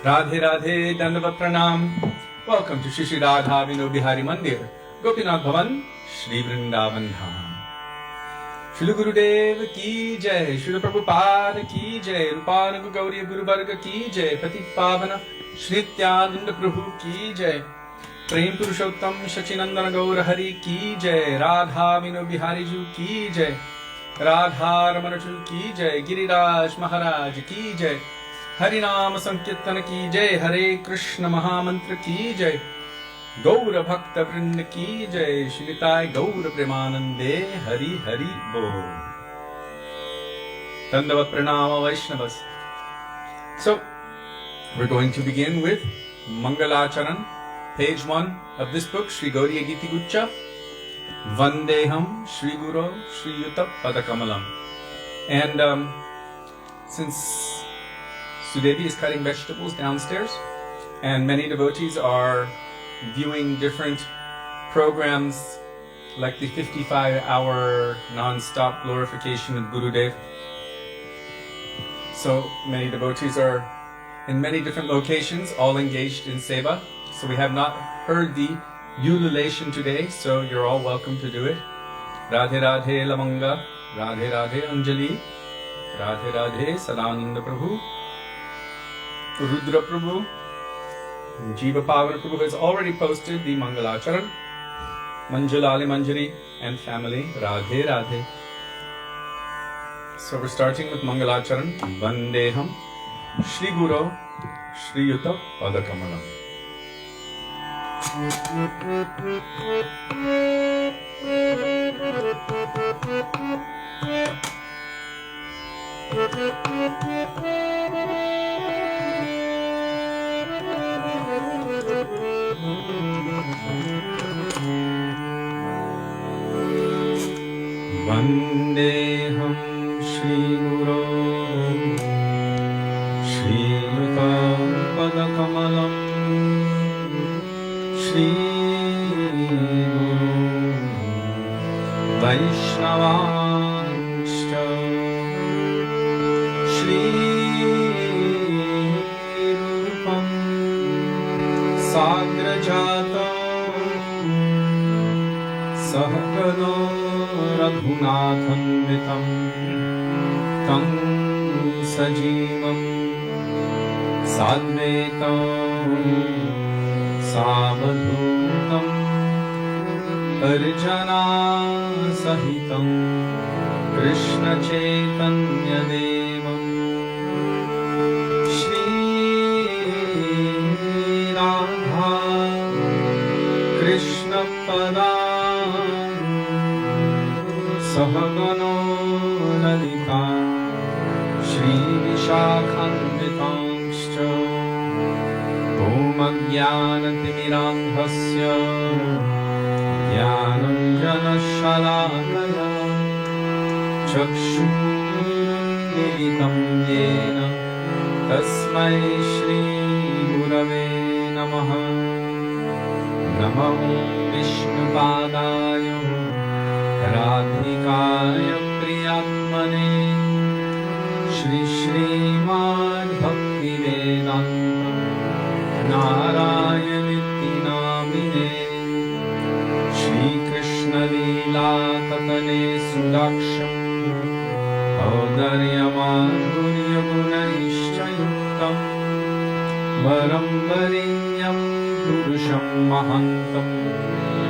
Radhe Radhe Dandavat Pranam. Welcome to Shri Radha Vinod Bihari Mandir, Gopinath Bhavan, Shri Vrindavan Dham. Shri Gurudev ki jai, Shri Prabhupada ki jai, Rupanaga Gauriya Guru Varga ki jai, Patik Pavana, Shri Nityananda Prabhu ki jai, Prem Purushottam Shachinandana Gaura Hari ki jai, Radha Vinod Bihari Ju ki jai, Radha Ramana Ju ki jai, Giriraj Maharaj ki jai, Harinam Sankirtan ki jai, Hare Krishna Mahamantra ki jai, Gaura Bhakta Vrinda ki jai, Shritai Gaura Premanande, Hari Hari Bol. Dandavat Pranama Vaishnavas. So, we're going to begin with Mangalacharan, page 1 of this book, Shri Gauriya Giti Guccha, Vandeham Shri Guru Shri Yuta Padakamalam. And since Sudevi is cutting vegetables downstairs, and many devotees are viewing different programs like the 55-hour non-stop glorification of Gurudev. So many devotees are in many different locations, all engaged in seva. So we have not heard the ululation today, so you're all welcome to do it. Radhe Radhe Lamanga, Radhe Radhe Anjali, Radhe Radhe Sadananda Prabhu, Rudra Prabhu, Jiva Pavana Prabhu has already posted the Mangalacharan, Manjalali Manjari and family, Radhe Radhe. So we're starting with Mangalacharan, Vandeham, Shri Guru, Shri Yuta Padakamalam. Vandeham Shri Guru Shri Yuta Padakamalam Shri Guru Vaishnavanscha Shri Rupam Sagrajata Sahagano Raghunatham Vitam Tam Sajivam Sadvetam Savadhutam Arjana Sahitam Krishna Chaitanya Devam Shri Radha Krishna Pada Sahagano Lalita Shri Vishakhanvitamscha Om Ajnanatimidandhasya Jnananjana Shalakaya Chakshurmilitam Yena Tasmai Shri Gurave Namaha Namo Vishnupadaya Radhikaya Priyatmane Shri Śrīmad Bhaktivedānta Nārāyaṇiti Namine Shri Krishna Lila Tatane Sudaksham Audaryamadhurya Gunaishcha Yuktam Varam Varinyam Purusham Mahantam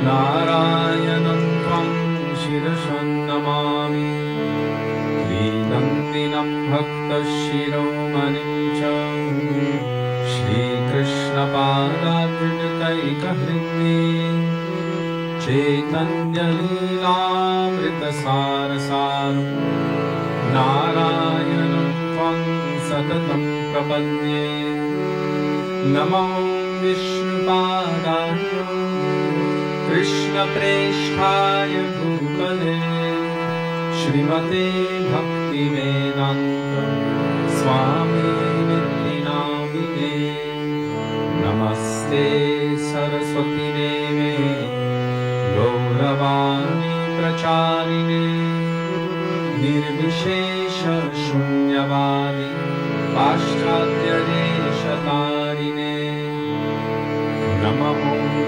Nārāyaṇam Tvam Shirashan Namami Vidandinam Bhakta Shiromanim Cha Shri Krishna Padajnataika Hridni Chaitanya Leelamrita Sarasaram Nārayaṇam Tvam Satatam Prapadye Namo Vishnupadaya Krishna Presthaya Bhutale Śrīmate Bhaktivedānta Swami Niti Namine Namaste Saraswati Deve Gauravani Pracharine Nirvishesha Shunyavadi Paschatya Deshatari नमः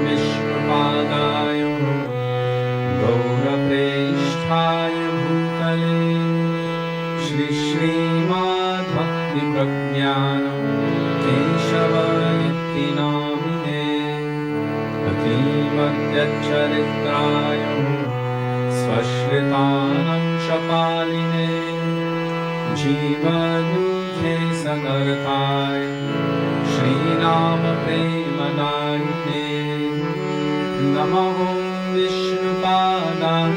विष्णुपादाय गौरप्रेष्ठाय भूतले श्रीमद् भक्तिप्रज्ञान केशवाय नामिने अतीमद्यच्चरित्राय स्वश्रितानंशपालिने जीवदुःखे सगर्ताय श्रीरामप्रेमदायिने नमः विष्णुपादाय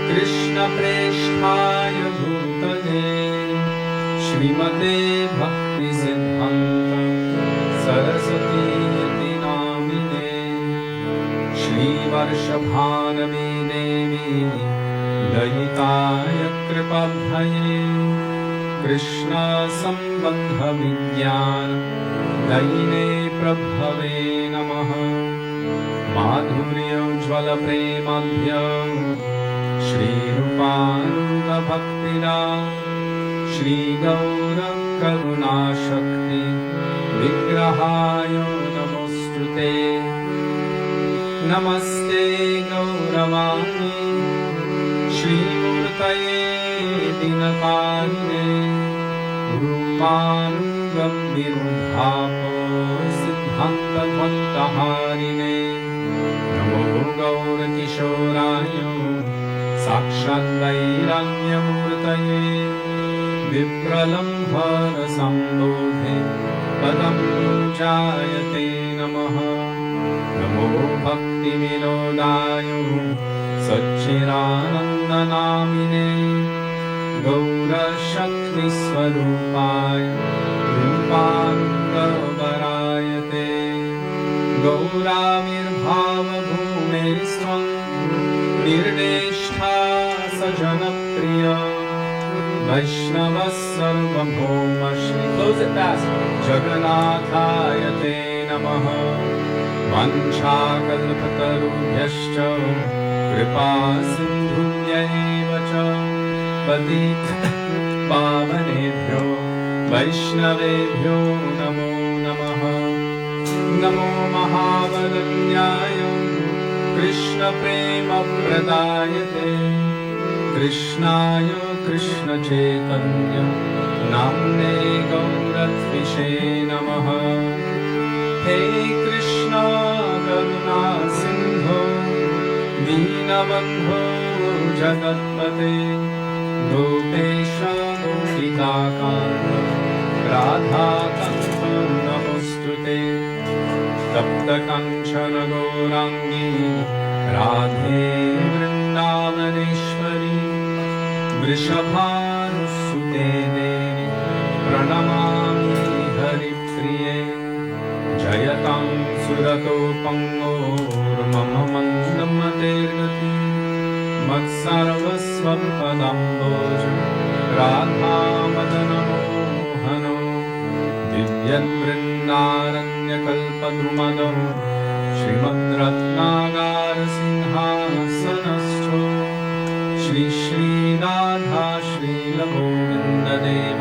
कृष्णप्रेष्ठाय भूतले श्रीमते भक्तिसिद्धान्त सरस्वती नामिने श्रीवर्षभानवी देवी दयिताय कृपाभये कृष्णसम्बन्धविज्ञान दयिने प्रभवे नमः माधुर्योज्ज्वलप्रेमाभ्य श्रीरूपानुगभक्तिदा श्रीगौरकरुणाशक्ति विग्रहाय नमोऽस्तुते नमस्ते गौरवाणी श्रीमूर्तये दिनकारिणे रूपानुगम्भिरुद्धापो सिद्धान्तध्वन्तहारिणे नमो गौरकिशोराय साक्षाद्वैराग्यमूर्तये विप्रलम्भरसम्बोधे पदं पूजायते नमः नमो भक्तिविनोदाय सच्चिदानन्दनामिने गौरशक्तिस्वरूपाय रूपानुगवरायते गौराविर्भावभूमेस्त्वं निर्देष्टा सजनप्रिय वैष्णवः सर्वभौम श्री जगन्नाथाय ते नमः वञ्चाकल्पतरुभ्यश्च कृपासिन्धुभ्यैव च पावनेभ्यो वैष्णवेभ्यो नमो नमः नमो महावदन्याय कृष्णप्रेमप्रदायते कृष्णाय कृष्णचैतन्य नाम्ने गौरत्विषे नमः हे कृष्ण करुणा सिन्धो दीनबन्धो जगत्पते गोपेश गोपिकान्त राधाकान्त नमोऽस्तुते तप्तकाञ्चन गौराङ्गी राधे वृन्दावनेश्वरी वृषभानुसुते देवी प्रणमामि हरिप्रिये जयतां सुरतोपङ्गोर्मम मन्दमतेर्गति मत्सर्वस्वल्पदाम्बोज राधामदनमोहनो दिव्यद्वृन्दारण्यकल्पद्रुमदो श्रीमद्रत्नागारसिंहासनस्थो श्रीराधा श्रीलगोविन्ददेव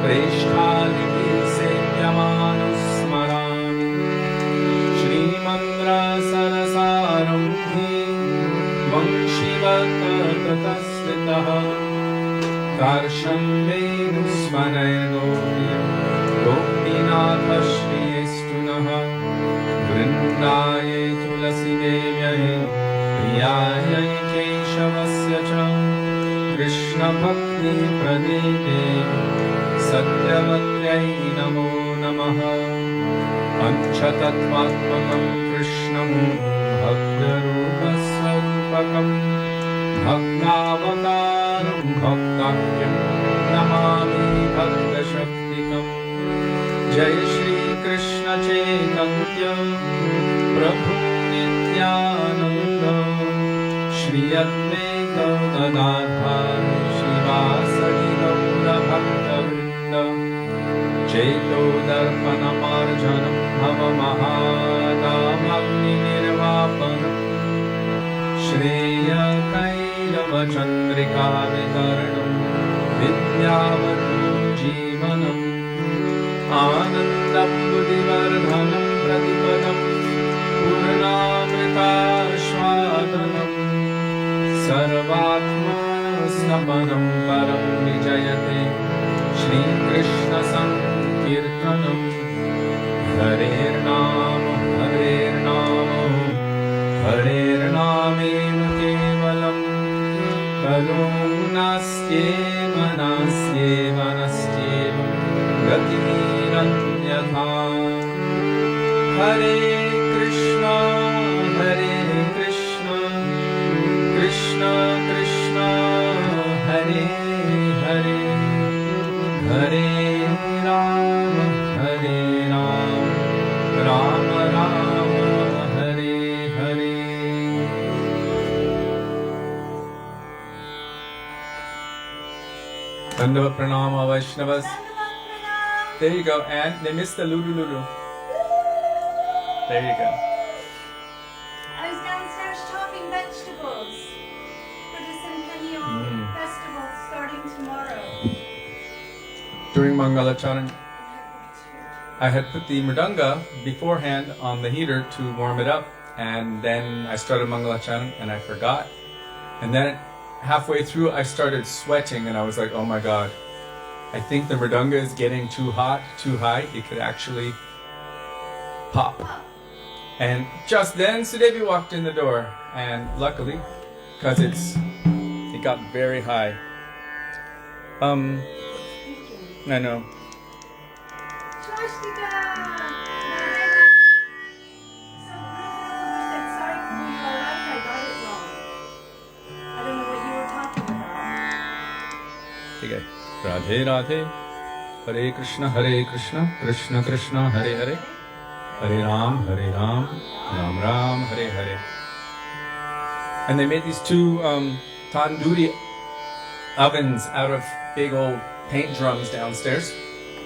प्रेष्ठादिसेव्यमानुस्मरामि श्रीमन्द्रसरसारम्भे वंशिवततस्थितः कार्षन्वेणुस्मरैर्गोप्य गोपीनाथश्रीयेस्तु नः वृन्दाय तुलसीदेव्यै प्रियायै केशवस्य च कृष्णभक्तिप्रदीपे सत्यवत्यै नमो नमः पञ्चतत्त्वात्मकं कृष्णं भक्तरूपस्वरूपकं भक्तावतारं भक्ताख्यं नमामि भक्तशक्तिकम् जय श्रीकृष्ण चैतन्य प्रभु नित्यानन्द श्री अद्वैत गदाधर श्रीवासदि गौरभक्तवृन्द चेतोदर्पणमार्जनं भवमहादामग्निनिर्वापनम् श्रेयकैरवचन्द्रिकावितरणं विद्यावतु जीवनम् आनन्दं बुद्धिवर्धनं प्रतिपदम् sarvatma snapanam param vijayate Shri Krishna sankirtanam Harer Nama Harer Nama Harer Namena kevalam Kalo nastyeva nastyeva nastyeva Gatiranyatha Hare Krishna Krishna Krishna Hare Hare Hare Rama Rama Rama Hare Hare. Dandavat Pranama Vaishnavas. There you go, and they missed the Lulu Lulu. There you go. I was downstairs chopping vegetables for the Centennial Festival starting tomorrow. During Mangalacharan, I had put the mridanga beforehand on the heater to warm it up, and then I started Mangalacharan and I forgot. And then halfway through I started sweating and I was like, oh my god, I think the mridanga is getting too hot, too high. It could actually pop. And just then Sudevi walked in the door, and luckily, because it got very high. I know. Swastika! Said sorry for being alright, I got it wrong. I don't know what you were talking about. Okay. Radhe Radhe, Hare Krishna, Krishna Krishna, Hare Hare, Hare Ram, Ram Ram, Hare Hare. And they made these two tandoori ovens out of big old paint drums downstairs.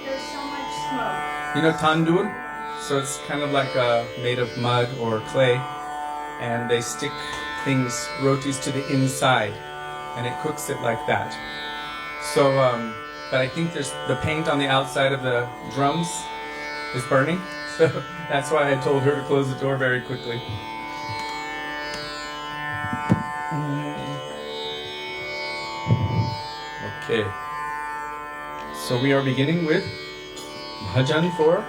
There's so much smoke. You know tandoor? So it's kind of like made of mud or clay, and they stick things, rotis, to the inside, and it cooks it like that. So, but I think there's the paint on the outside of the drums is burning, so that's why I told her to close the door very quickly. Okay, so we are beginning with bhajan for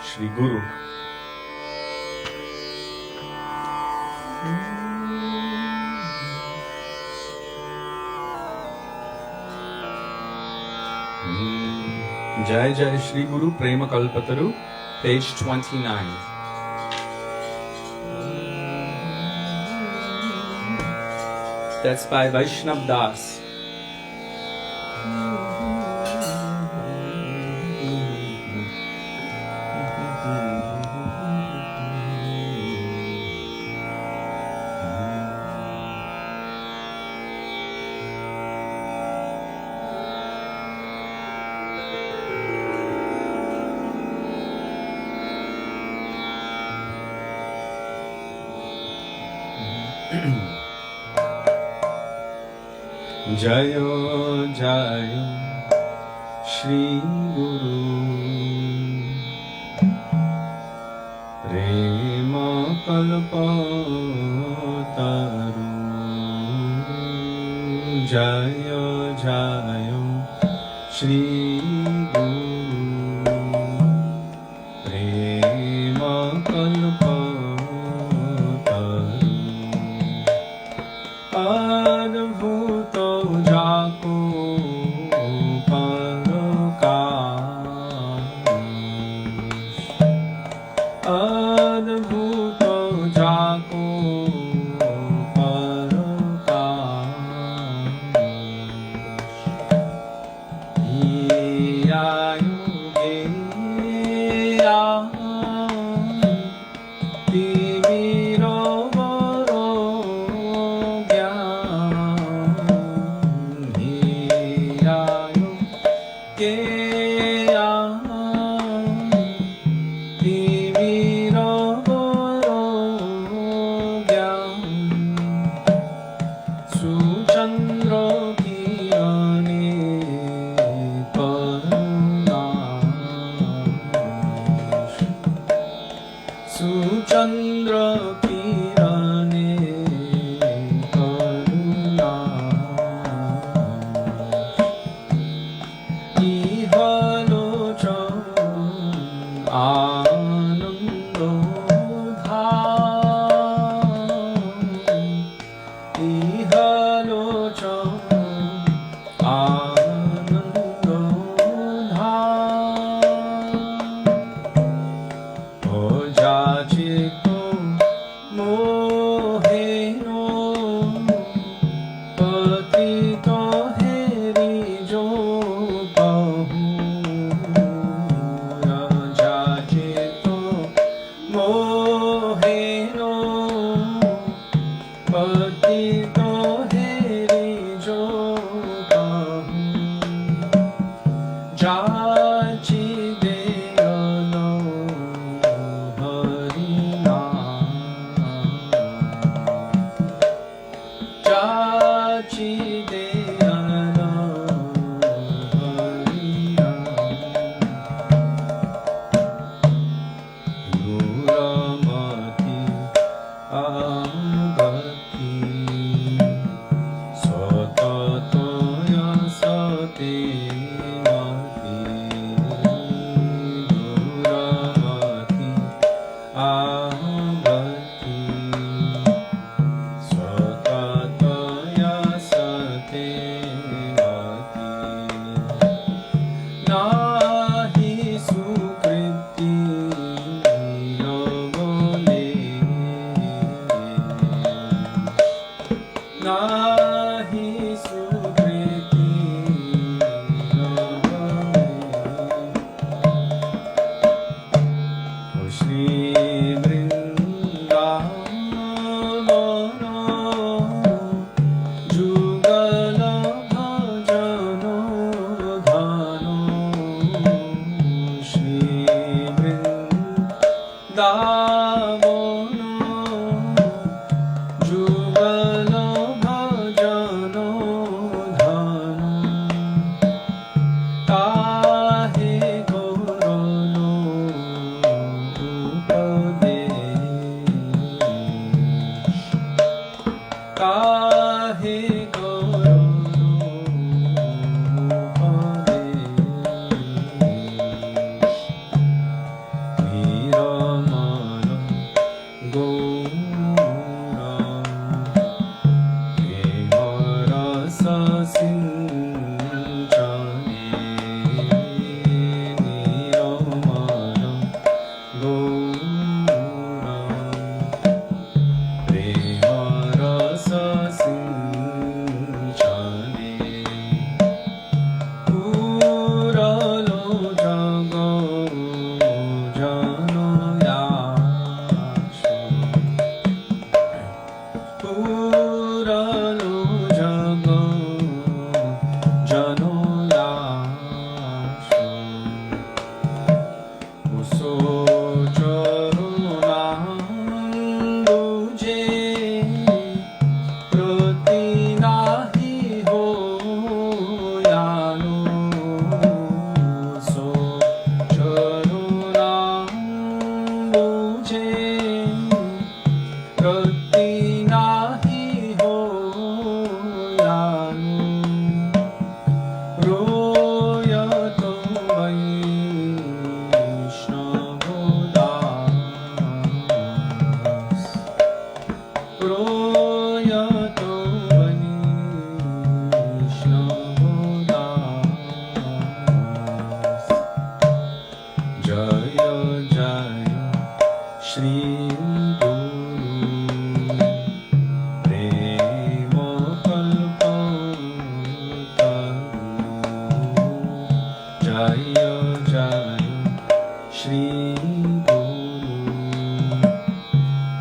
Shri Guru. Jai Jai Shri Guru Prema Kalpataru, page 29. That's by Vaishnav Das. Jayo Jayo Shri Guru Prema Kalpataru Jayo Jayo Shri Guru Prema Kalpataru Adbhuta Jako Parakash Adbhuta Jako Parakash Iyayu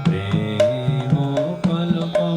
Prema Kalpa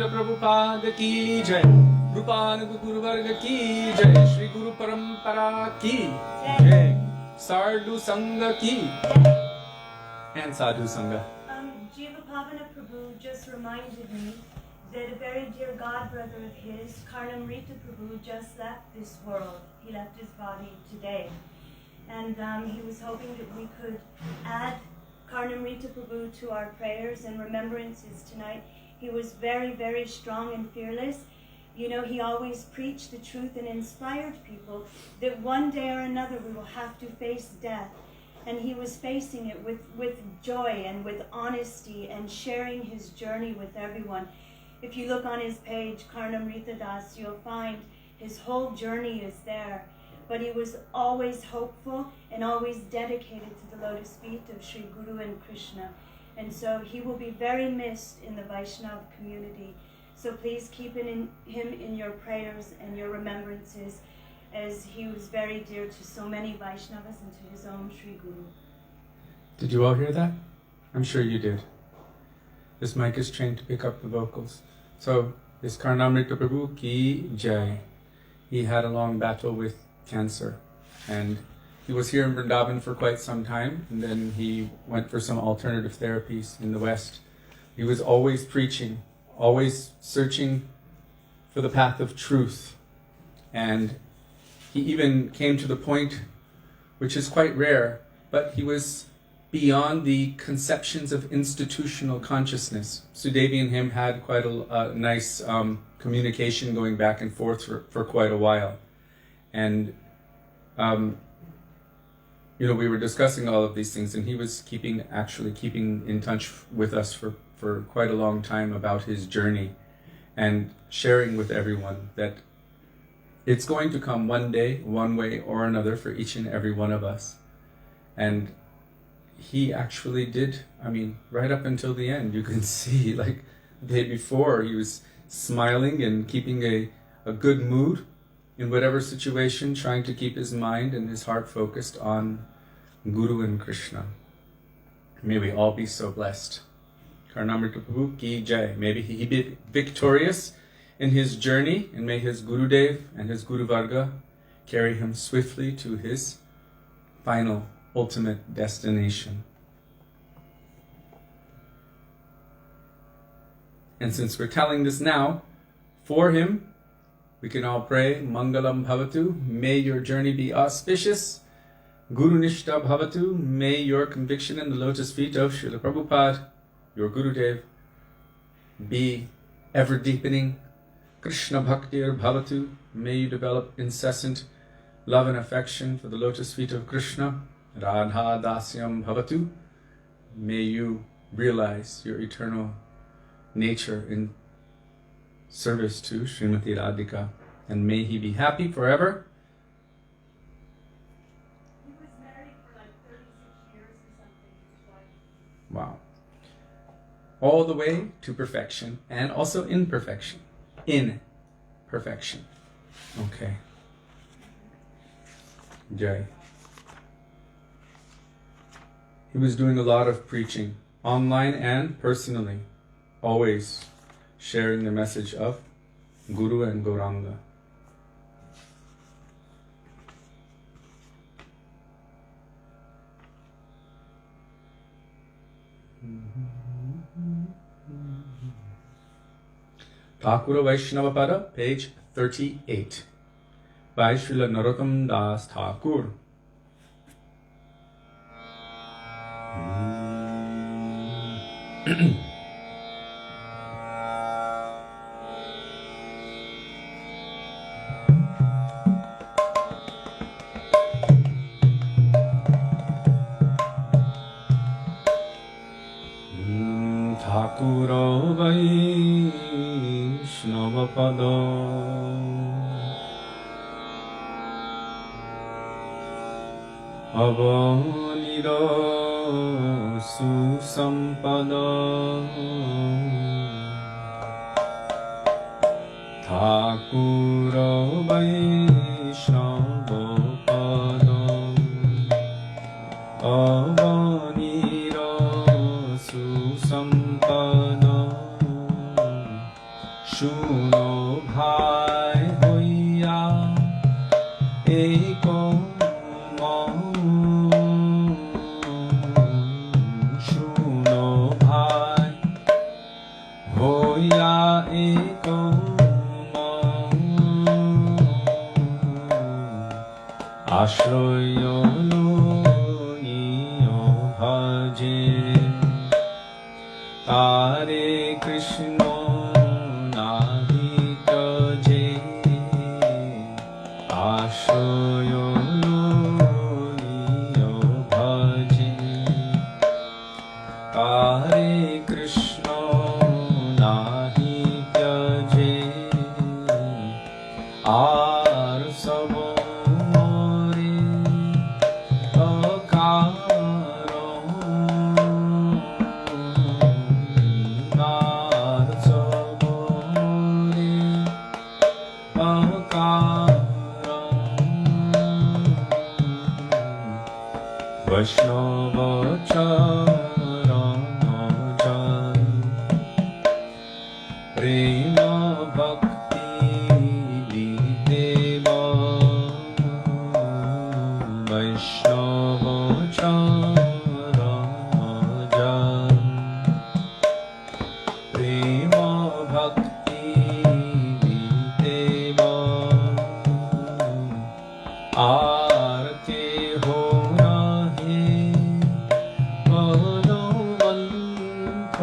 Śrīla Prabhupada ki jai, Rupanuga Guru Varga ki jai, Shri Guru Parampara ki jai, Sadhu Sangha ki, and Sadhu Sangha. Jiva Pavana Prabhu just reminded me that a very dear god brother of his, Karnamrita Prabhu, just left this world. He left his body today. And he was hoping that we could add Karnamrita Prabhu to our prayers and remembrances tonight. He was very, very strong and fearless. You know, he always preached the truth and inspired people that one day or another we will have to face death. And he was facing it with joy and with honesty and sharing his journey with everyone. If you look on his page, Karnamrita Das, you'll find his whole journey is there. But he was always hopeful and always dedicated to the lotus feet of Sri Guru and Krishna. And so he will be very missed in the Vaishnava community. So please keep him in your prayers and your remembrances, as he was very dear to so many Vaishnavas and to his own Sri Guru. Did you all hear that? I'm sure you did. This mic is trained to pick up the vocals. So, this Karnamrita Prabhu ki jai. He had a long battle with cancer, and he was here in Vrindavan for quite some time, and then he went for some alternative therapies in the West. He was always preaching, always searching for the path of truth, and he even came to the point, which is quite rare, but he was beyond the conceptions of institutional consciousness. Sudevi and him had quite a nice communication going back and forth for quite a while. And, we were discussing all of these things, and he was actually keeping in touch with us for quite a long time about his journey, and sharing with everyone that it's going to come one day, one way or another, for each and every one of us. And he actually did, right up until the end. You can see, like, the day before, he was smiling and keeping a good mood in whatever situation, trying to keep his mind and his heart focused on Guru and Krishna. May we all be so blessed. Karnamrita Prabhu ki jai. May he be victorious in his journey, and may his Gurudev and his Guru Varga carry him swiftly to his final, ultimate destination. And since we're telling this now, for him, we can all pray, Mangalam Bhavatu, may your journey be auspicious. Guru Nishta Bhavatu, may your conviction in the lotus feet of Srila Prabhupada, your Gurudev, be ever deepening. Krishna Bhaktir Bhavatu, may you develop incessant love and affection for the lotus feet of Krishna. Radha Dasyam Bhavatu, may you realize your eternal nature in service to Srimati Radhika, and may he be happy forever. He was married for like 36 years or something. Wow. All the way to perfection, and also imperfection. In perfection. Okay. Jai. He was doing a lot of preaching, online and personally, always sharing the message of Guru and Gauranga. Thakura Vaishnava Pada, page 38, by Srila Narottam Das Thakur. Thakura Vaishnava Pada, Avanira Susampada, Thakura Vaishnava Pada, Avanira Susampada, শুনো ভাই হইয়া এক মন, শুনো ভাই হইয়া এক মন, আশ্রয় লইও ভজে তারে কৃষ্ণ নাহিক যে, আশ্রয় লইও ভজে তারে কৃষ্ণ নাহিক যে, আর সব মরে বৈষ্ণব চরণ জয়, প্রেম ভক্তি দেব, বৈষ্ণব চরণ জয়, প্রেম ভক্তি দেব, আর কেহ নাহি বলবন্ত,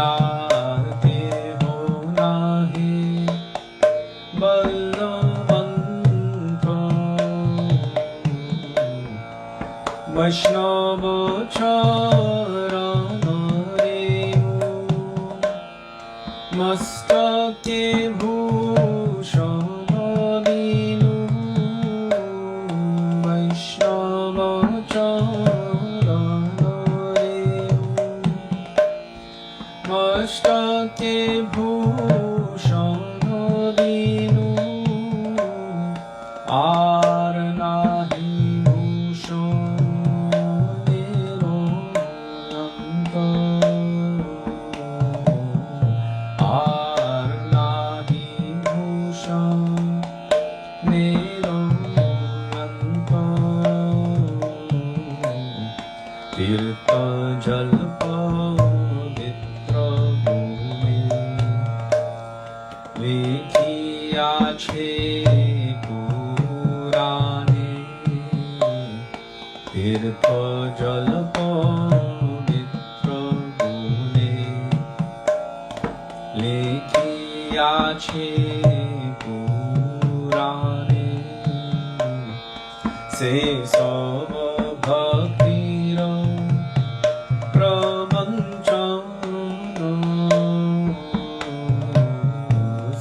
আর কেহ নাহি বলবন্ত, বৈষ্ণব চরণ রেণু মস্তকে ভূষণ বিনু, বৈষ্ণব চরণ রেণু মস্তকে ভূষণ বিনু, আর নাহি ভূষণের অন্ত, আর নাহি ভূষণের অন্ত, তীর্থ জল পবিত্র ভূমি লিখিয়াছে পুরাণে, তীর্থ জল পবিত্র ভূমি লিখিয়াছে পুরাণে, সে সব ভক্তির প্রবঞ্চন,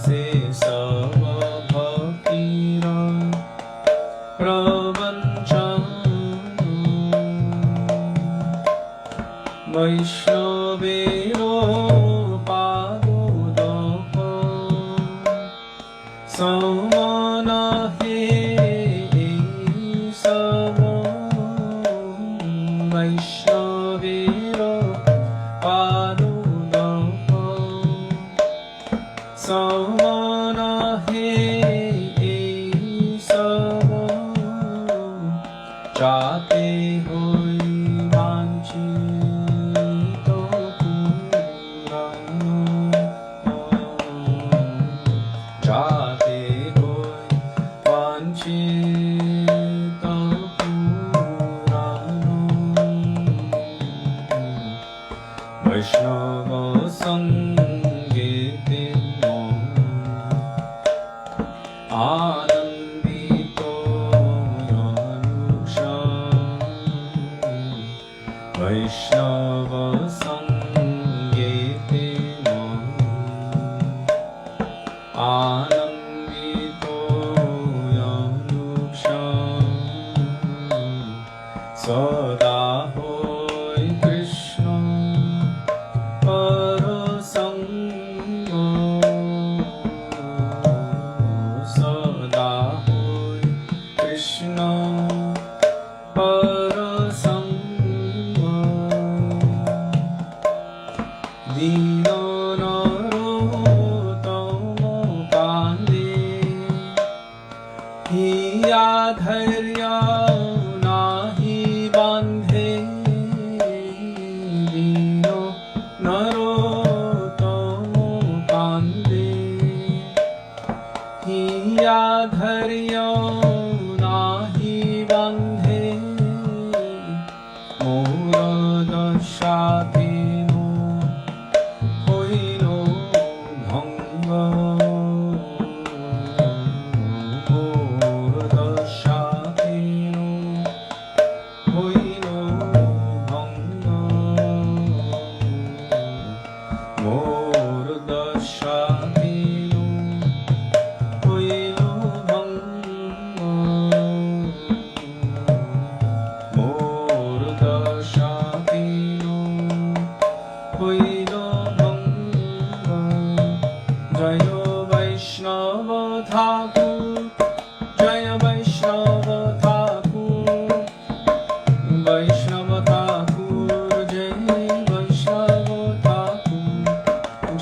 সে সব ভক্তির প্রবঞ্চন, বৈষ্ণবের পাদুদক সমান হে সব, বৈষ্ণবের পাদুদক সমান হে সব, যাতে হই বাঞ্ছিত পুরাণ, যাতে হই বাঞ্ছিত পুরাণ, বৈষ্ণব সঙ্গীতে মন আনন্দিত বৈষ্ণব সঙ্গীতে মন আনন্দিত সদা হই কৃষ্ণ পরসঙ্গ, সদা হই কৃষ্ণ পরসঙ্গ, মোর দশাতেনো হইল ভঙ্গ মোর দশাতেনো হইল ভঙ্গ মোর দশাতেনো হইল ভঙ্গ মোর দশাতেনো হইল ভঙ্গ জয় বৈষ্ণব ঠাকুর জয় বৈষ্ণব ঠাকুর বৈষ্ণব ঠাকুর জয় বৈষ্ণব ঠাকুর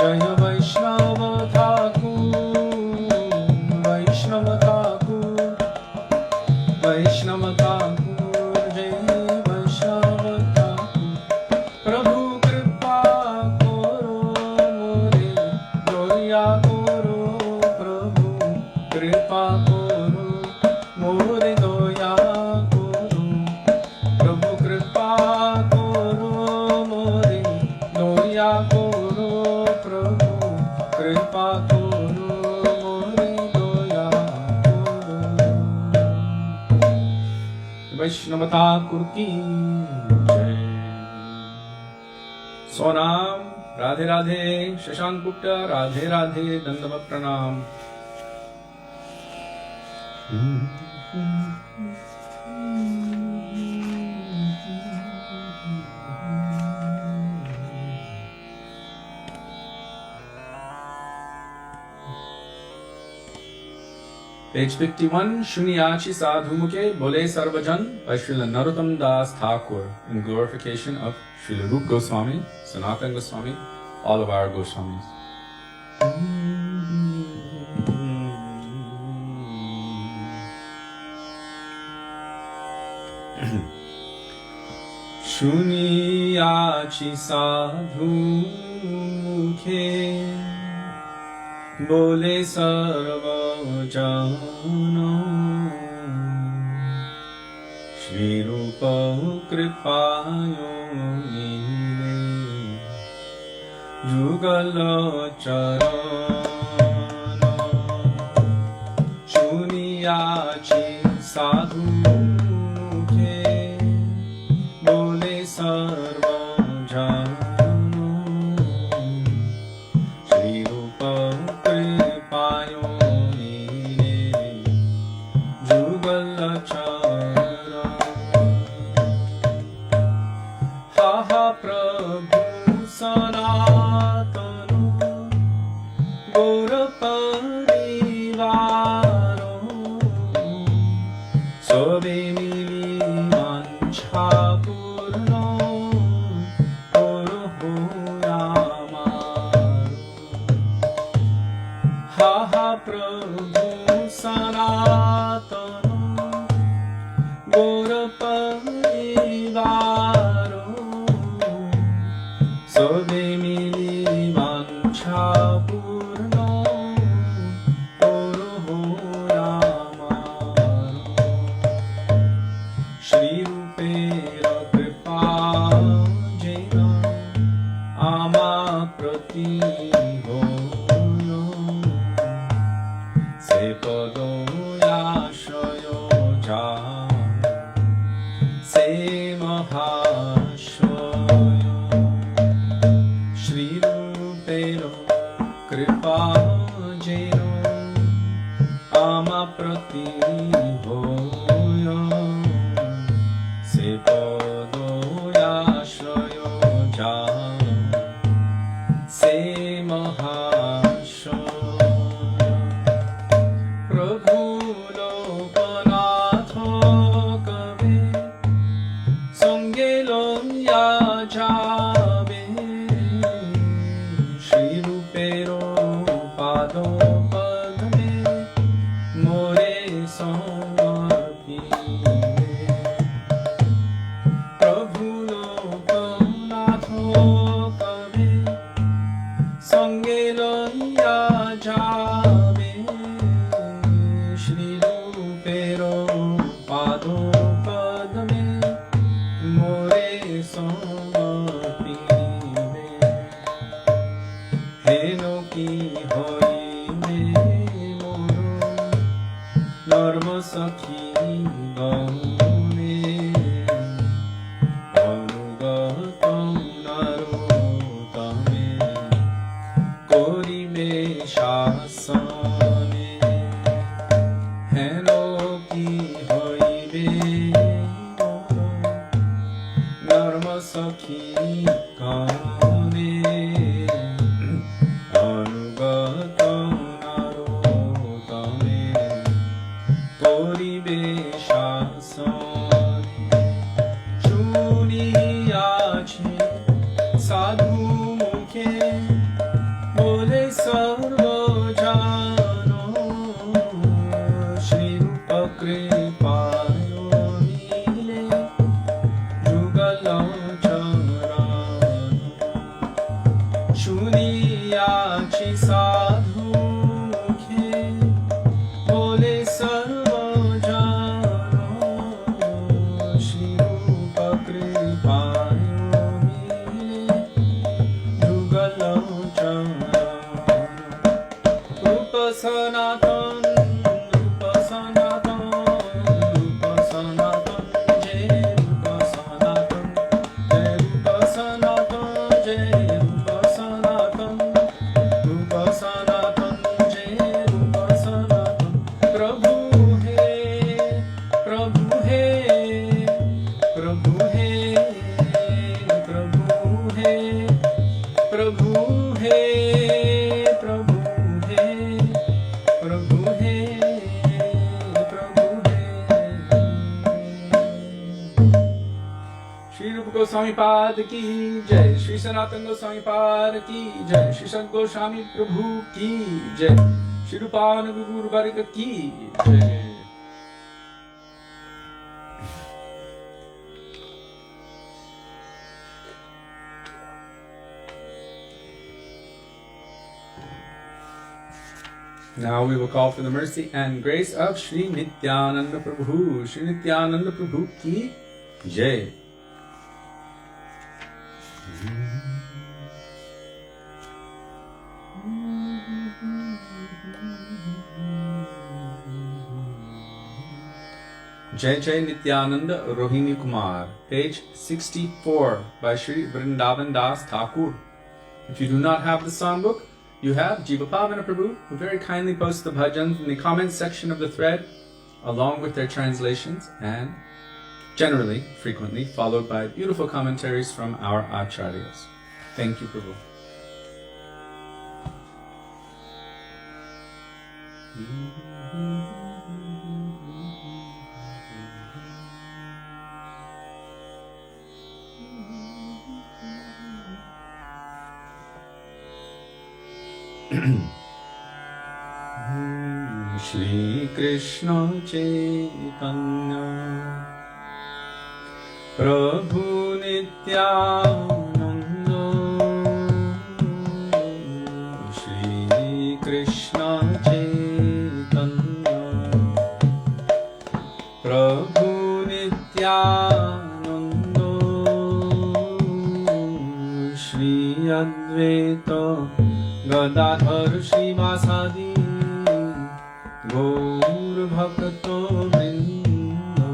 জয় বৈষ্ণব ঠাকুর বৈষ্ণব ঠাকুর বৈষ্ণব ঠাকুর জয় বৈষ্ণব ঠাকুর প্রভু কৃপা করো মোরে দয়া করো প্রভু কৃপা করো মোরে দয়া করো প্রভু কৃপা করো মোরে দয়া করো প্রভু কৃপা করো মোরে দয়া করো वैष्णव ठाकुर की जय। सोनाम राधे राधे शशांक गुप्ता राधे राधे दंडवत प्रणाम। Page 51, Shuniyachi Sadhu Mukhe Bole Sarvajan by Śrīla Narottam Das Thakur in glorification of Śrīla Rupa Gosvāmī, Sanātana Gosvāmī, all of our Goswāmis. Shuniyachi Sadhu Mukhe बोले सर्वजन श्री रूप कृपायो नीले जुगल चरण शुनियाची साधु मुखे बोले सर्वजन More সমর্পিবে হেন কি হইবে মোর নর্ম সখী গণে অনুগত নরোত্তমে করিবে শাসনে হেন কি হইবে মোর নর্ম সখী গণে অনুগত নরোত্তমে করিবে শাসনে শুনিয়াছি সাধু মুখে বলে সর্বজানো শ্রীরূপ কৃপায় মিলে যুগল চরণ শুনিয়াছি সাধু মুখে বলে সর্বজানো শ্রীরূপ কৃপায় মিলে যুগল চরণ রূপ সনাতন রূপ সনাতন রূপ সনাতন জয় রূপ সনাতন জয় রূপ সনাতন জয় রূপ সনাতন রূপ সনাতন জয় রূপ সনাতন প্রভু হে প্রভু হে প্রভু হে প্রভু হে প্রভু হে প্রভু হে প্রভু হে প্রভু হে श्री रूप गोस्वामी पाद की जय श्री सनातन गोस्वामी पाद की जय श्री सत गोस्वामी प्रभु की जय श्री रूपानुग गुरु वर्ग की जय Now we will call for the mercy and grace of Śrī Nityananda Prabhu. Śrī Nityananda Prabhu ki jai. Jai Jai Nityananda Rohini Kumar, page 64 by Shri Vrindavan Das Thakur. If you do not have the songbook, you have Jiva Pavana Prabhu, who very kindly posts the bhajans in the comments section of the thread, along with their translations, and generally, frequently, followed by beautiful commentaries from our acharyas. Thank you, Prabhu. Shri Krishna Chaitanya Prabhu Nityananda Shri Krishna Chaitanya Prabhu Nityananda Shri Advaita Gadadhar Shrivasadi Gaur Bhakto Vrinda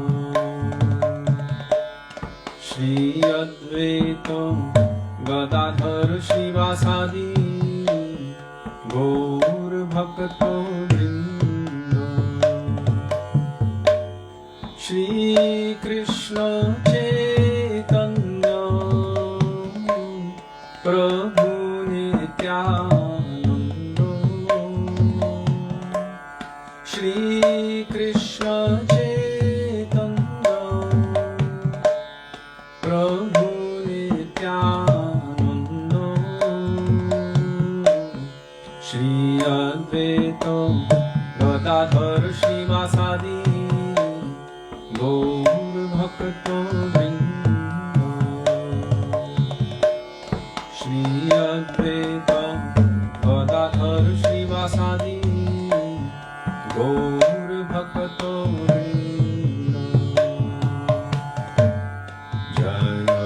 Shri Advaita Gadadhar Shrivasadi Gaur Bhakto Vrinda Shri Krishna Chaitanya Prabhu Nityananda Shri Krishna Chaitanya Prabhu Nityananda Shri Advaita Gadadhar Shrivasadi Gaur Bhakto Vrinda Shri Advaita Gadadhar Shrivasadi Gaur Bhakto Vrinda Jaya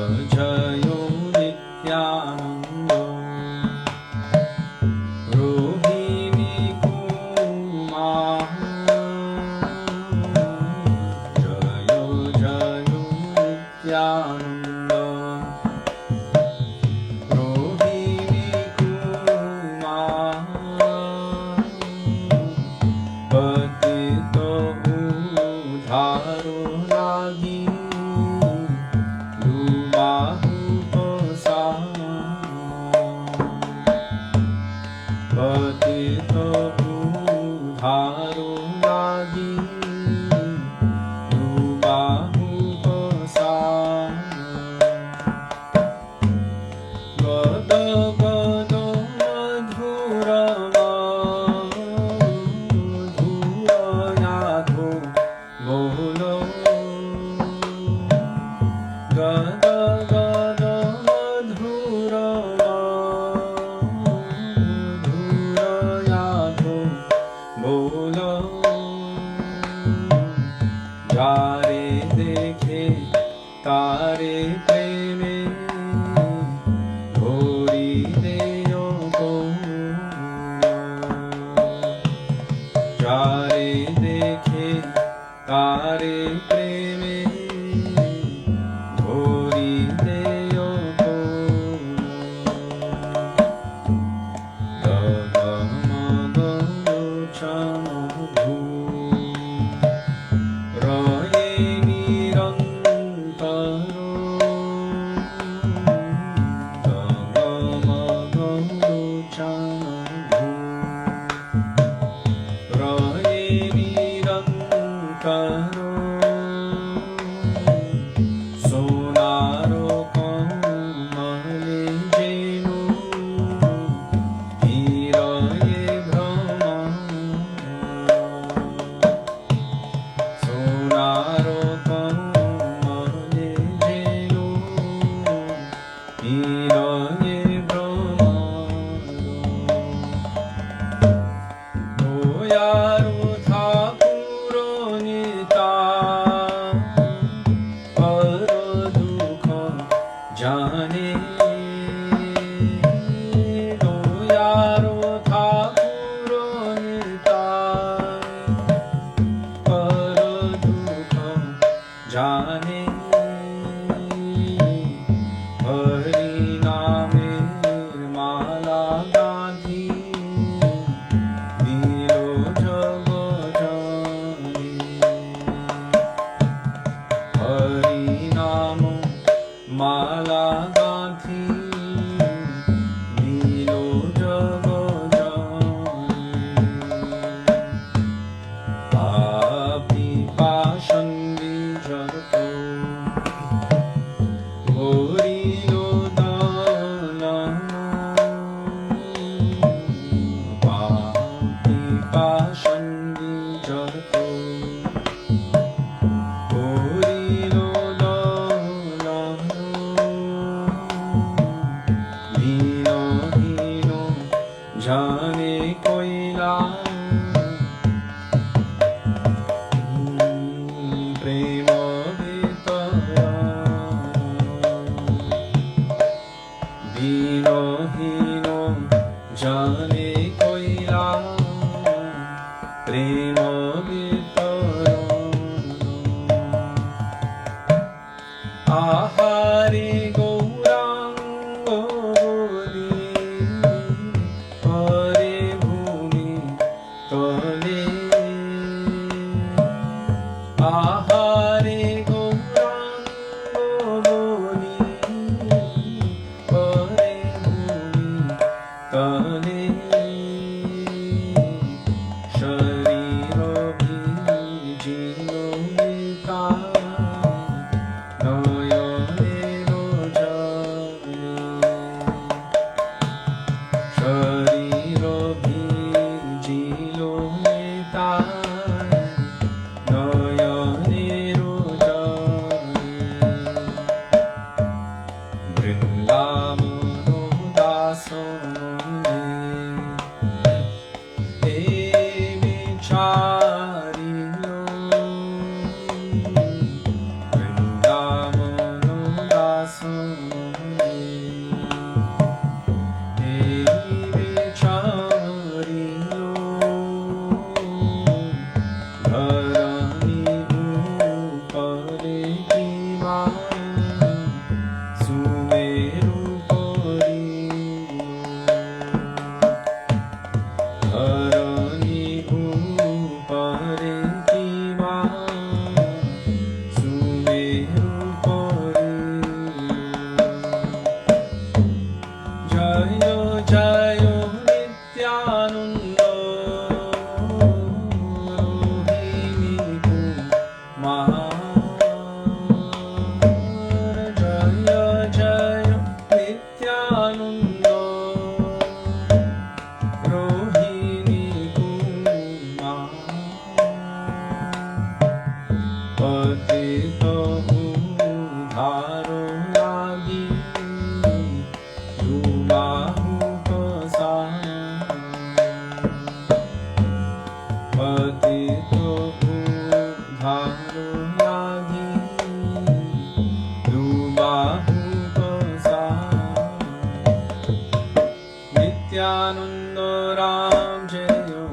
Nityananda Ram Jayo,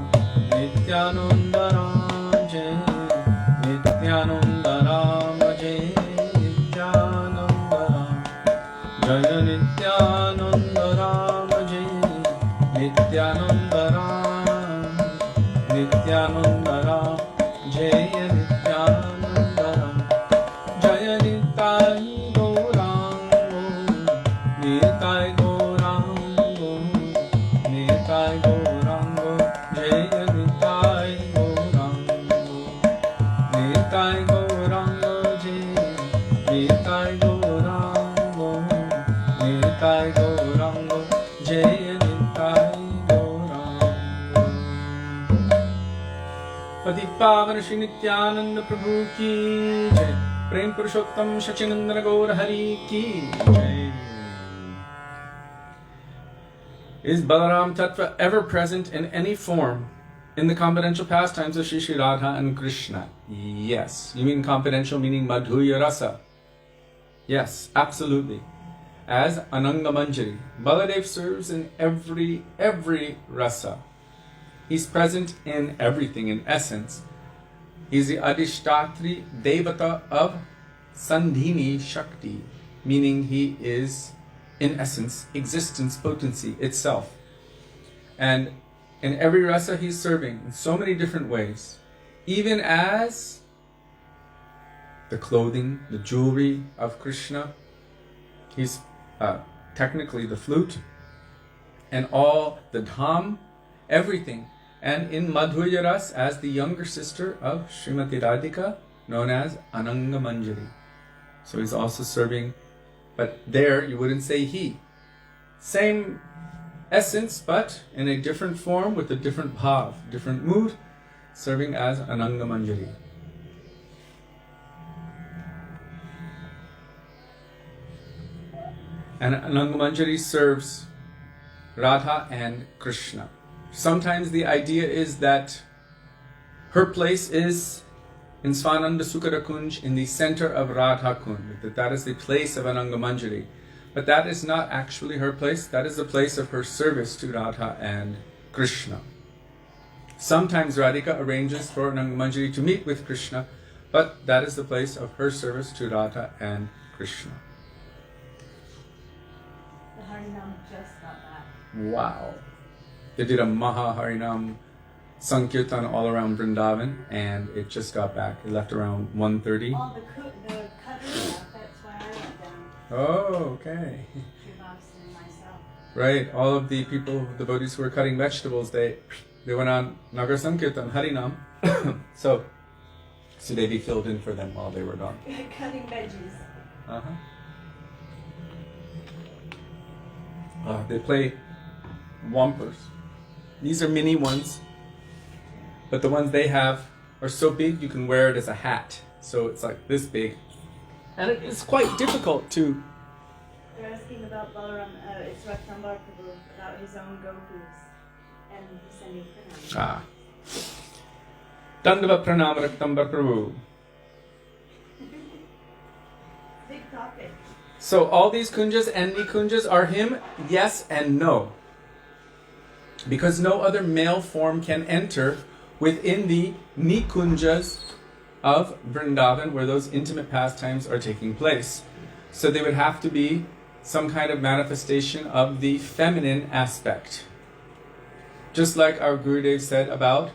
Nityananda Ram Jayo, Nityananda Ram Jayo, Nityananda Ram, Jaya Nityananda Ram Jayo, Nityananda Ram, Nityananda Ram Jaya Nityananda Ram, Jaya Nitai Gaurango, Nitai Gaurango, Nitai Gaurango, Jaya Nitai Gaurango, Nitai Gaurango, Jaya Nitai Gaurango, Nitai Gaurango, Jaya Nitai Gaurango. Pati Pavan Shri Nityananda Prabhu ki jai. Prem Purushottam Shachinandana Gaur Hari ki jai. Is Balaram Tattva ever present in any form in the confidential pastimes of Shri Radha and Krishna? Yes. You mean confidential meaning Madhurya Rasa? Yes, absolutely. As Ananga Manjari. Baladev serves in every rasa. He's present in everything in essence. He's the Adhishtatri Devata of Sandhini Shakti, meaning he is, in essence, existence, potency itself. And in every rasa he's serving in so many different ways, even as the clothing, the jewelry of Krishna. He's technically the flute, and all the dham, everything. And in Madhurya Ras, as the younger sister of Srimati Radhika, known as Ananga Manjari. So he's also serving, but there you wouldn't say he. Same essence, but in a different form with a different bhav, different mood, serving as Ananga Manjari. And Ananga Manjari serves Radha and Krishna. Sometimes the idea is that her place is in Svananda Sukara Kunj, in the center of Radha Kunj, that is the place of Ananga Manjari. But that is not actually her place, that is the place of her service to Radha and Krishna. Sometimes Radhika arranges for Ananga Manjari to meet with Krishna, but that is the place of her service to Radha and Krishna. The Harinam just got back. Wow. They did a Maha Harinam Sankirtan all around Vrindavan, and it just got back. It left around 1:30. All the cutters left, that's why I went down. Oh, okay. Shivas and myself. Right, all of the people, the devotees who were cutting vegetables, they went on Nagar Sankirtan, Harinam. So, Sudevi filled in for them while they were gone. Cutting veggies. They play wampers. These are mini ones, but the ones they have are so big you can wear it as a hat. So it's like this big. And it is quite difficult to... They're asking about Balaram, it's Raktambar Prabhu, about his own gopis, and he's sending pranam. Dandava Pranam Raktambar Prabhu. Big topic. So all these kunjas and nikunjas are him? Yes and no. Because no other male form can enter within the nikunjas of Vrindavan where those intimate pastimes are taking place. So they would have to be some kind of manifestation of the feminine aspect. Just like our Gurudev said about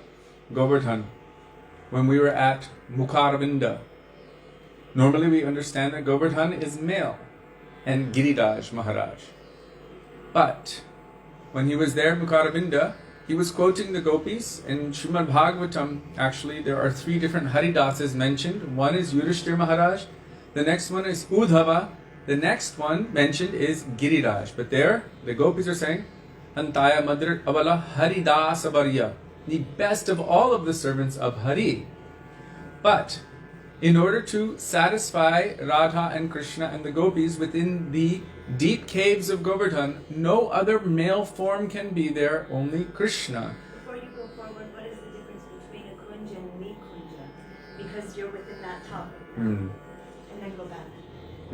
Govardhan when we were at Mukharavinda. Normally we understand that Govardhan is male and Giriraj Maharaj. But when he was there, Mukharavinda, he was quoting the gopis. In Śrīmad Bhagavatam, actually, there are 3 different Haridasas mentioned. One is Yudhishthira Maharaj, the next one is Udhava, the next one mentioned is Giriraj. But there, the gopis are saying, Antaya Madhur Avala Haridasa Varya, the best of all of the servants of Hari. But in order to satisfy Radha and Krishna and the gopis within the deep caves of Govardhan, no other male form can be there, only Krishna. Before you go forward, what is the difference between a kunja and a nikunja? Because you're within that topic. And then go back.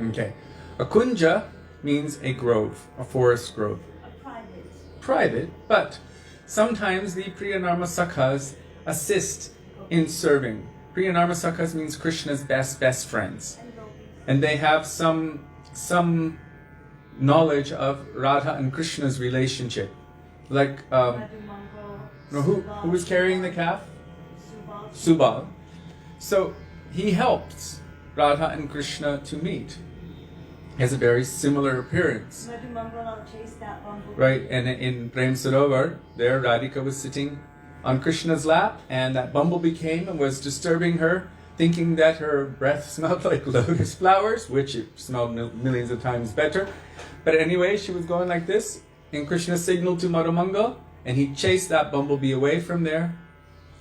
Okay. A kunja means a grove, a forest grove. A private. private, but sometimes the Priyanarma Sakhas assist in serving. Priyanarma Sakhas means Krishna's best friends. And they have some knowledge of Radha and Krishna's relationship. Like, who was carrying the calf? Subal. So he helps Radha and Krishna to meet. He has a very similar appearance. Right, and in Prem Sarovar, there Radhika was sitting on Krishna's lap, and that bumblebee came and was disturbing her, thinking that her breath smelled like lotus flowers, which it smelled millions of times better. But anyway, she was going like this, and Krishna signaled to Madhumangal, and he chased that bumblebee away from there,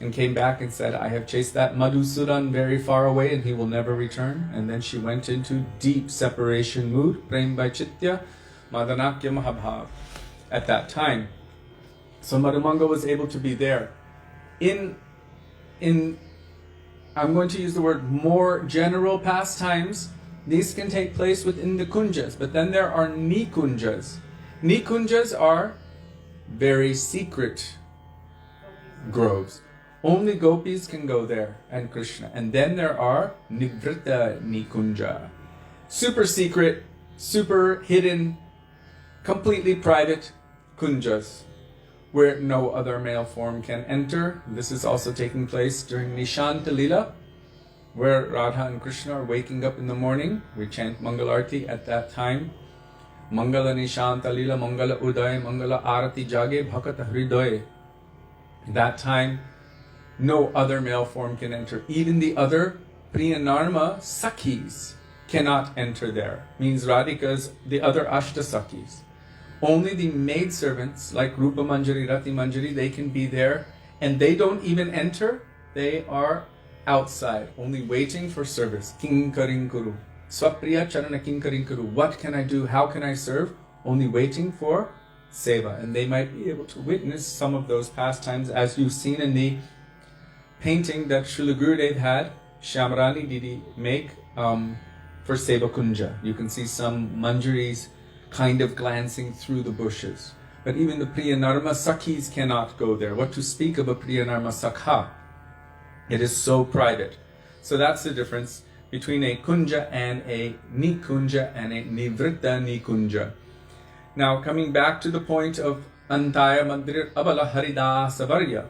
and came back and said, I have chased that Madhusudan very far away, and he will never return. And then she went into deep separation mood, Prem Vaitchitya, Madanakya Mahabhav, at that time. So Madhumangal was able to be there. In I'm going to use the word more general pastimes, these can take place within the kunjas, but then there are nikunjas. Nikunjas are very secret groves. Only gopis can go there, and Krishna. And then there are Nivritta Nikunja. Super secret, super hidden, completely private kunjas, where no other male form can enter. This is also taking place during Nishanta Lila, where Radha and Krishna are waking up in the morning. We chant Mangalarti at that time. Mangala Nishanta Lila, Mangala Uday, Mangala Arati Jage, Bhakata Hridoy. That time, no other male form can enter. Even the other Priyanarma Sakhis cannot enter there. Means Radhika's, the other Ashta Sakhis. Only the maidservants, like Rupa Manjari, Rati Manjari, they can be there. And they don't even enter. They are outside, only waiting for service. Kinkarin Kuru. Swapriya Charana Kinkarin Kuru. What can I do? How can I serve? Only waiting for seva. And they might be able to witness some of those pastimes, as you've seen in the painting that Srila Gurudev had Shyamrani Didi make for Seva Kunja. You can see some manjaris kind of glancing through the bushes. But even the Priyanarma Sakhis cannot go there. What to speak of a Priyanarma Sakha? It is so private. So that's the difference between a Kunja and a Nikunja and a Nivritta Nikunja. Now coming back to the point of Antaya Mandir Abala Haridasa Varya.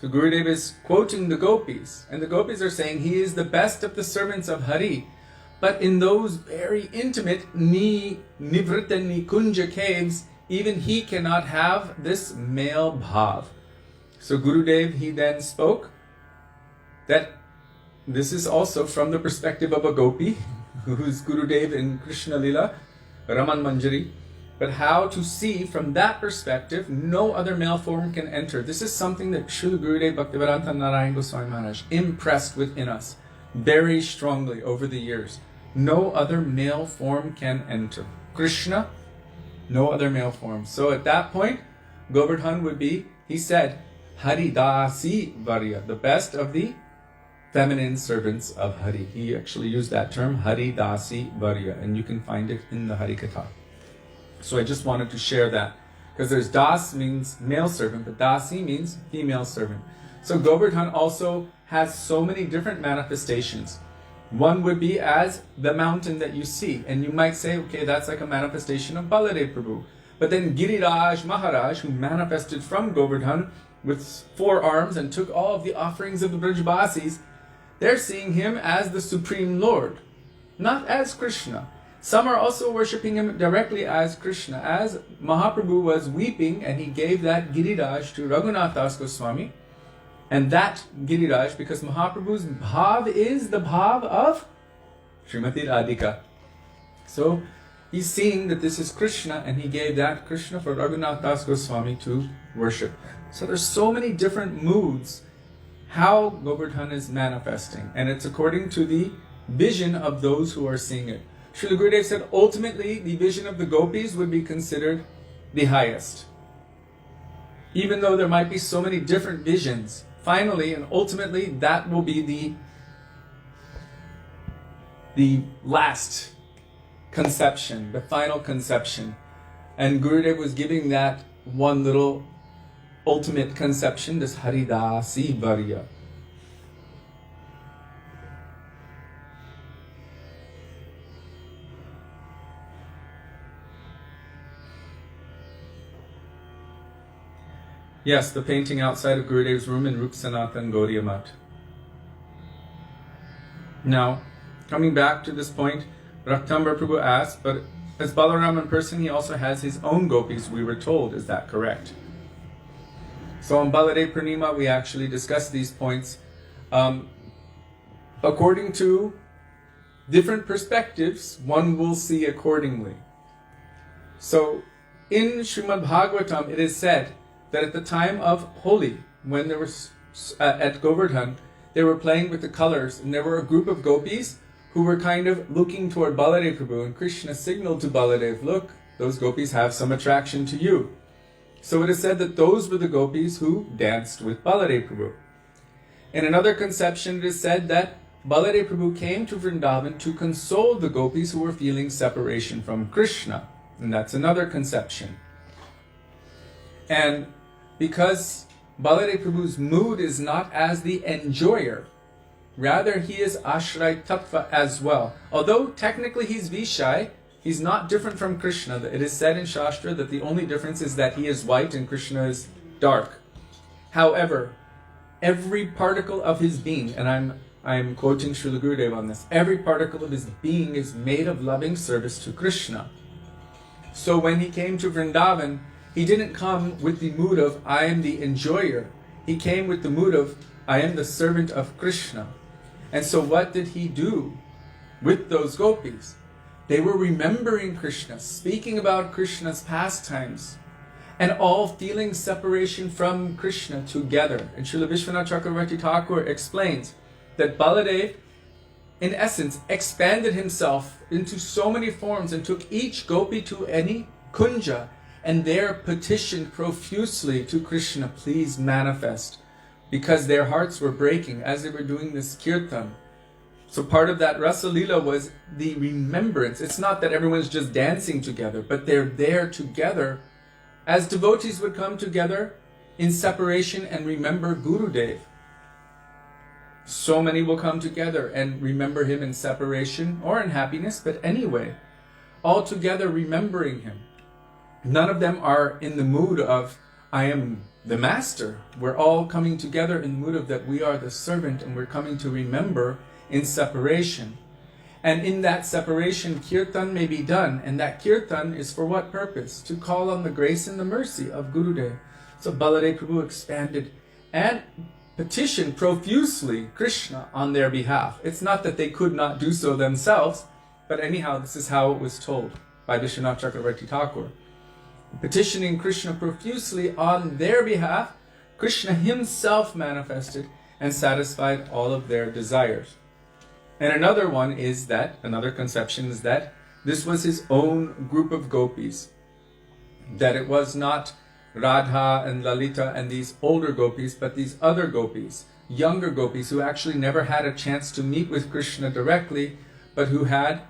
So Gurudev is quoting the gopis, and the gopis are saying he is the best of the servants of Hari. But in those very intimate Nivritta Nikunja caves, even he cannot have this male bhav. So Gurudev, he then spoke that this is also from the perspective of a gopi, who is Gurudev in Krishna Lila, Raman Manjari. But how to see from that perspective, no other male form can enter. This is something that Srila Gurudev Bhaktivedānta Nārāyaṇa Gosvāmī Mahārāja impressed within us very strongly over the years. No other male form can enter. Krishna, no other male form. So at that point, Govardhan would be, he said, Haridasi Varya, the best of the feminine servants of Hari. He actually used that term, Haridasi Varya, and you can find it in the Harikatha. So I just wanted to share that, because there's Das means male servant, but Dasi means female servant. So Govardhan also has so many different manifestations. One would be as the mountain that you see, and you might say, okay, that's like a manifestation of Baladev Prabhu. But then Giriraj Mahārāja, who manifested from Govardhan with 4 arms and took all of the offerings of the Brajbasis, they're seeing him as the Supreme Lord, not as Krishna. Some are also worshipping him directly as Krishna, as Mahaprabhu was weeping and he gave that Giriraj to Raghunath Das Goswami. And that Giriraj, because Mahaprabhu's bhav is the bhav of Srimati Radhika. So he's seeing that this is Krishna, and he gave that Krishna for Raghunath Das Goswami to worship. So there's so many different moods how Govardhan is manifesting, and it's according to the vision of those who are seeing it. Srila Gurudev said ultimately the vision of the gopis would be considered the highest. Even though there might be so many different visions, finally and ultimately that will be the last conception, the final conception. And Gurudev was giving that one little ultimate conception, this Haridasi Varya. Yes, the painting outside of Gurudev's room in Rup Sanatan Gaudiya Math. Now, coming back to this point, Raktambar Prabhu asked, but as Balaram in person, he also has his own gopis, we were told. Is that correct? So on Baladev Purnima, we actually discussed these points according to different perspectives, one will see accordingly. So in Śrīmad Bhagavatam, it is said that at the time of Holi, when there was at Govardhan, they were playing with the colors, and there were a group of gopis who were kind of looking toward Baladev Prabhu, and Krishna signaled to Baladev, look, those gopis have some attraction to you. So it is said that those were the gopis who danced with Baladev Prabhu. In another conception, it is said that Baladev Prabhu came to Vrindavan to console the gopis who were feeling separation from Krishna, and that's another conception. And because Baladev Prabhu's mood is not as the enjoyer, rather he is Ashray Tattva as well. Although technically he's Vishai, he's not different from Krishna. It is said in Shastra that the only difference is that he is white and Krishna is dark. However, every particle of his being, and I'm quoting Srila Gurudev on this, every particle of his being is made of loving service to Krishna. So when he came to Vrindavan, he didn't come with the mood of, I am the enjoyer. He came with the mood of, I am the servant of Krishna. And so what did he do with those gopis? They were remembering Krishna, speaking about Krishna's pastimes, and all feeling separation from Krishna together. And Srila Vishwanath Chakravarti Thakur explains that Baladev, in essence, expanded himself into so many forms and took each gopi to any kunja, and there petitioned profusely to Krishna, please manifest, because their hearts were breaking as they were doing this kirtan. So part of that Rasa Leela was the remembrance. It's not that everyone's just dancing together, but they're there together as devotees would come together in separation and remember Gurudev. So many will come together and remember him in separation or in happiness, but anyway, all together remembering him. None of them are in the mood of, I am the master. We're all coming together in the mood of that we are the servant and we're coming to remember in separation. And in that separation, kirtan may be done. And that kirtan is for what purpose? To call on the grace and the mercy of Gurudev. So Baladev Prabhu expanded and petitioned profusely Krishna on their behalf. It's not that they could not do so themselves, but anyhow, this is how it was told by Vishwanath Chakravarti Thakur. Petitioning Krishna profusely on their behalf, Krishna himself manifested and satisfied all of their desires. And another one is that, another conception is that this was his own group of gopis. That it was not Radha and Lalita and these older gopis, but these other gopis, younger gopis who actually never had a chance to meet with Krishna directly, but who had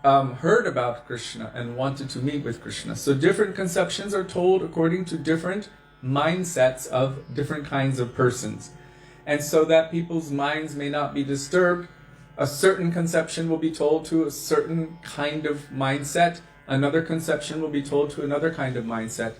heard about Krishna and wanted to meet with Krishna. So different conceptions are told according to different mindsets of different kinds of persons. And so that people's minds may not be disturbed, a certain conception will be told to a certain kind of mindset, another conception will be told to another kind of mindset.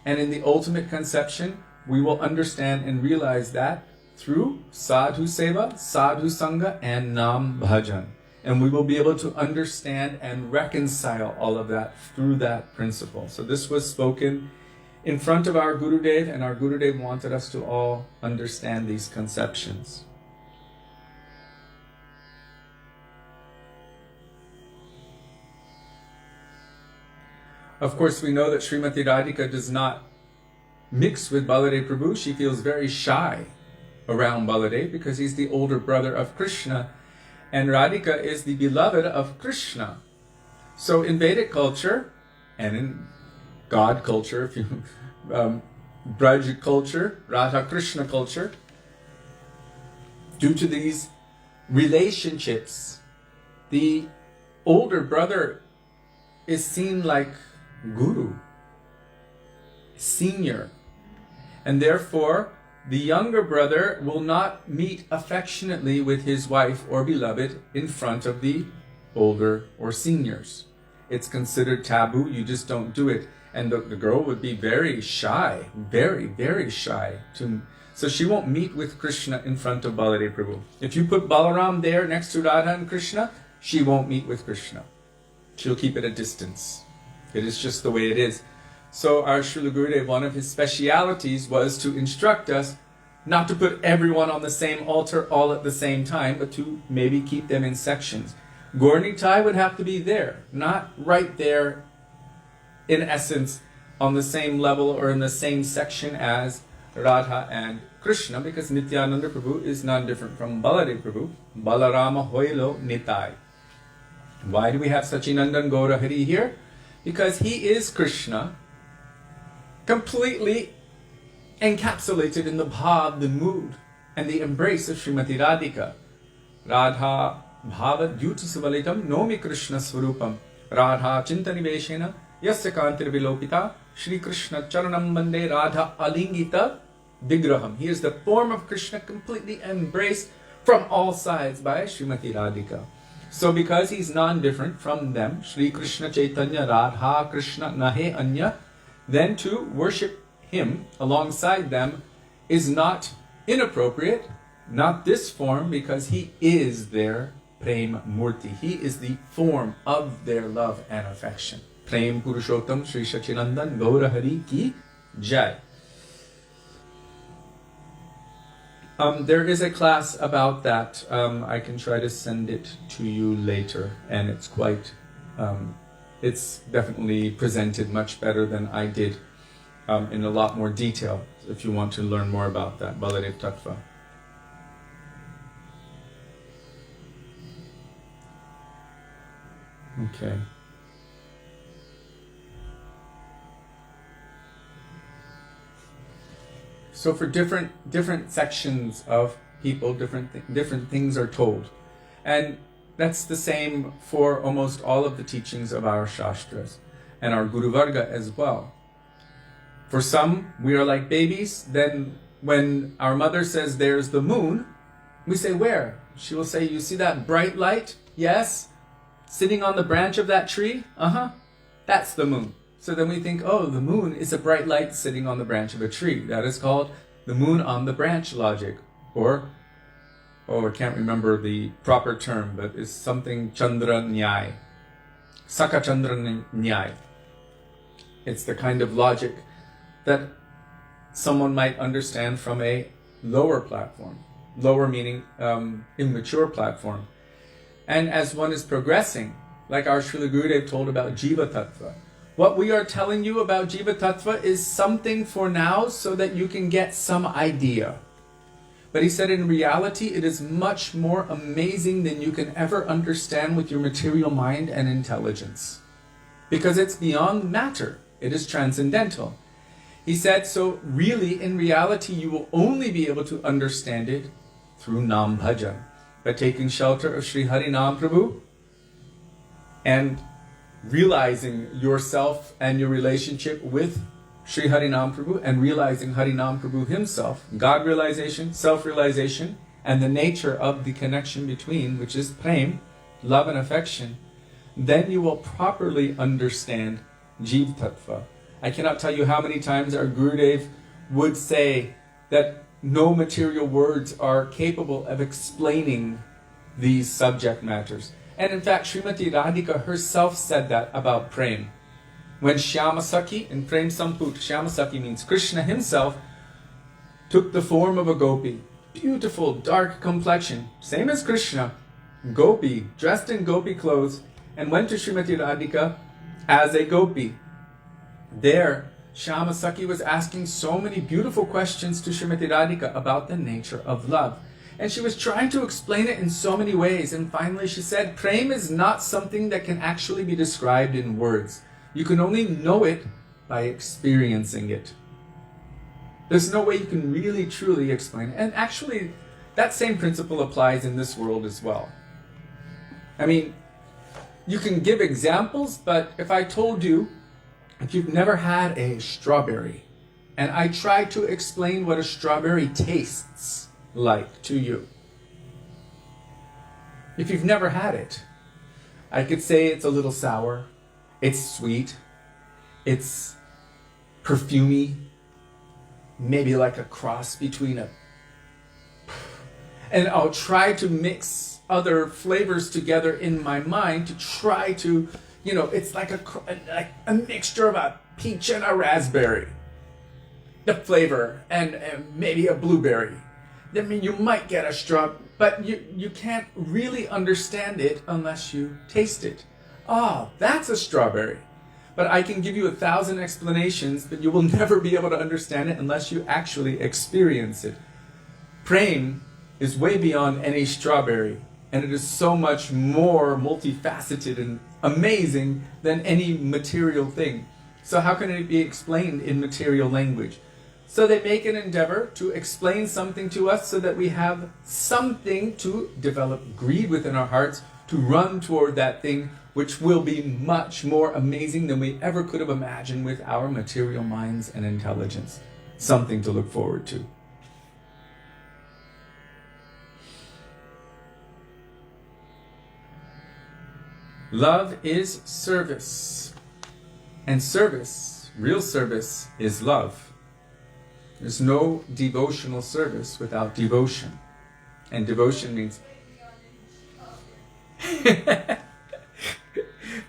And in the ultimate conception, we will understand and realize that through sadhu seva, sadhu sangha, and nam bhajan. And we will be able to understand and reconcile all of that through that principle. So this was spoken in front of our Gurudev, and our Gurudev wanted us to all understand these conceptions. Of course, we know that Srimati Radhika does not mix with Baladev Prabhu. She feels very shy around Baladev because he's the older brother of Krishna. And Radhika is the beloved of Krishna. So in Vedic culture, and in God culture, if you Braj culture, Radha Krishna culture, due to these relationships, the older brother is seen like Guru. senior. And therefore, the younger brother will not meet affectionately with his wife or beloved in front of the older or seniors. It's considered taboo, you just don't do it. And the girl would be very shy, very, very shy. So she won't meet with Krishna in front of Baladev Prabhu. If you put Balaram there next to Radha and Krishna, she won't meet with Krishna. She'll keep at a distance. It is just the way it is. So our Srila Gurudev, one of his specialities was to instruct us not to put everyone on the same altar all at the same time, but to maybe keep them in sections. Gaur-Nitai would have to be there, not right there, in essence, on the same level or in the same section as Radha and Krishna, because Nityananda Prabhu is none different from Baladev Prabhu. Balarama Hoilo Nitai. Why do we have Sachinandan Gaura Hari here? Because he is Krishna, completely encapsulated in the bhav, the mood, and the embrace of Srimati Radhika. Radha bhava dyuti suvalitam nomi Krishna swarupam. Radha chintaniveshena yasya kantir vilopita Shri Krishna charanam bande Radha alingita vigraham. He is the form of Krishna completely embraced from all sides by Srimati Radhika. So because he's non-different from them, Shri Krishna Chaitanya Radha Krishna nahe anya, then to worship him alongside them is not inappropriate, not this form, because he is their Prem Murti. He is the form of their love and affection. Prem Purushottam Shri Sachinandan Gaura Hari Ki Jai. There is a class about that. I can try to send it to you later, and it's quite, it's definitely presented much better than I did, in a lot more detail, if you want to learn more about that, Baladev Tattva. Okay. So for different sections of people, different things are told. And that's the same for almost all of the teachings of our Shastras and our Guru Varga as well. For some, we are like babies. Then when our mother says there's the moon, we say, where? She will say, you see that bright light? Yes. Sitting on the branch of that tree? That's the moon. So then we think, oh, the moon is a bright light sitting on the branch of a tree. That is called the moon on the branch logic. Or, I can't remember the proper term, but it's something Chandra Nyai. Saka Chandra Nyai. It's the kind of logic that someone might understand from a lower platform. Lower meaning immature platform. And as one is progressing, like our Srila Gurudev told about Jiva Tattva, what we are telling you about Jiva Tattva is something for now so that you can get some idea. But he said in reality it is much more amazing than you can ever understand with your material mind and intelligence. Because it's beyond matter. It is transcendental. He said, so really in reality you will only be able to understand it through Nam Bhajan. By taking shelter of Sri Harinam Prabhu and realizing yourself and your relationship with Sri Harinam Prabhu and realizing Harinam Prabhu himself, God realization, self-realization, and the nature of the connection between, which is prem, love and affection, then you will properly understand Jiv Tattva. I cannot tell you how many times our Gurudev would say that no material words are capable of explaining these subject matters. And in fact, Srimati Radhika herself said that about Prem. When Shyamasaki, in Prem Samput, Shyamasaki means Krishna himself, took the form of a gopi. Beautiful, dark complexion, same as Krishna, gopi, dressed in gopi clothes, and went to Srimati Radhika as a gopi. There, Shyamasaki was asking so many beautiful questions to Srimati Radhika about the nature of love. And she was trying to explain it in so many ways. And finally she said, Prem is not something that can actually be described in words. You can only know it by experiencing it. There's no way you can really truly explain it. And actually, that same principle applies in this world as well. I mean, you can give examples, but if I told you, if you've never had a strawberry, and I try to explain what a strawberry tastes like to you. If you've never had it, I could say it's a little sour, it's sweet, it's perfumey, maybe like a cross between and I'll try to mix other flavors together in my mind to try to, it's like a mixture of a peach and a raspberry, the flavor, and maybe a blueberry. I mean, you might get a straw, but you can't really understand it unless you taste it. Oh, that's a strawberry. But I can give you 1,000 explanations, but you will never be able to understand it unless you actually experience it. Prem is way beyond any strawberry, and it is so much more multifaceted and amazing than any material thing. So how can it be explained in material language? So they make an endeavor to explain something to us so that we have something to develop greed within our hearts, to run toward that thing which will be much more amazing than we ever could have imagined with our material minds and intelligence. Something to look forward to. Love is service. And service, real service, is love. There's no devotional service without devotion. And devotion means...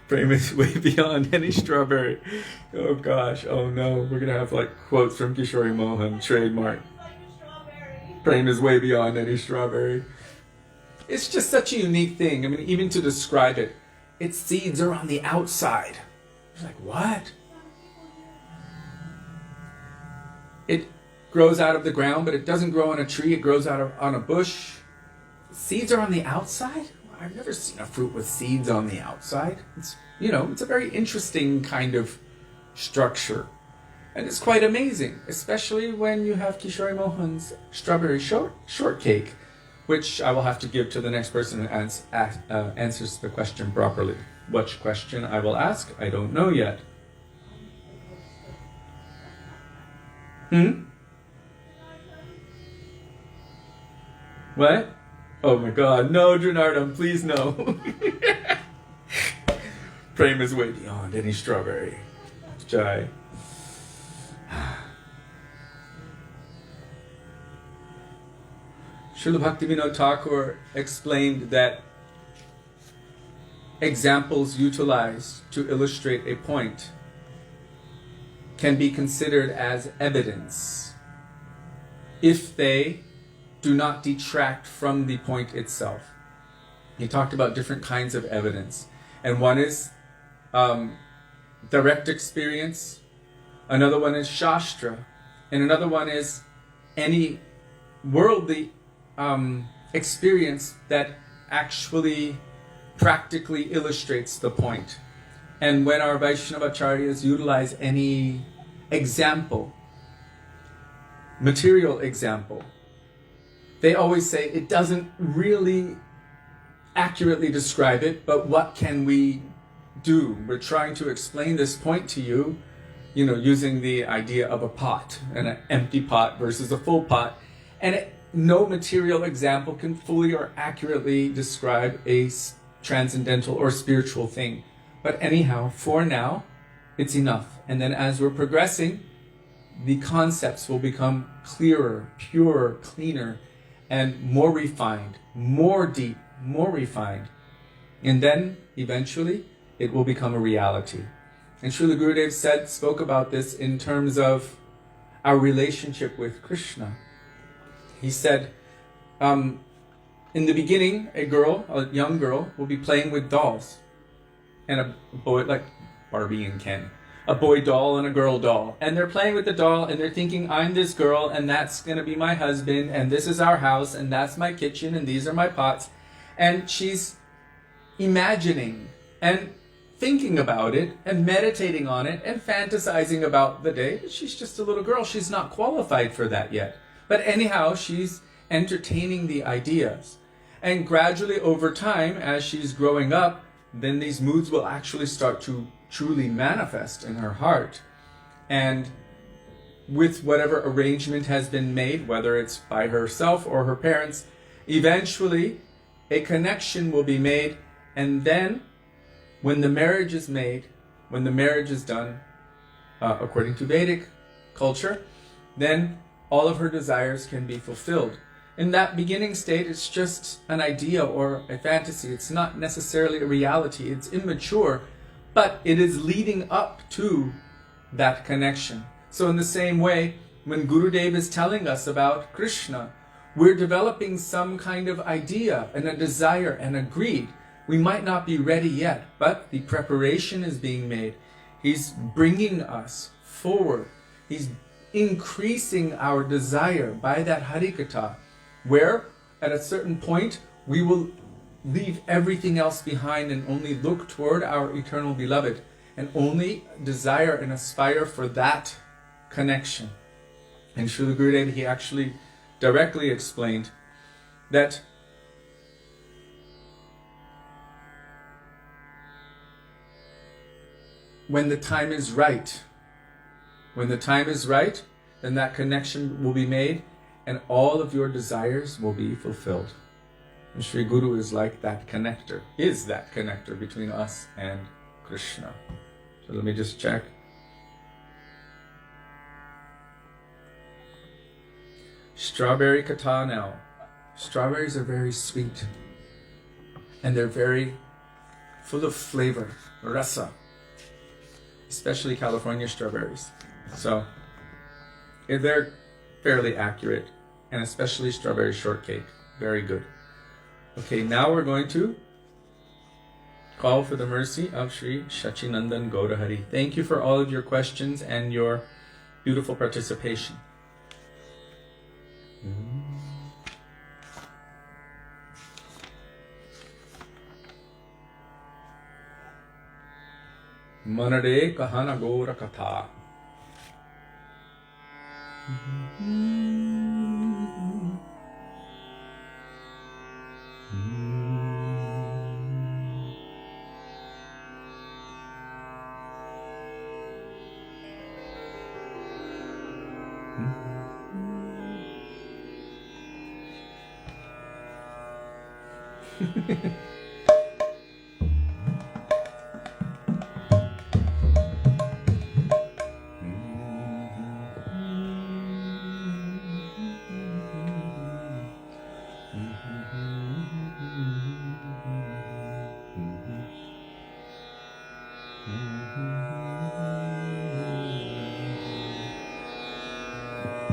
Prem is way beyond any strawberry. Oh gosh, oh no. We're going to have quotes from Kishori Mohan, trademark. Prem is way beyond any strawberry. It's just such a unique thing. I mean, even to describe it, its seeds are on the outside. It's like, what? It grows out of the ground, but it doesn't grow on a tree. It grows on a bush. Seeds are on the outside? I've never seen a fruit with seeds on the outside. It's a very interesting kind of structure. And it's quite amazing, especially when you have Kishori Mohan's strawberry shortcake, which I will have to give to the next person who answers the question properly. Which question I will ask, I don't know yet. What? Oh my God, no, Janardam, please no. Prem is way beyond any strawberry. Jai. Srila Bhaktivedānta Thakur explained that examples utilized to illustrate a point can be considered as evidence if they do not detract from the point itself. He talked about different kinds of evidence. And one is direct experience, another one is Shastra, and another one is any worldly experience that actually practically illustrates the point. And when our Vaishnavacharyas utilize any example, material example, they always say it doesn't really accurately describe it, but what can we do? We're trying to explain this point to you, using the idea of a pot, and an empty pot versus a full pot. And no material example can fully or accurately describe a transcendental or spiritual thing. But anyhow, for now, it's enough. And then as we're progressing, the concepts will become clearer, purer, cleaner, and more refined, more deep, more refined. And then, eventually, it will become a reality. And Srila Gurudev spoke about this in terms of our relationship with Krishna. He said, in the beginning, a young girl, will be playing with dolls. And a boy, like Barbie and Ken. A boy doll and a girl doll. And they're playing with the doll and they're thinking, I'm this girl and that's going to be my husband and this is our house and that's my kitchen and these are my pots. And she's imagining and thinking about it and meditating on it and fantasizing about the day. But she's just a little girl. She's not qualified for that yet. But anyhow, she's entertaining the ideas. And gradually over time, as she's growing up, then these moods will actually start to truly manifest in her heart. And with whatever arrangement has been made, whether it's by herself or her parents, eventually a connection will be made, and then when the marriage is made, when the marriage is done, according to Vedic culture, then all of her desires can be fulfilled. In that beginning state, it's just an idea or a fantasy. It's not necessarily a reality. It's immature, but it is leading up to that connection. So in the same way, when Gurudev is telling us about Krishna, we're developing some kind of idea and a desire and a greed. We might not be ready yet, but the preparation is being made. He's bringing us forward. He's increasing our desire by that Harikatha, where at a certain point we will leave everything else behind and only look toward our eternal beloved and only desire and aspire for that connection. And Srila Gurudev, he actually directly explained that when the time is right, then that connection will be made and all of your desires will be fulfilled. And Sri Guru is like that connector, is that connector between us and Krishna. So let me just check. Strawberry katha now. Strawberries are very sweet and they're very full of flavor, rasa, especially California strawberries. So they're fairly accurate, and especially strawberry shortcake, very good. Okay, now we're going to call for the mercy of Sri Sachinandan Gaurahari. Thank you for all of your questions and your beautiful participation. Manade kahana gora katha.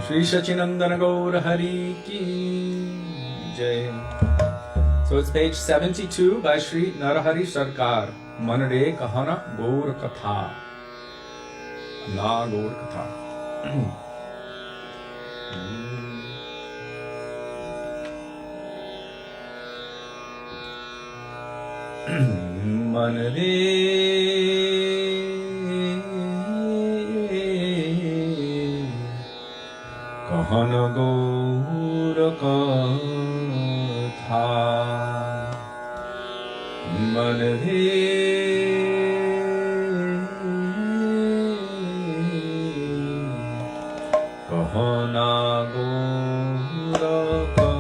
Sri Sachinandana Gaurahari Ki Jai. So it's page 72 by Sri Narahari Sarkar. Manade Kahana Gaur Katha. Na Gaur Katha. Manade Kahana Gaur Katha. Manade Kahana Gaur Katha.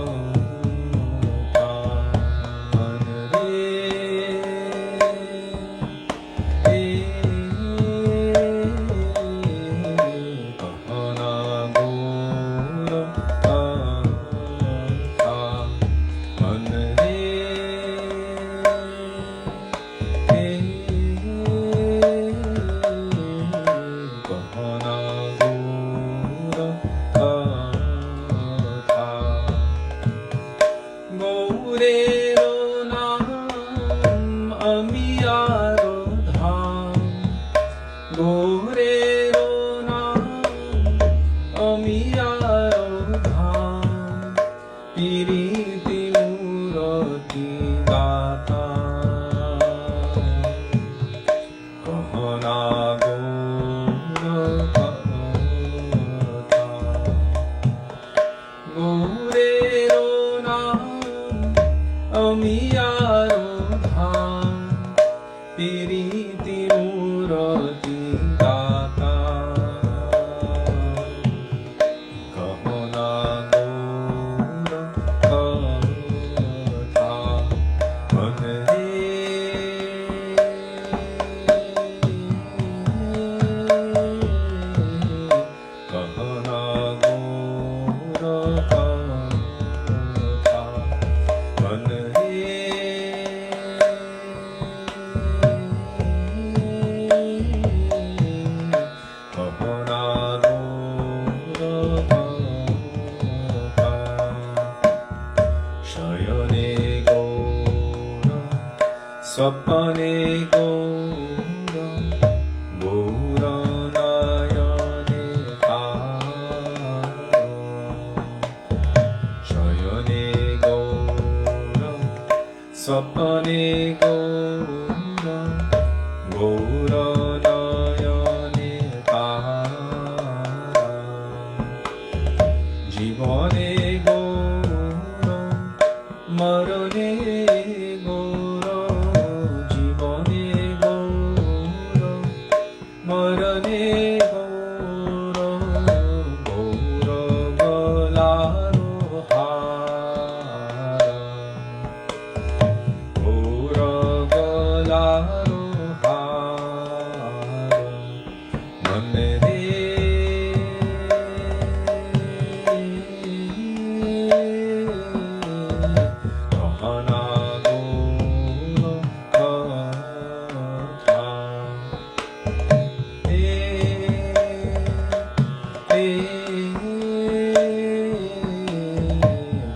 Sapane Gaura Gaura Nayane Karo Shayane Gaura Sapane Gaura Gaura Nayane Karo Jivane Gaura Marane Gaura Jivane Gaura Marane Gaura Gaura Galaro Hara Gaura Galaro Hara Manre Kahana Gaura Katha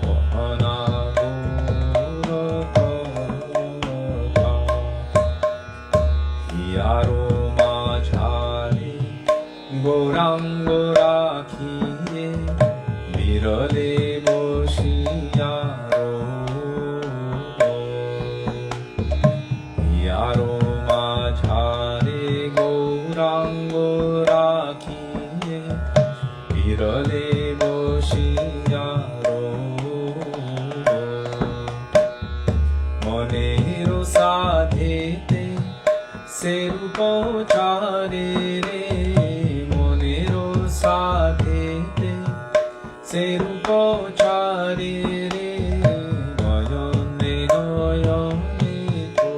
Kahana Gaura Katha Yaro Majhari Gaurang Rakhiye Virale Boshiyaro Yaro Majhari Gaurang Rakhiye Virale Boshiyaro Monero Sadhete Serupo Chare Re Monero Sadhete Serupo Chare Re Noyone Noyone To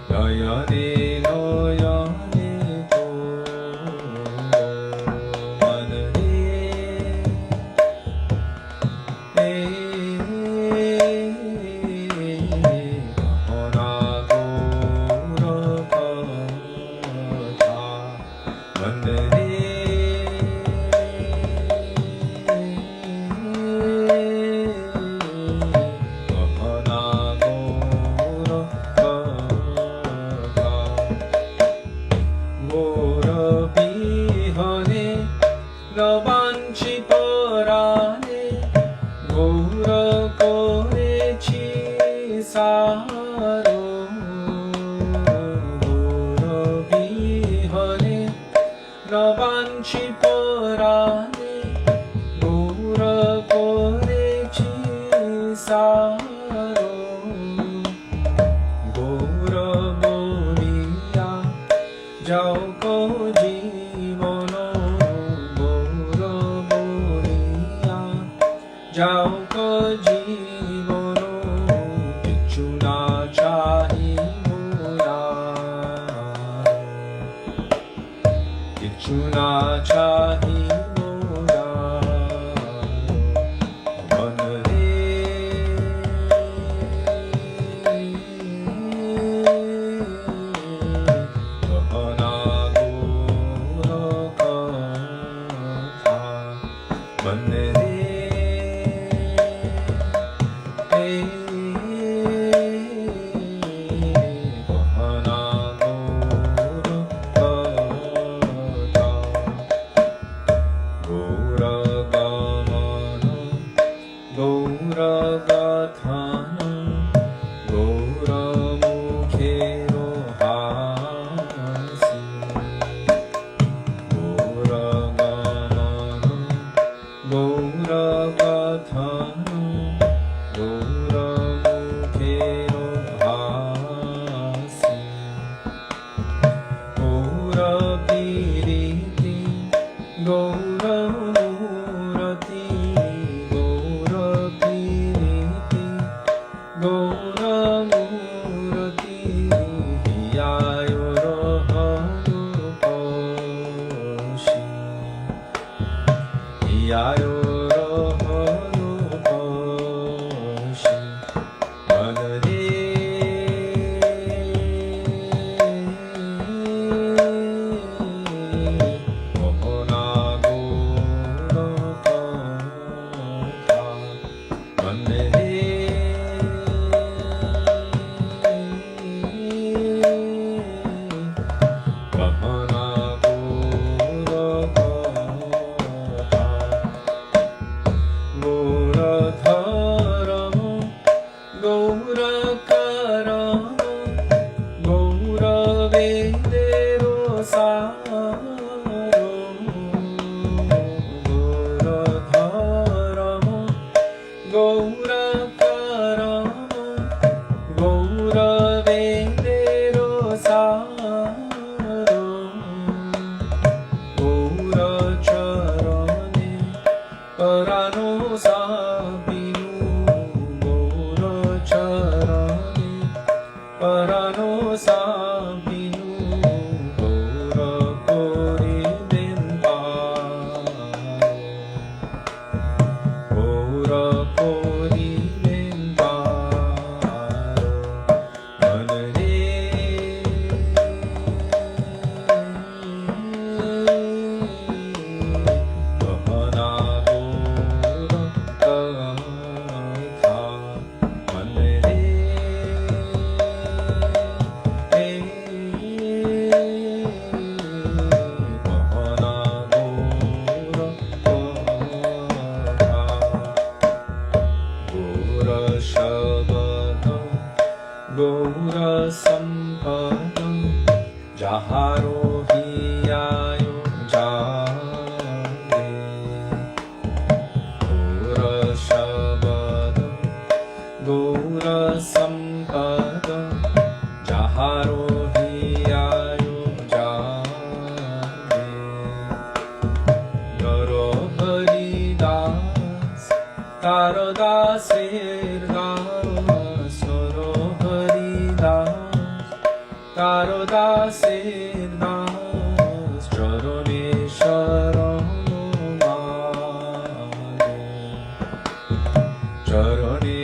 Noyone Noyone To Manre Kahana Gaura Katha Manre Kahana Gaura Katha Gaura Bihane Ravanchi Parane Gaura Korechi Saro Gaura Bihane Ravanchi Parane Gaura Korechi Saro Gaura Boriya Jao ko Jivono Gaura Boriya Jao ko Jivono Kichuna Chahi Mura Kichuna Chahi Mura Manre Kahana Gaura Katha Manre Kahana Gaura Katha vedero saro Gauradharamo Gaura Karamo Gaura vedero saro Gaura charane Parano sabinu Gaura charane Parano sabinu Gaura kori benparo Gaura kori benparo Manare Bahana Gaura Katha Manare Bahana Gaura Katha Gaura Shabadam Gaura Sampadam Jaharo Hiyayo Jare Gaura Shabadam Gaura Sampadam Jaharo Hiyayo Jare Naro Haridas Tarodasir Das Naro Haridas Tarodasir Das Charane Sharanamage Charane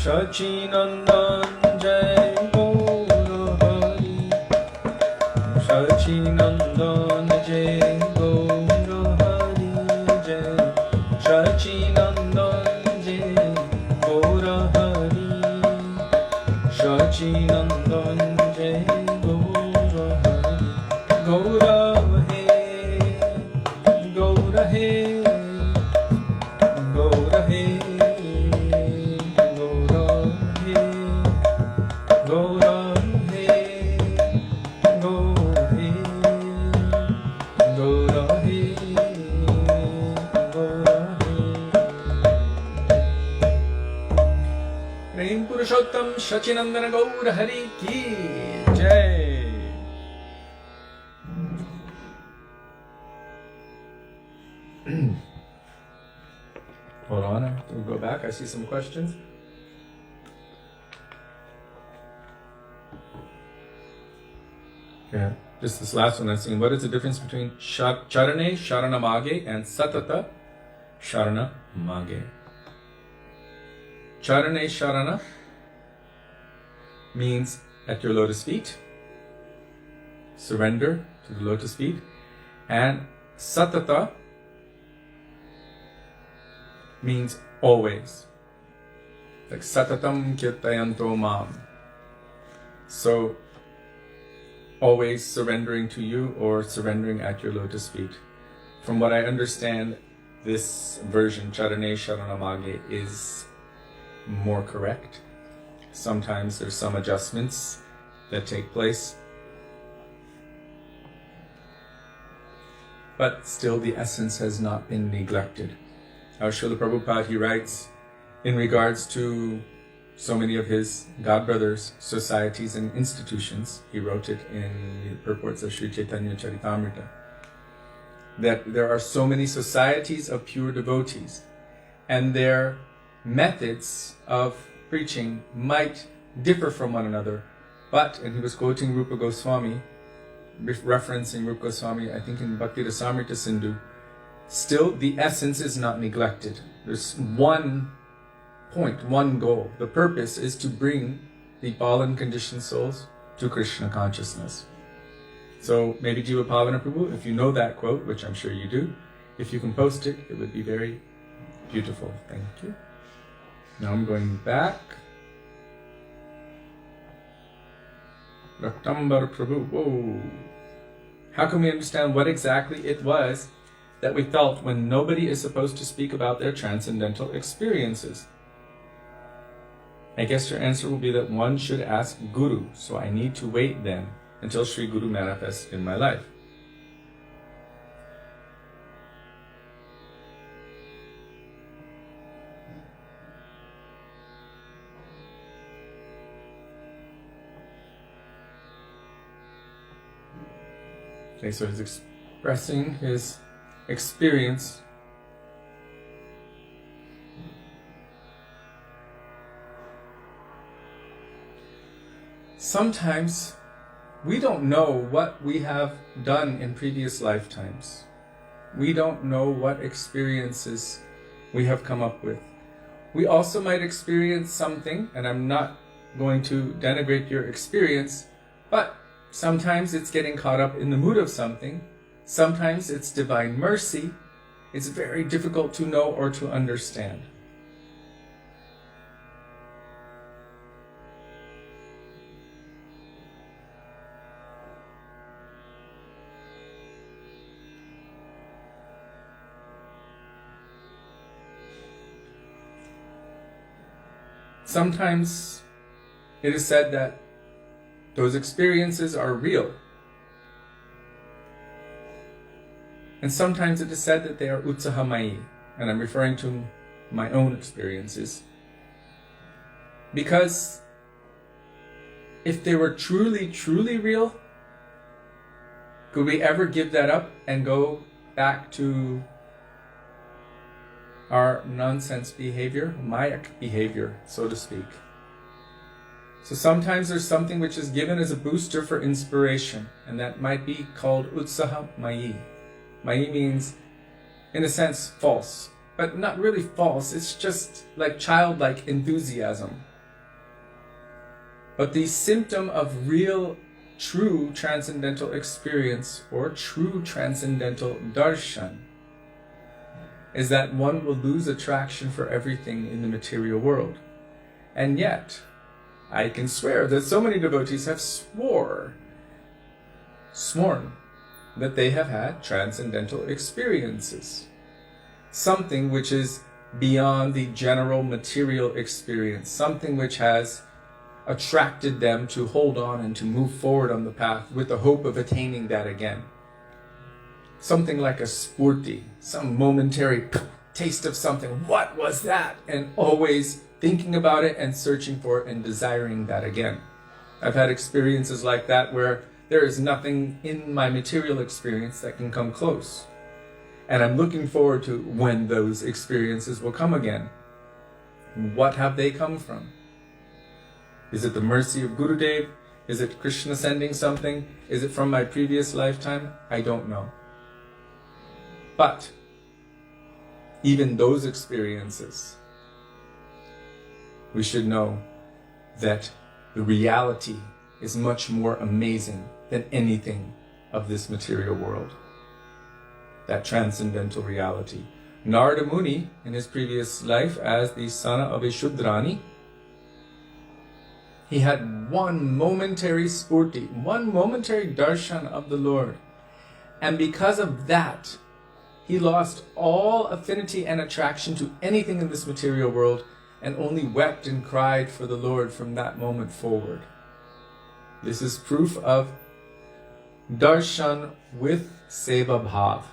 Sachinandan Jai Gaura Hari Sachinandan Jai Gaura Hari Jai Sachinandan Jai Gaura Hari Sachinandan Jai Gaura Hari Gaura He Gaura He Gaura He Purushottam Shachinandana Gaur Hari Ki Jai. Hold on, we'll go back. I see some questions. Yeah, just this last one I'm seeing. What is the difference between Charane Sharanamage and Satata Sharanamage? Charane Sharana means at your lotus feet, surrender to the lotus feet, and Satata means always. Like satatam kirtayanto mam. So, always surrendering to you or surrendering at your lotus feet. From what I understand, this version, Charane Sharanamage, is more correct. Sometimes there's some adjustments that take place. But still the essence has not been neglected. Our Srila Prabhupada, he writes, in regards to so many of his godbrothers, societies and institutions, he wrote it in the purports of Sri Chaitanya Charitamrita, that there are so many societies of pure devotees, and their methods of preaching might differ from one another, but, and he was quoting Rupa Goswami, referencing Rupa Goswami, I think in Bhaktivedānta Sindhu, still the essence is not neglected. There's one point, one goal. The purpose is to bring the fallen conditioned souls to Krishna consciousness. So maybe Jiva Pavana Prabhu, if you know that quote, which I'm sure you do, if you can post it, it would be very beautiful. Thank you. Now I'm going back. Raktambar Prabhu. Whoa. How can we understand what exactly it was that we felt when nobody is supposed to speak about their transcendental experiences? I guess your answer will be that one should ask Guru, so I need to wait then until Sri Guru manifests in my life. Okay, so he's expressing his experience. Sometimes we don't know what we have done in previous lifetimes. We don't know what experiences we have come up with. We also might experience something, and I'm not going to denigrate your experience, but sometimes it's getting caught up in the mood of something. Sometimes it's divine mercy. It's very difficult to know or to understand. Sometimes it is said that those experiences are real. And sometimes it is said that they are utsahamayi, and I'm referring to my own experiences. Because if they were truly, truly real, could we ever give that up and go back to our nonsense behavior, Mayak behavior, so to speak? So sometimes there's something which is given as a booster for inspiration, and that might be called utsaha mayi. Mayi means, in a sense, false, but not really false. It's just like childlike enthusiasm. But the symptom of real, true transcendental experience or true transcendental darshan is that one will lose attraction for everything in the material world. And yet, I can swear that so many devotees have sworn that they have had transcendental experiences. Something which is beyond the general material experience. Something which has attracted them to hold on and to move forward on the path with the hope of attaining that again. Something like a spurti, some momentary taste of something. What was that? And always thinking about it and searching for it and desiring that again. I've had experiences like that where there is nothing in my material experience that can come close. And I'm looking forward to when those experiences will come again. What have they come from? Is it the mercy of Gurudev? Is it Krishna sending something? Is it from my previous lifetime? I don't know. But even those experiences, we should know that the reality is much more amazing than anything of this material world. That transcendental reality. Narada Muni, in his previous life as the son of a Shudrani, he had one momentary spurti, one momentary darshan of the Lord. And because of that, he lost all affinity and attraction to anything in this material world and only wept and cried for the Lord from that moment forward. This is proof of darshan with seva bhav,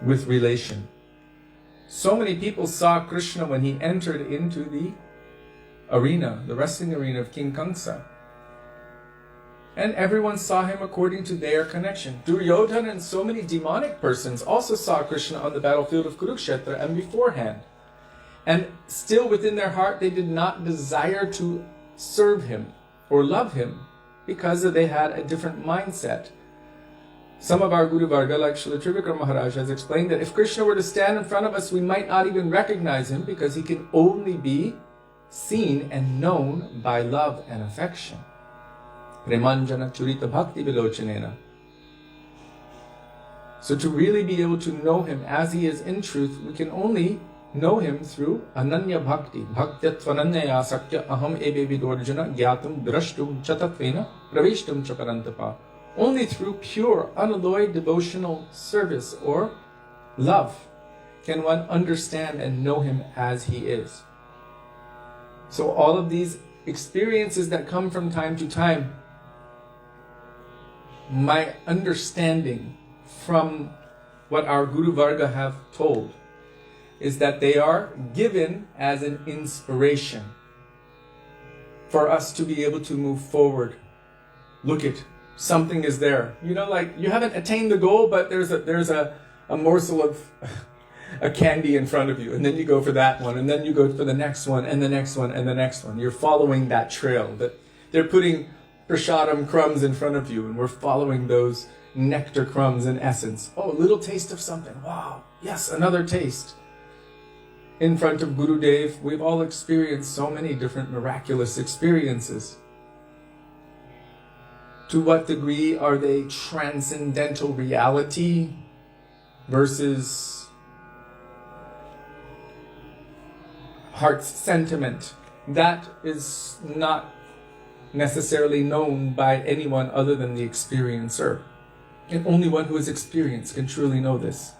with relation. So many people saw Krishna when he entered into the arena, the wrestling arena of King Kamsa. And everyone saw him according to their connection. Duryodhana and so many demonic persons also saw Krishna on the battlefield of Kurukshetra and beforehand. And still within their heart they did not desire to serve him or love him because they had a different mindset. Some of our Guru Varga, like Śrīla Trivikram Mahārāja, has explained that if Krishna were to stand in front of us, we might not even recognize him because he can only be seen and known by love and affection. Premanjana Churita Bhakti Vilochanena. So to really be able to know him as he is in truth, we can only know him through Ananya Bhakti. Bhaktya-tvananyaya sakya aham ebe vidorjana gyatum drashtum chatatvena pravishtum chaparantapa. Only through pure, unalloyed devotional service or love can one understand and know him as he is. So all of these experiences that come from time to time, my understanding from what our Guru Varga have told is that they are given as an inspiration for us to be able to move forward. Look it, something is there. You know, like you haven't attained the goal, but there's a morsel of a candy in front of you, and then you go for that one, and then you go for the next one, and the next one, and the next one. You're following that trail. That they're putting prasadam crumbs in front of you, and we're following those nectar crumbs in essence. Oh, a little taste of something. Wow, yes, another taste. In front of Gurudev, we've all experienced so many different miraculous experiences. To what degree are they transcendental reality versus heart's sentiment? That is not necessarily known by anyone other than the experiencer. And only one who has experienced can truly know this.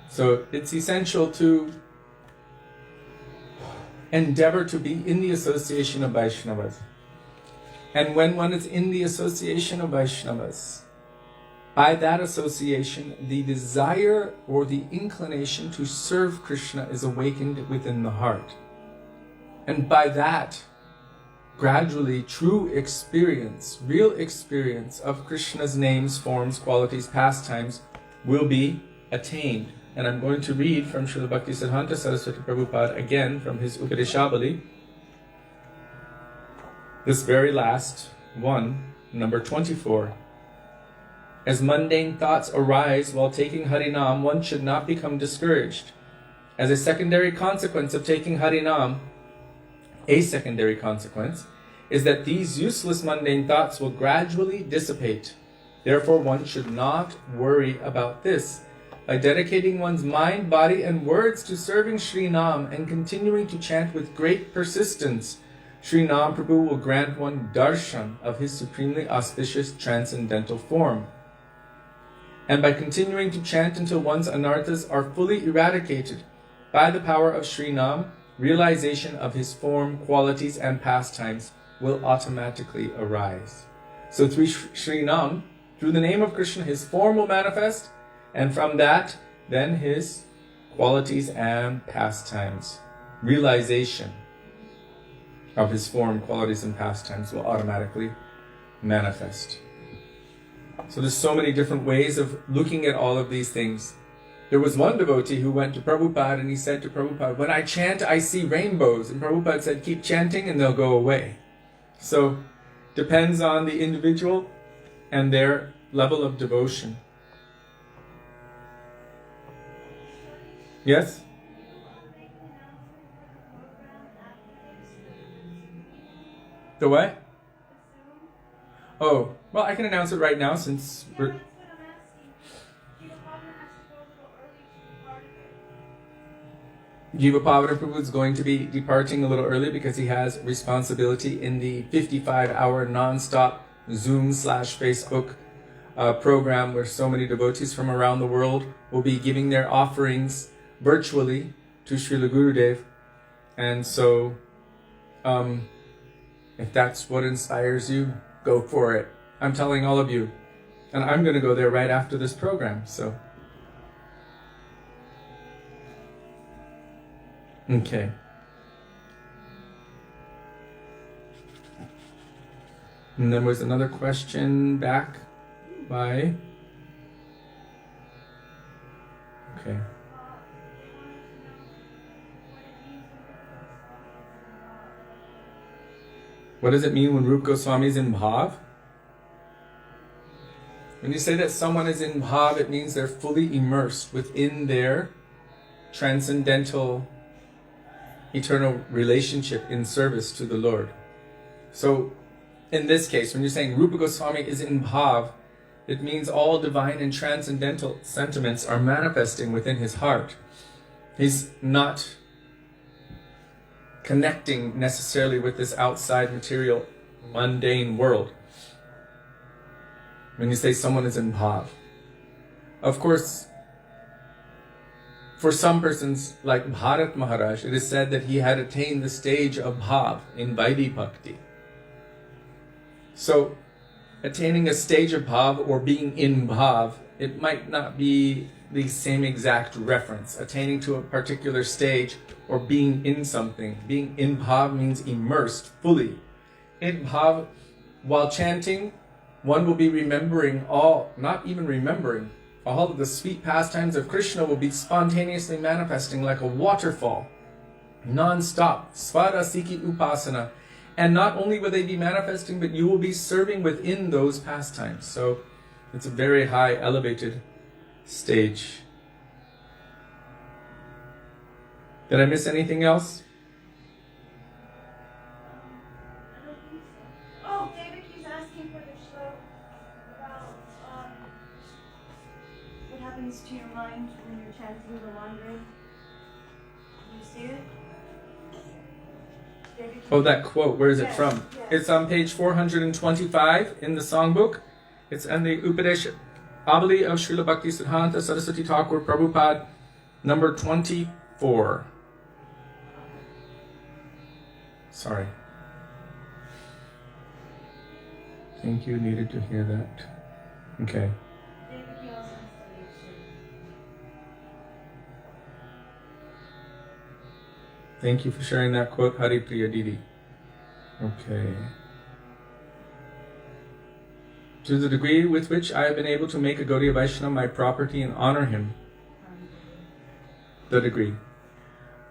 So it's essential to endeavor to be in the association of Vaishnavas. And when one is in the association of Vaishnavas, by that association, the desire or the inclination to serve Krishna is awakened within the heart. And by that, gradually, true experience, real experience of Krishna's names, forms, qualities, pastimes will be attained. And I'm going to read from Srila Bhaktisiddhanta Saraswati Prabhupada again from his Upadeshabali. This very last one, number 24. As mundane thoughts arise while taking Harinam, one should not become discouraged. As a secondary consequence of taking Harinam, a secondary consequence is that these useless mundane thoughts will gradually dissipate. Therefore, one should not worry about this. By dedicating one's mind, body, and words to serving Śrī Nam and continuing to chant with great persistence, Śrī Nam Prabhu will grant one darshan of his supremely auspicious transcendental form. And by continuing to chant until one's anarthas are fully eradicated, by the power of Śrī Nam, realization of his form, qualities, and pastimes will automatically arise. So through Śrī Nam, through the name of Krishna, his form will manifest, and from that, then his qualities and pastimes, realization of his form, qualities, and pastimes will automatically manifest. So there's so many different ways of looking at all of these things. There was one devotee who went to Prabhupada and he said to Prabhupada, when I chant, I see rainbows. And Prabhupada said, keep chanting and they'll go away. So depends on the individual and their level of devotion. Yes? The what? Oh, well, I can announce it right now since we're... Jiva Pavana Prabhu is going to be departing a little early because he has responsibility in the 55-hour non-stop Zoom/Facebook program where so many devotees from around the world will be giving their offerings virtually to Srila Gurudev. And so, if that's what inspires you, go for it. I'm telling all of you. And I'm going to go there right after this program, so... Okay. And then was another question back by... Okay. What does it mean when Rupa Goswami is in bhav? When you say that someone is in bhav, it means they're fully immersed within their transcendental eternal relationship in service to the Lord. So, in this case, when you're saying Rupa Goswami is in bhav, it means all divine and transcendental sentiments are manifesting within his heart. He's not connecting necessarily with this outside material, mundane world. When you say someone is in bhav. Of course, for some persons, like Bharat Mahārāja, it is said that he had attained the stage of bhav in Vaidhi Bhakti. So, attaining a stage of bhav or being in bhav, it might not be the same exact reference. Attaining to a particular stage or being in something. Being in bhav means immersed fully. In bhav, while chanting, one will be remembering all, not even remembering, all of the sweet pastimes of Krishna will be spontaneously manifesting like a waterfall, non-stop, svadasiki upasana. And not only will they be manifesting, but you will be serving within those pastimes. So it's a very high, elevated stage. Did I miss anything else? Oh, David keeps asking for the show about what happens to your mind when you're chanting the wandering. Do you see it? David, Oh, that quote, where is it from? Yes. It's on page 425 in the songbook. It's in the Upadesha Abali of Srila Bhaktivedānta Saraswati Thakur Prabhupada, number 24. Sorry. Think you needed to hear that. Okay. David, he also has to leave soon. Thank you for sharing that quote, Hari Priya Didi. Okay. To the degree with which I have been able to make a Gaudiya Vaishnava my property and honor him, the degree,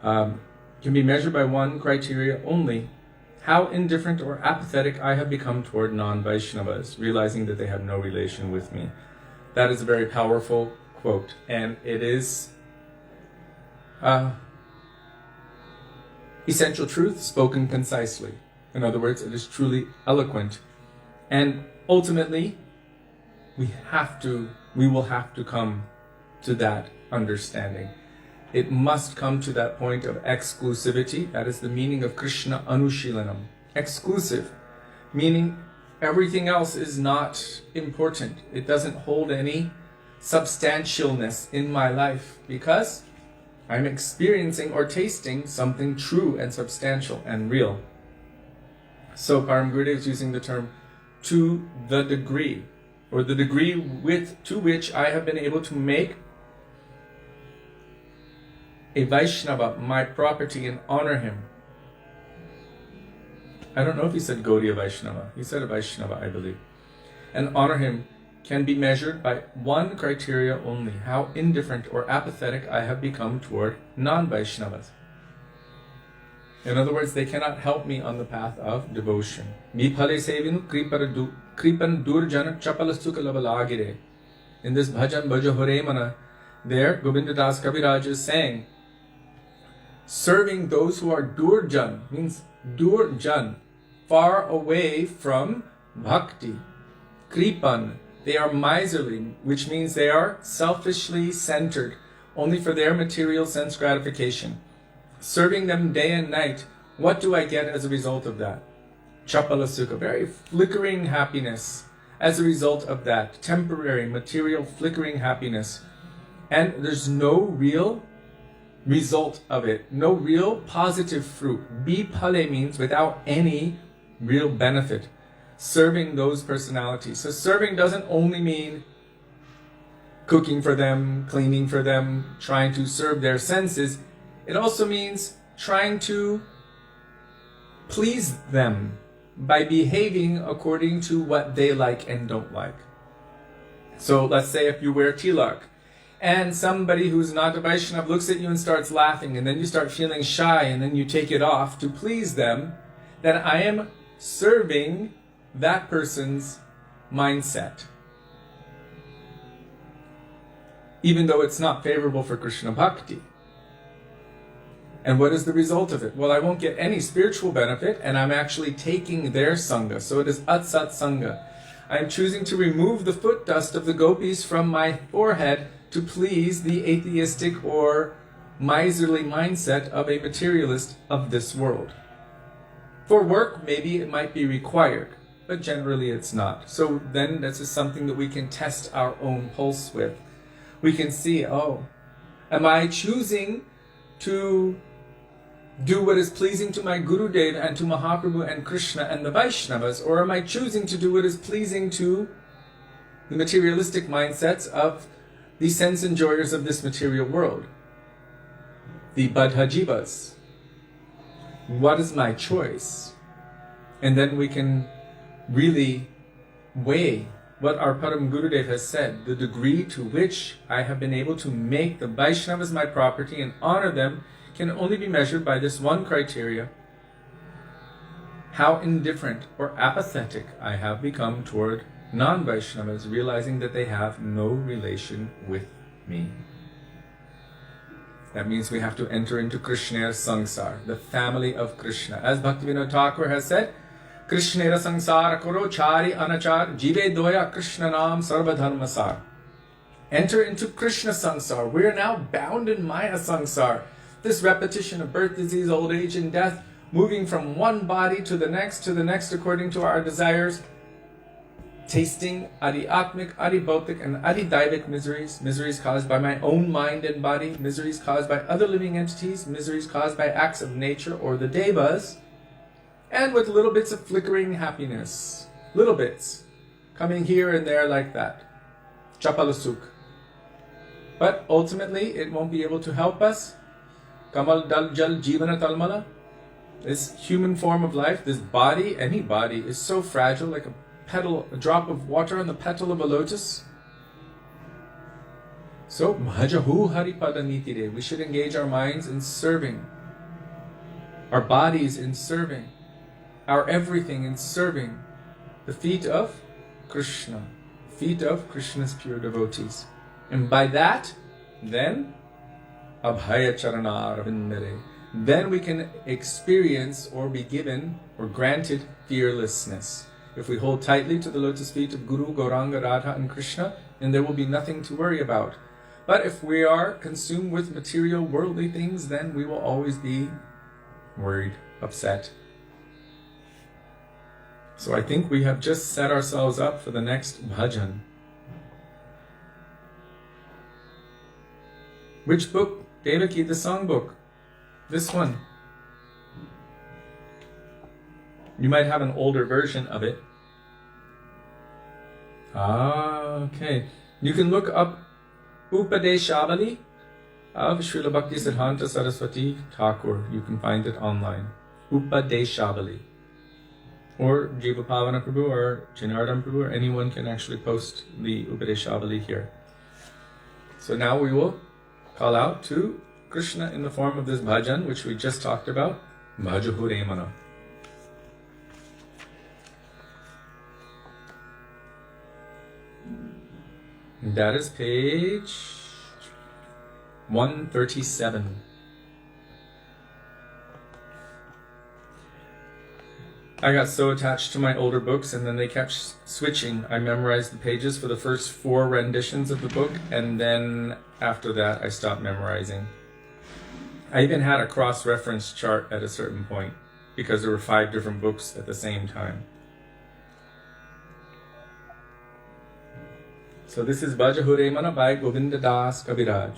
can be measured by one criteria only: how indifferent or apathetic I have become toward non-Vaishnavas, realizing that they have no relation with me. That is a very powerful quote, and it is essential truth spoken concisely. In other words, it is truly eloquent. And ultimately, we will have to come to that understanding. It must come to that point of exclusivity. That is the meaning of Krishna Anushilanam. Exclusive, meaning everything else is not important. It doesn't hold any substantialness in my life because I'm experiencing or tasting something true and substantial and real. So Param Gurudev is using the term to the degree, or the degree to which I have been able to make a Vaishnava my property and honor him. I don't know if he said Gaudiya Vaishnava. He said a Vaishnava, I believe. And honor him can be measured by one criteria only: how indifferent or apathetic I have become toward non-Vaishnavas. In other words, they cannot help me on the path of devotion. Mi phale sevinu kripara kripan durjana chapala sukha lavalagire. In this bhajan bhaja hore mana, there Govinda Das Kaviraj is saying, serving those who are durjan, means durjan, far away from bhakti. Kripan, they are miserly, which means they are selfishly centered, only for their material sense gratification. Serving them day and night, what do I get as a result of that? Chapala sukha, very flickering happiness as a result of that, temporary, material, flickering happiness. And there's no real result of it, no real positive fruit. Bipale means without any real benefit. Serving those personalities. So serving doesn't only mean cooking for them, cleaning for them, trying to serve their senses. It also means trying to please them by behaving according to what they like and don't like. So let's say if you wear tilak, and somebody who's not a Vaishnava looks at you and starts laughing, and then you start feeling shy, and then you take it off to please them, then I am serving that person's mindset. Even though it's not favorable for Krishna Bhakti. And what is the result of it? Well, I won't get any spiritual benefit, and I'm actually taking their sangha. So it is atsat sangha. I'm choosing to remove the foot dust of the gopis from my forehead to please the atheistic or miserly mindset of a materialist of this world. For work, maybe it might be required, but generally it's not. So then this is something that we can test our own pulse with. We can see, oh, am I choosing to do what is pleasing to my Gurudev and to Mahaprabhu and Krishna and the Vaishnavas, or am I choosing to do what is pleasing to the materialistic mindsets of the sense enjoyers of this material world? The Badhajivas. What is my choice? And then we can really weigh what our Param Gurudev has said, the degree to which I have been able to make the Vaishnavas my property and honor them can only be measured by this one criteria: how indifferent or apathetic I have become toward non-Vaishnavas, realizing that they have no relation with me. That means we have to enter into Krishna's sangsar, the family of Krishna. As Bhaktivedānta Thakur has said, Krishnera sangsara karo chari anachar jive doya Krishna nam sarva dharmasar. Enter into Krishna sangsar. We are now bound in Maya sangsar. This repetition of birth, disease, old age, and death, moving from one body to the next according to our desires, tasting adi-atmic, adi-bhautik, and adi-daivic miseries, miseries caused by my own mind and body, miseries caused by other living entities, miseries caused by acts of nature or the devas, and with little bits of flickering happiness, little bits, coming here and there like that. Chapalasuk. But ultimately, it won't be able to help us. Kamal dal jal jivana talmala. This human form of life, this body, any body, is so fragile, like a petal, a drop of water on the petal of a lotus. So, bhajahu haripada nitire. We should engage our minds in serving, our bodies in serving, our everything in serving the feet of Krishna, feet of Krishna's pure devotees. And by that, then, abhaya charana ravindare, then we can experience or be given or granted fearlessness. If we hold tightly to the lotus feet of Guru, Gauranga, Radha and Krishna, then there will be nothing to worry about. But if we are consumed with material, worldly things, then we will always be worried, upset. So I think we have just set ourselves up for the next bhajan. Which book? Devaki, the songbook. This one. You might have an older version of it. Okay. You can look up Upadeshavali of Srila Bhaktisiddhanta Saraswati Thakur. You can find it online. Upadeshavali. Or Jiva Pavana Prabhu or Janardhan Prabhu, or anyone can actually post the Upadeshavali here. So now we will call out to Krishna in the form of this bhajan, which we just talked about. Bhajahu Remana. That is page 137. I got so attached to my older books, and then they kept switching. I memorized the pages for the first 4 renditions of the book, and then after that I stopped memorizing. I even had a cross-reference chart at a certain point, because there were 5 different books at the same time. So this is Bhaja Hure Mana by Govinda Das Kaviraj.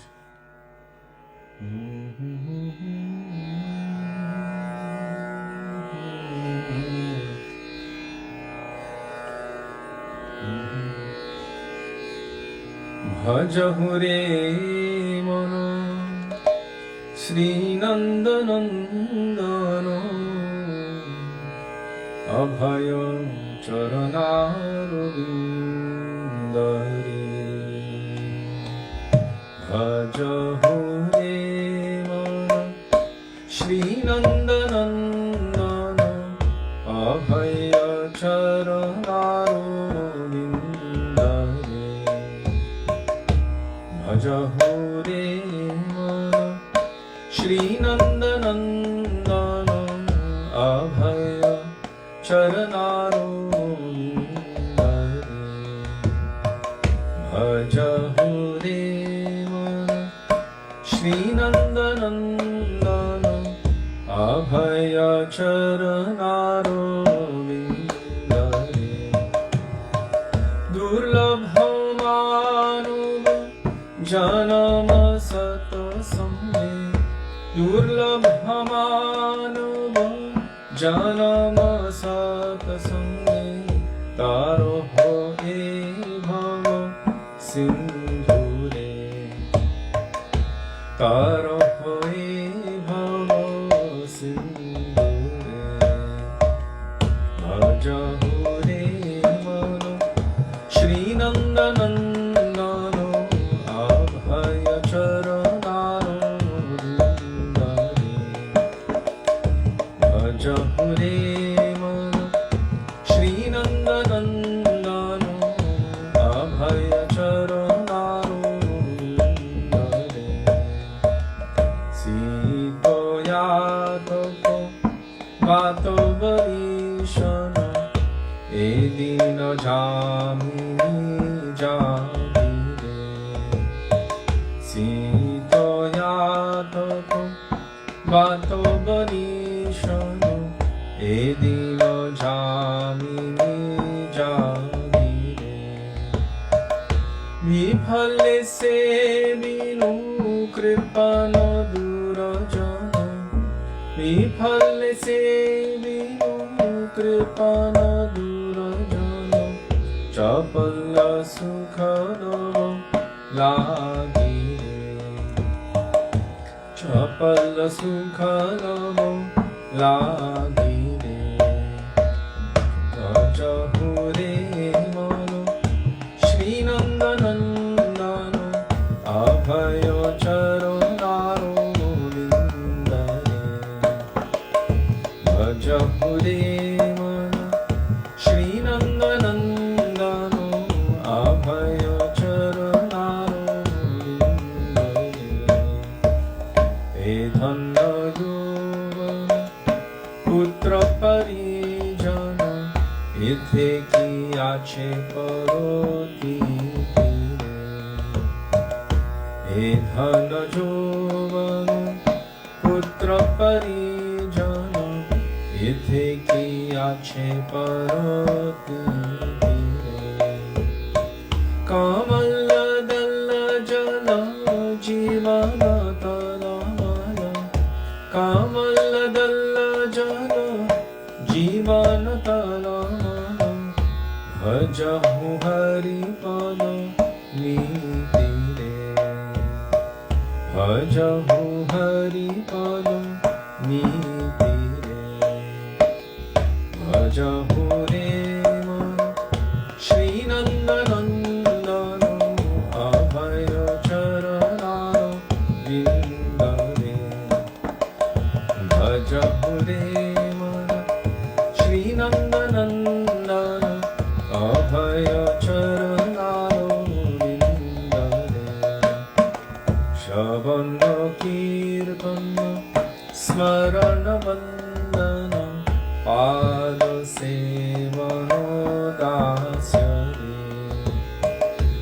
Bhaja Hure Mana Śrī Nandanandana Abhaya Charanarvindare Bhaja Hure Mana Śrī Nandanandana Abhaya Charanarvindare Bhaja Hure Mana Śrī Nandanandana Abhaya Charanarvindare Bhaja Hure Mana Śrī Nandanandana Abhaya Charanarvindare Durlabhamanuva Janama Satasamve Durlabhamanuva Janama Satasamve Taro Hoe Bhava Sindhure Taro Hoe Bhava Sindhure Bhaja Hure Mana Śrī Nandanandana Abhaya Charanarvindare Bhaja Hure Mana Śrī Nandanandana Abhaya Charanarvindare Sito Yatoko Vato Varishana Edina Jamini Jamire Sito Yatoko Vato Varishana Edina Jamini Jamire Viphale se Vinu Kripana Durajana Viphale se Vinu Kripana Durajana Chapala Sukhadava Lagire Chapala Sukhadava Lagire Bhaja Hure Mana Śrī Nandanandana Abhaya Charanarvindare Bhaja Hure Mana Śrī Nandanandana Abhaya Charanarvindare Edhanna Yuvana Putra Parijana Ithe ki ache paroti Edhanna Yuvana Putra Parijana Ithe ki ache paroti Kamala dalla jala jivana talamala Kamala dalla jala jivana talamala Bhajahu hari pada nitire Bhajahu hari pada nitire Bhaja Hure Mana Śrī Nandanandana Abhaya Charanarvindare Bhaja Hure Mana Śrī Nandanandana Abhaya Charanarvindare Shravana Kirtana Smarana Vandana Pada Sevano Dasyare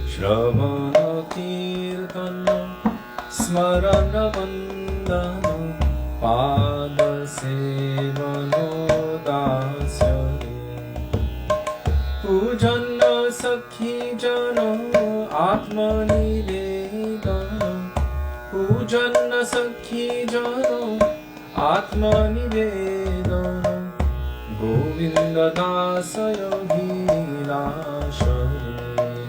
Shravana Kirtana Smarana Vandana Pada Sevano Dasyare Pujana Sakhi Jana Atma Nivedana Pujana Sakhi Jana Atma Nivedana Govinda Dasa Yogila Share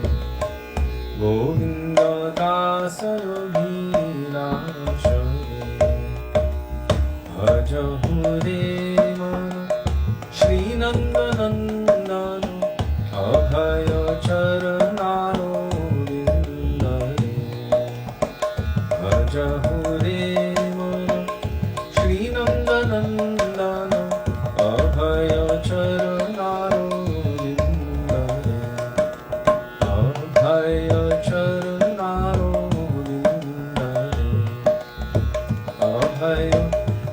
Govinda Dasa Yogila Share Bhaja Hare Mana Shri Nandanandana Abhaya Charanaro Vindare Bhaja Hare Mana Shri Nandanandana Abhaya Charanaro Vindare Abhaya Charanaro Vindare Abhaya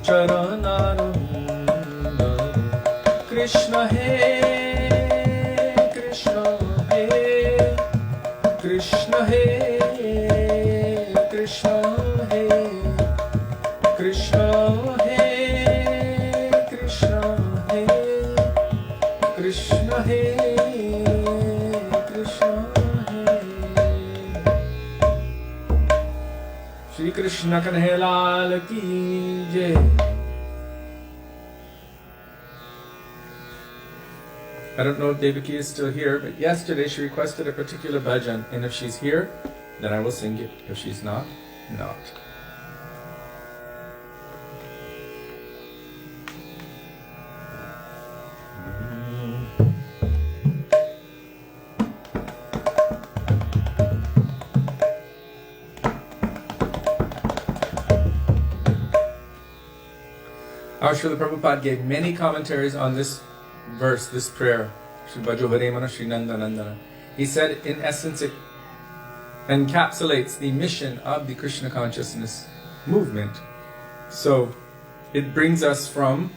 Charanaro Vindare Krishna He Krishna He Krishna He Krishna He Krishna He Krishna He Krishna He Krishna He Shri Krishna Kanhaiya Lal Ki Jai. I don't know if Devaki is still here, but yesterday she requested a particular bhajan, and if she's here, then I will sing it. If she's not, not. Our Srila Prabhupada gave many commentaries on this verse, this prayer. He said, in essence, it encapsulates the mission of the Krishna consciousness movement. So, it brings us from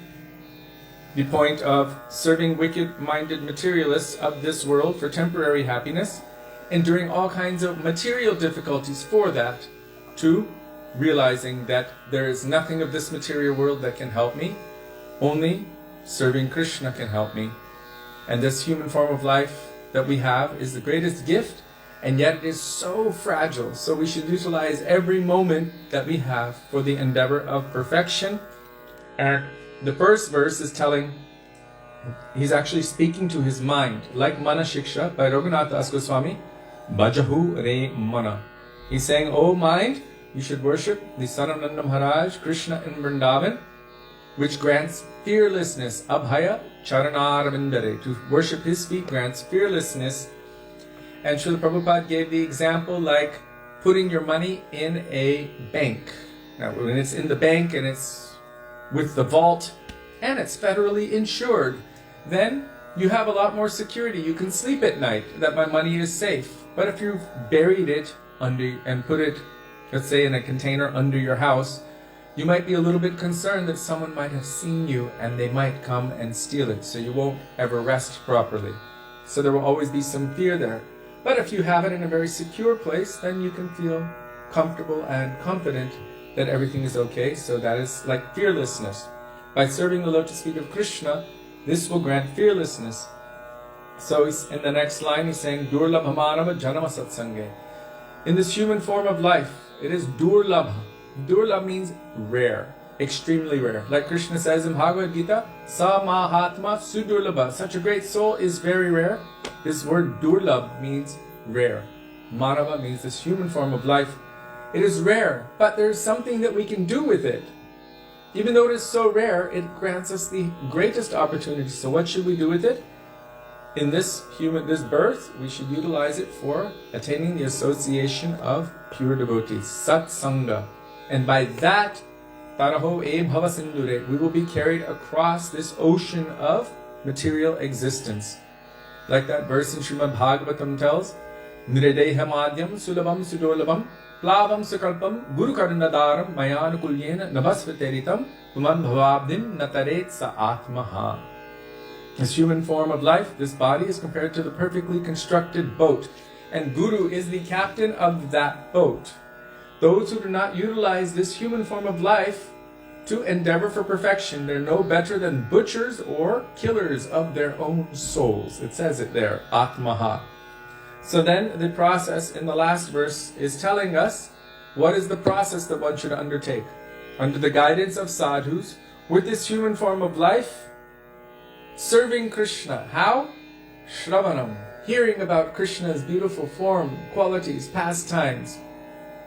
the point of serving wicked-minded materialists of this world for temporary happiness, enduring all kinds of material difficulties for that, to realizing that there is nothing of this material world that can help me, only serving Krishna can help me. And this human form of life that we have is the greatest gift, and yet it is so fragile. So we should utilize every moment that we have for the endeavor of perfection. And the first verse is telling, he's actually speaking to his mind, like Mana Shiksha by Raghunath Das Goswami, Bhajahu Re Mana. He's saying, oh mind, you should worship the son of Nanda Mahārāja, Krishna in Vrindavan, which grants fearlessness, abhaya charanāravindare. To worship his feet grants fearlessness. And Srila Prabhupada gave the example like putting your money in a bank. Now when it's in the bank and it's with the vault and it's federally insured, then you have a lot more security. You can sleep at night that my money is safe. But if you've buried it under and put it, let's say, in a container under your house, you might be a little bit concerned that someone might have seen you and they might come and steal it, so you won't ever rest properly. So there will always be some fear there. But if you have it in a very secure place, then you can feel comfortable and confident that everything is okay. So that is like fearlessness. By serving the lotus feet of Krishna, this will grant fearlessness. So in the next line he's saying, Durlabhamanava janama satsange. In this human form of life, it is durlabha. Durlabh means rare, extremely rare. Like Krishna says in Bhagavad Gita, Sa mahatma sudurlabha. Such a great soul is very rare. This word durlabh means rare. Manava means this human form of life. It is rare, but there is something that we can do with it. Even though it is so rare, it grants us the greatest opportunity. So what should we do with it? In this birth, we should utilize it for attaining the association of pure devotees, satsanga. And by that, taraho e bhava sindure, we will be carried across this ocean of material existence. Like that verse in Śrīmad Bhagavatam tells, Nridehamadhyam sulabam sudolabam plavam sukalpam guru karnadaram mayanukulyena nabhasvateritam puman bhavabdim nataret sa atmaha. This human form of life, this body, is compared to the perfectly constructed boat, and Guru is the captain of that boat. Those who do not utilize this human form of life to endeavor for perfection, they're no better than butchers or killers of their own souls. It says it there, Atmaha. So then the process in the last verse is telling us what is the process that one should undertake. Under the guidance of sadhus, with this human form of life, serving Krishna. How? Shravanam, hearing about Krishna's beautiful form, qualities, pastimes,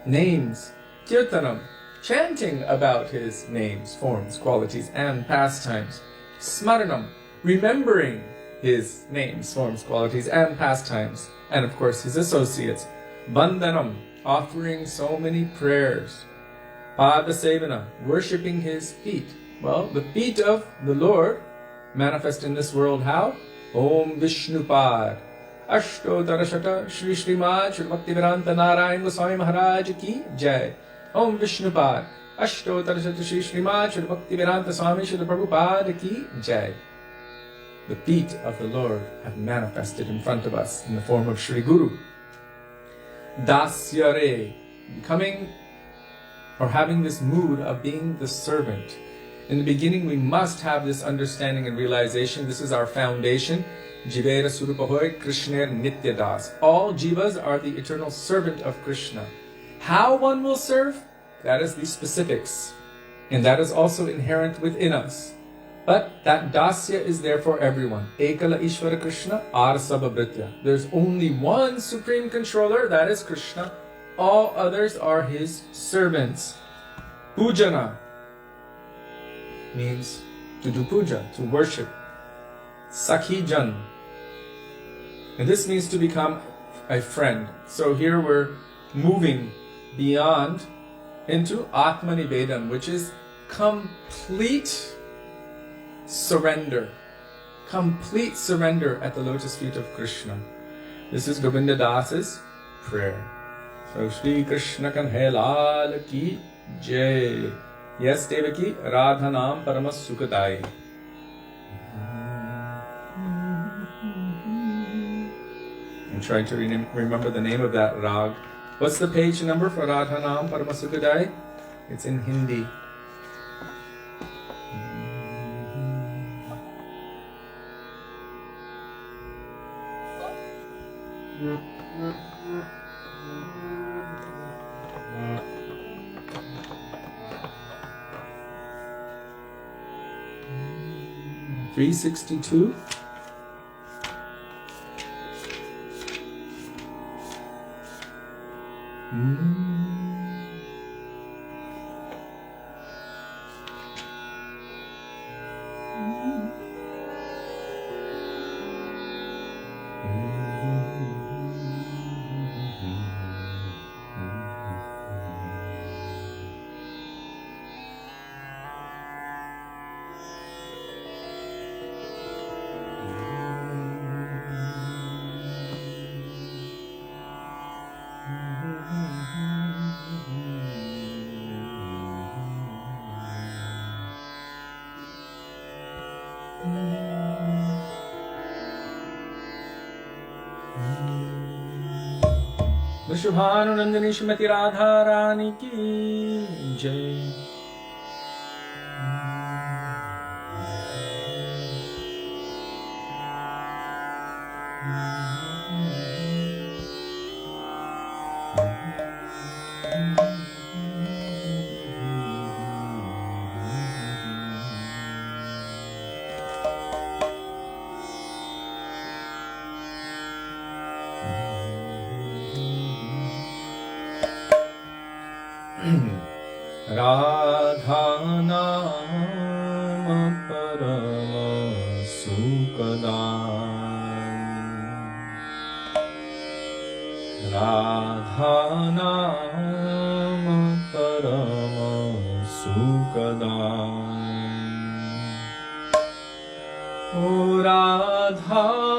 names. Kirtanam, chanting about his names, forms, qualities, and pastimes. Smaranam, remembering his names, forms, qualities, and pastimes. And of course his associates. Bandhanam, offering so many prayers. Padasevana, worshipping his feet. Well, the feet of the Lord manifest in this world how? Om Vishnupad. Ashtotarashata Shri Śrīmad Śrī Bhaktivedānta Nārāyaṇa Gosvāmī Mahārāja ki Jai. Om Vishnupad. Ashtotarashata Shri Śrīmad Śrī Bhaktivedānta Swami Śrīla Prabhupada ki Jai. The feet of the Lord have manifested in front of us in the form of Shri Guru. Dasyare, becoming or having this mood of being the servant. In the beginning, we must have this understanding and realization. This is our foundation. Jivera Surupahoy Krishner Nityadas. All jivas are the eternal servant of Krishna. How one will serve? That is the specifics. And that is also inherent within us. But that dasya is there for everyone. Ekala Ishvara Krishna Arsabha Britya. There's only one supreme controller, that is Krishna. All others are his servants. Pujana means to do puja, to worship. Sakhijan. And this means to become a friend. So here we're moving beyond into Atmanivedam, which is complete surrender. Complete surrender at the lotus feet of Krishna. This is Govinda Das's prayer. So Shri Krishna Kanhailal ki Jai. Yes, Devaki, Radhanam Paramas Sukadai. I'm trying to remember the name of that rag. What's the page number for Radhanam Paramas Sukadai? It's in Hindi. $362. Vishubhanunandani Shrimati Radharani ki Jai. Radhanam Parama Sukadai. Radhanam Parama Sukadai. O Radhanam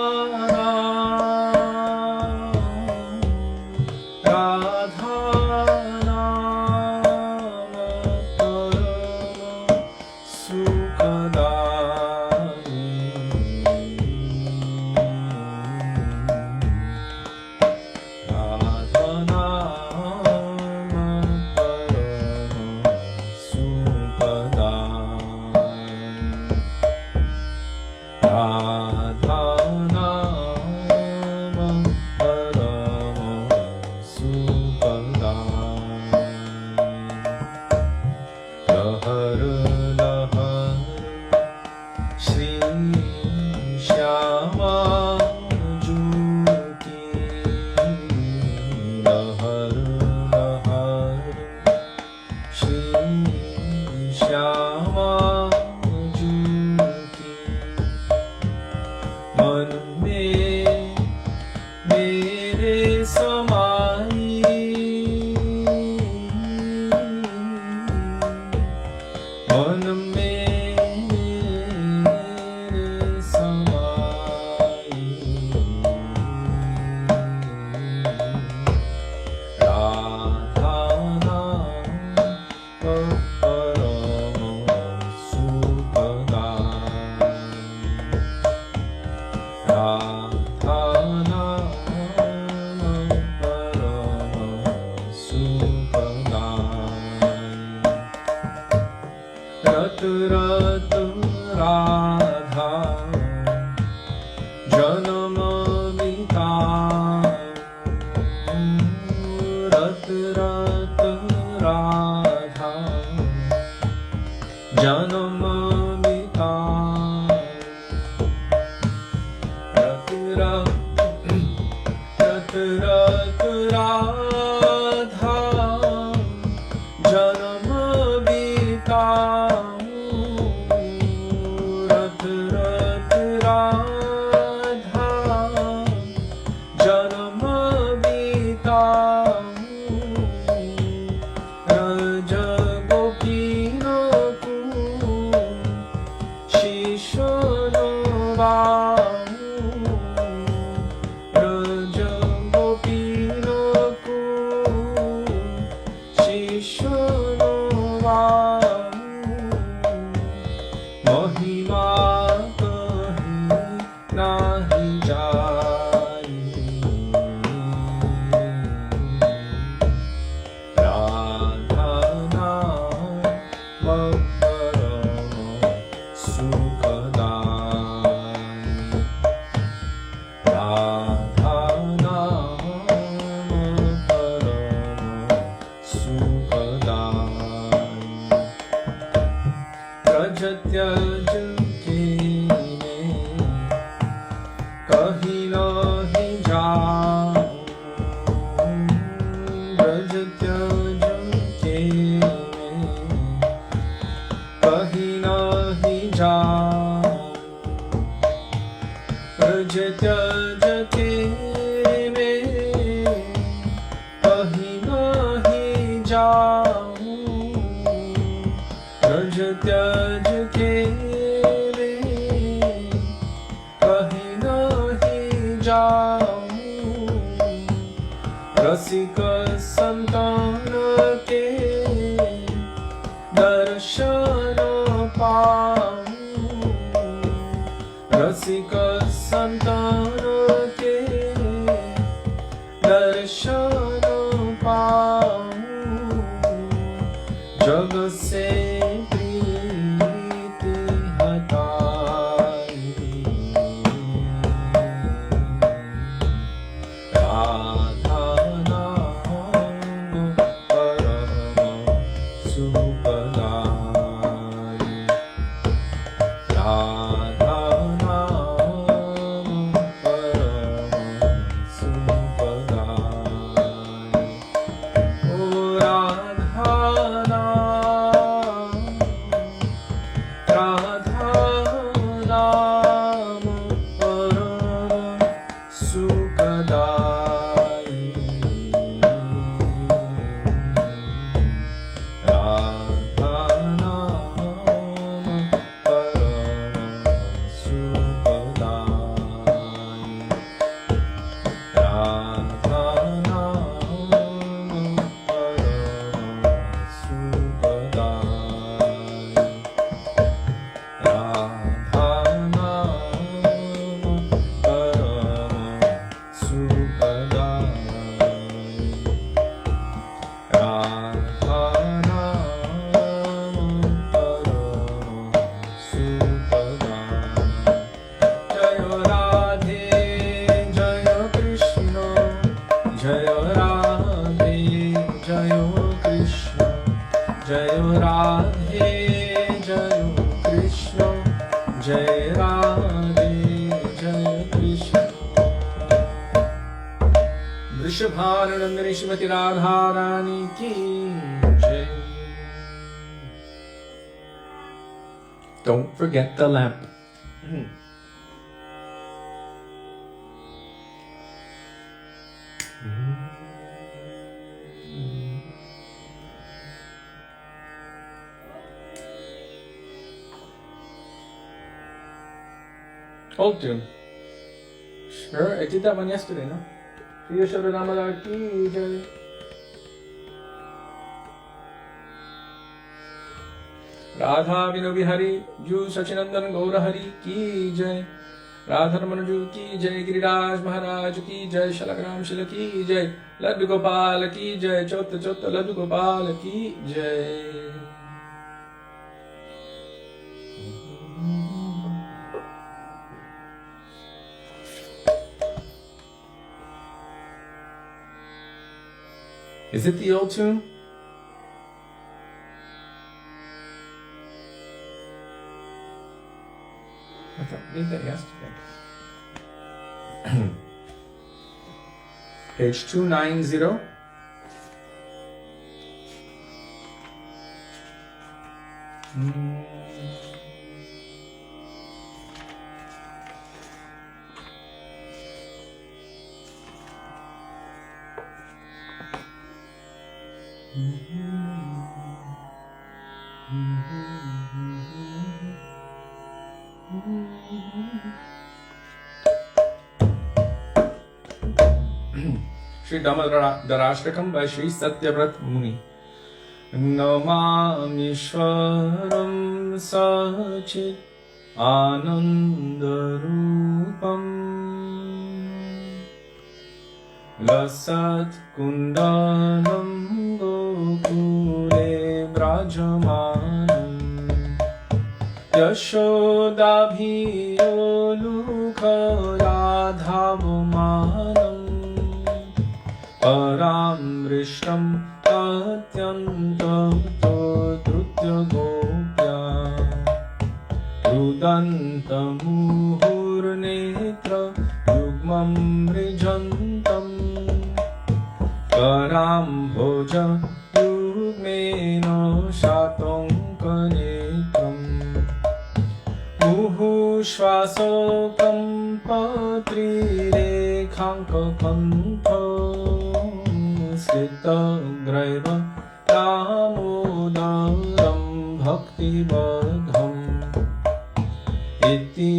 Jayo Krishna, Jayo Radhe, Jayo Krishna, Jai Radhe, Jai Krishna. Vrishabhananandani Srimati Radharani ki jai. Don't forget the lamp. Old tune. Sure, I did that one yesterday, no? Śrī Dāmodara ki jai. Radha Vino Bihari Ju Sachinandan Gaura Hari ki jai. Radharman Ju ki jai. Giriraj Mahārāja ki jai. Shalagram Shila ki jai. Laddu Gopala ki jai. Chota Chota Laddu Gopala ki jai. Is it the old tune? I thought we did that yesterday. Page 290. Śrī Dāmodarāṣṭakam by Śrī Satyavrata Muni. Namamishwaram Sachit Anandarupam Lasat Kundalam Gokule Brajamanam Yashodabhiyolukha Radhavamanam Paramrishtam Atyantato Drutya Gopya Rudantamuhurnetra Yugmam Rijantam Karam Bhoja Yugmena Shatonkanetram Muhushvasokam Patri Rekhankakanto Sitagraiva Damodaram Bhaktivedāntam Iti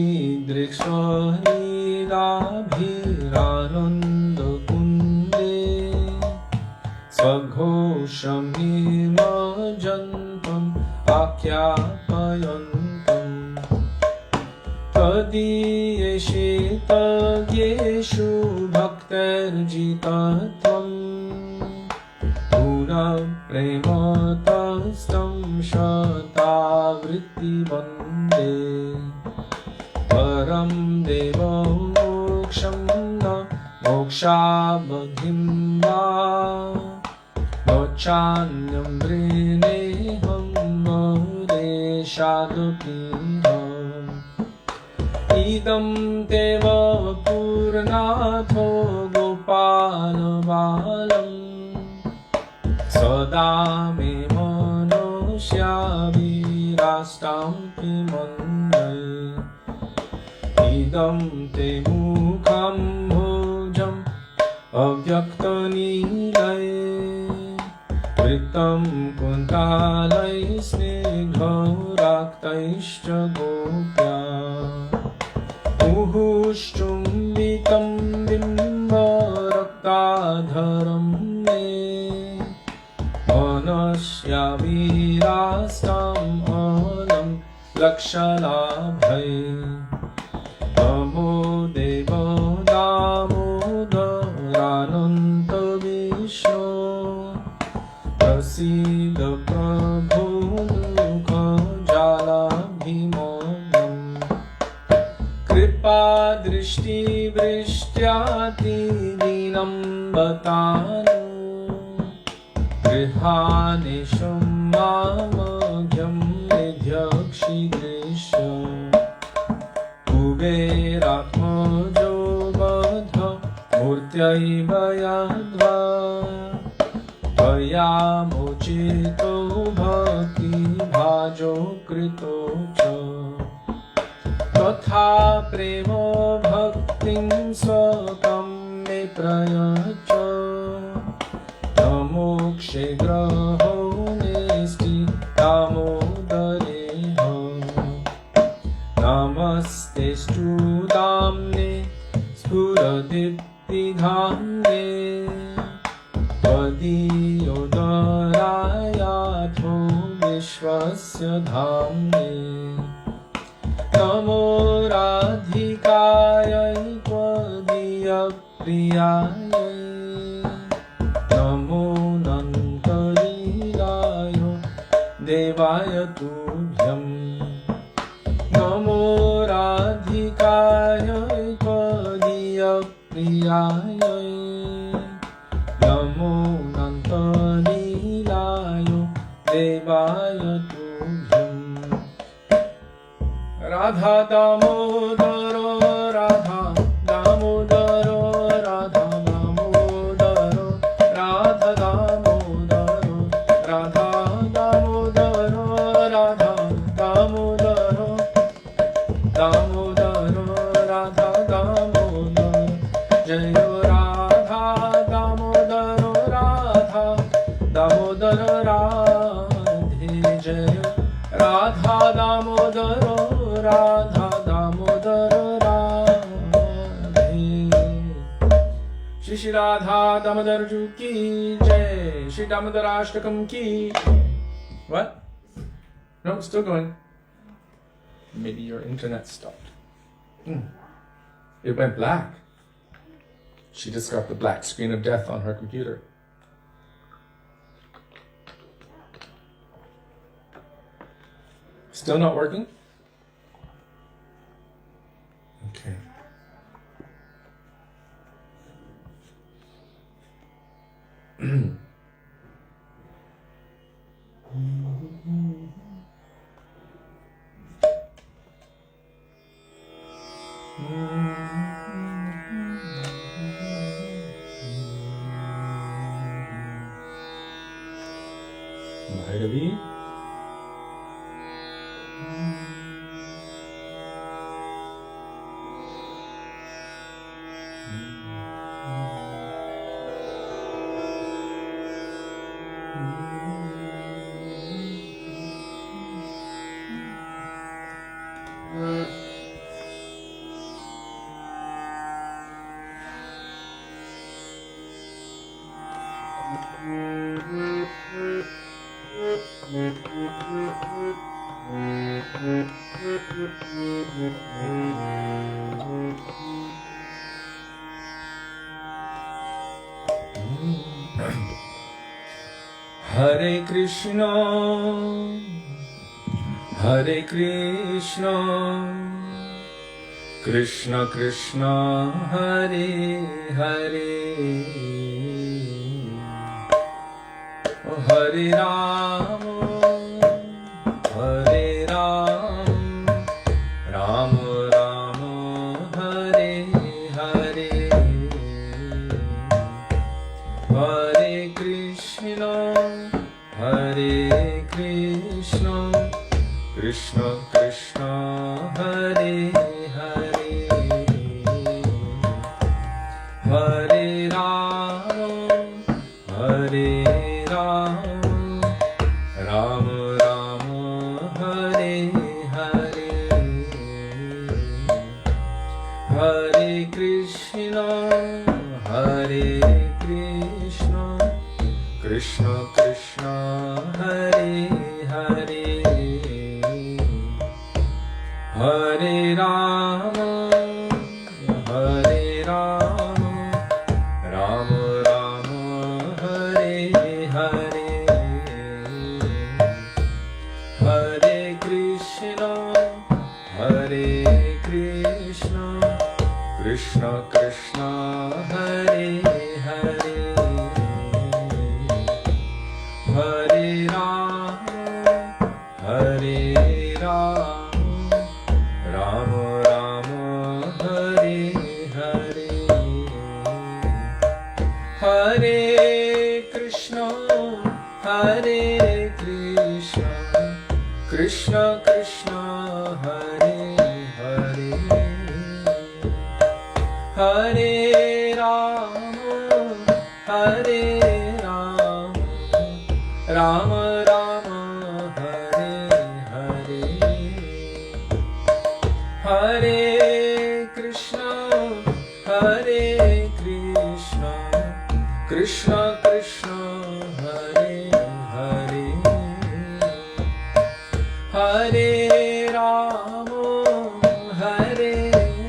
Drikṣahirabhirananda kunde Svaghoshamhimajantam Akyapayantam Tadiyeshitagyeshu bhakterjitatvam Prematastam Shatavritti Vande Param Deva Moksham Na Mokshabadhim Va Mochanyam Vrineham Vareshadapiham Idam Deva Purnatho Gopalabalam Sada me manusya virastam pimandai Idam te mukham bhojam avyaktanilai Vritam kuntalai snigharaktaischa gopya Muhushchumbitam bimba raktadharam me Manasya virastam anam lakshalabhai Namo deva damodarananta vishnu Prasida prabhu dukha jalabhimanam Kripa drishti vrishtyati dinam batanu Grihanesham Mamagyam Nidhyakshidrisha Kuberatmajo Badha Murtyaiva Yadva Tvaya Mochito Bhakti Bhajo Krito Cha Tatha Premo Bhaktim Swakam Me Prayacha Namokshe Graho Nesti Damodareho Namaste Strudamne Spuradiptidhamne Vadiyodarayato Vishwasya Dhamne Namo Radhikayai Tvadiya Priyayai Namo Nantarilayo Devaya Tubhyam Namo Radhikayai Tvadiya Priyayai Namo Nantarilayo Devaya Tubhyam Radha Damodara Radha Damodara Radha Damodara Radha Damodara Radha Damodara Radha Damodara Damodara Radha Damodara Jaya Radha Damodara Radha Damodara Radhe Jaya Radha Damodara Radha Damodara Radhe Shri Radha Damodara ki jai Śrī Dāmodarāṣṭakam ki. What? No, it's still going. Maybe your internet stopped. It went black. She just got the black screen of death on her computer. Still not working? Okay. Bhairavi. Hare Krishna, Hare Krishna, Krishna Krishna, Hare Hare, Hare Rama, Hare Rama, Rama Rama, Hare Hare, Hare Krishna, Hare Krishna, Krishna Krishna, Hare Hare, Hare Rama, Hare Rama, Rama Rama, Hare Hare, Hare Krishna, Hare Krishna, Krishna Krishna, Hare Hare, Hare Rama, Hare Rama, Rama Rama, Hare Hare, Hare Krishna, Hare Krishna, Krishna Krishna, Hare Hare, Hare Rama, Hare Rama, Rama Rama, Hare Hare, Hare Krishna, Hare Krishna, Krishna Krishna, Hare Hare, Hare Rama, Hare Rama, Rama Rama, Hare Hare, Hare Krishna, Hare Krishna, Krishna Krishna, Hare Hare, Hare Rama, Hare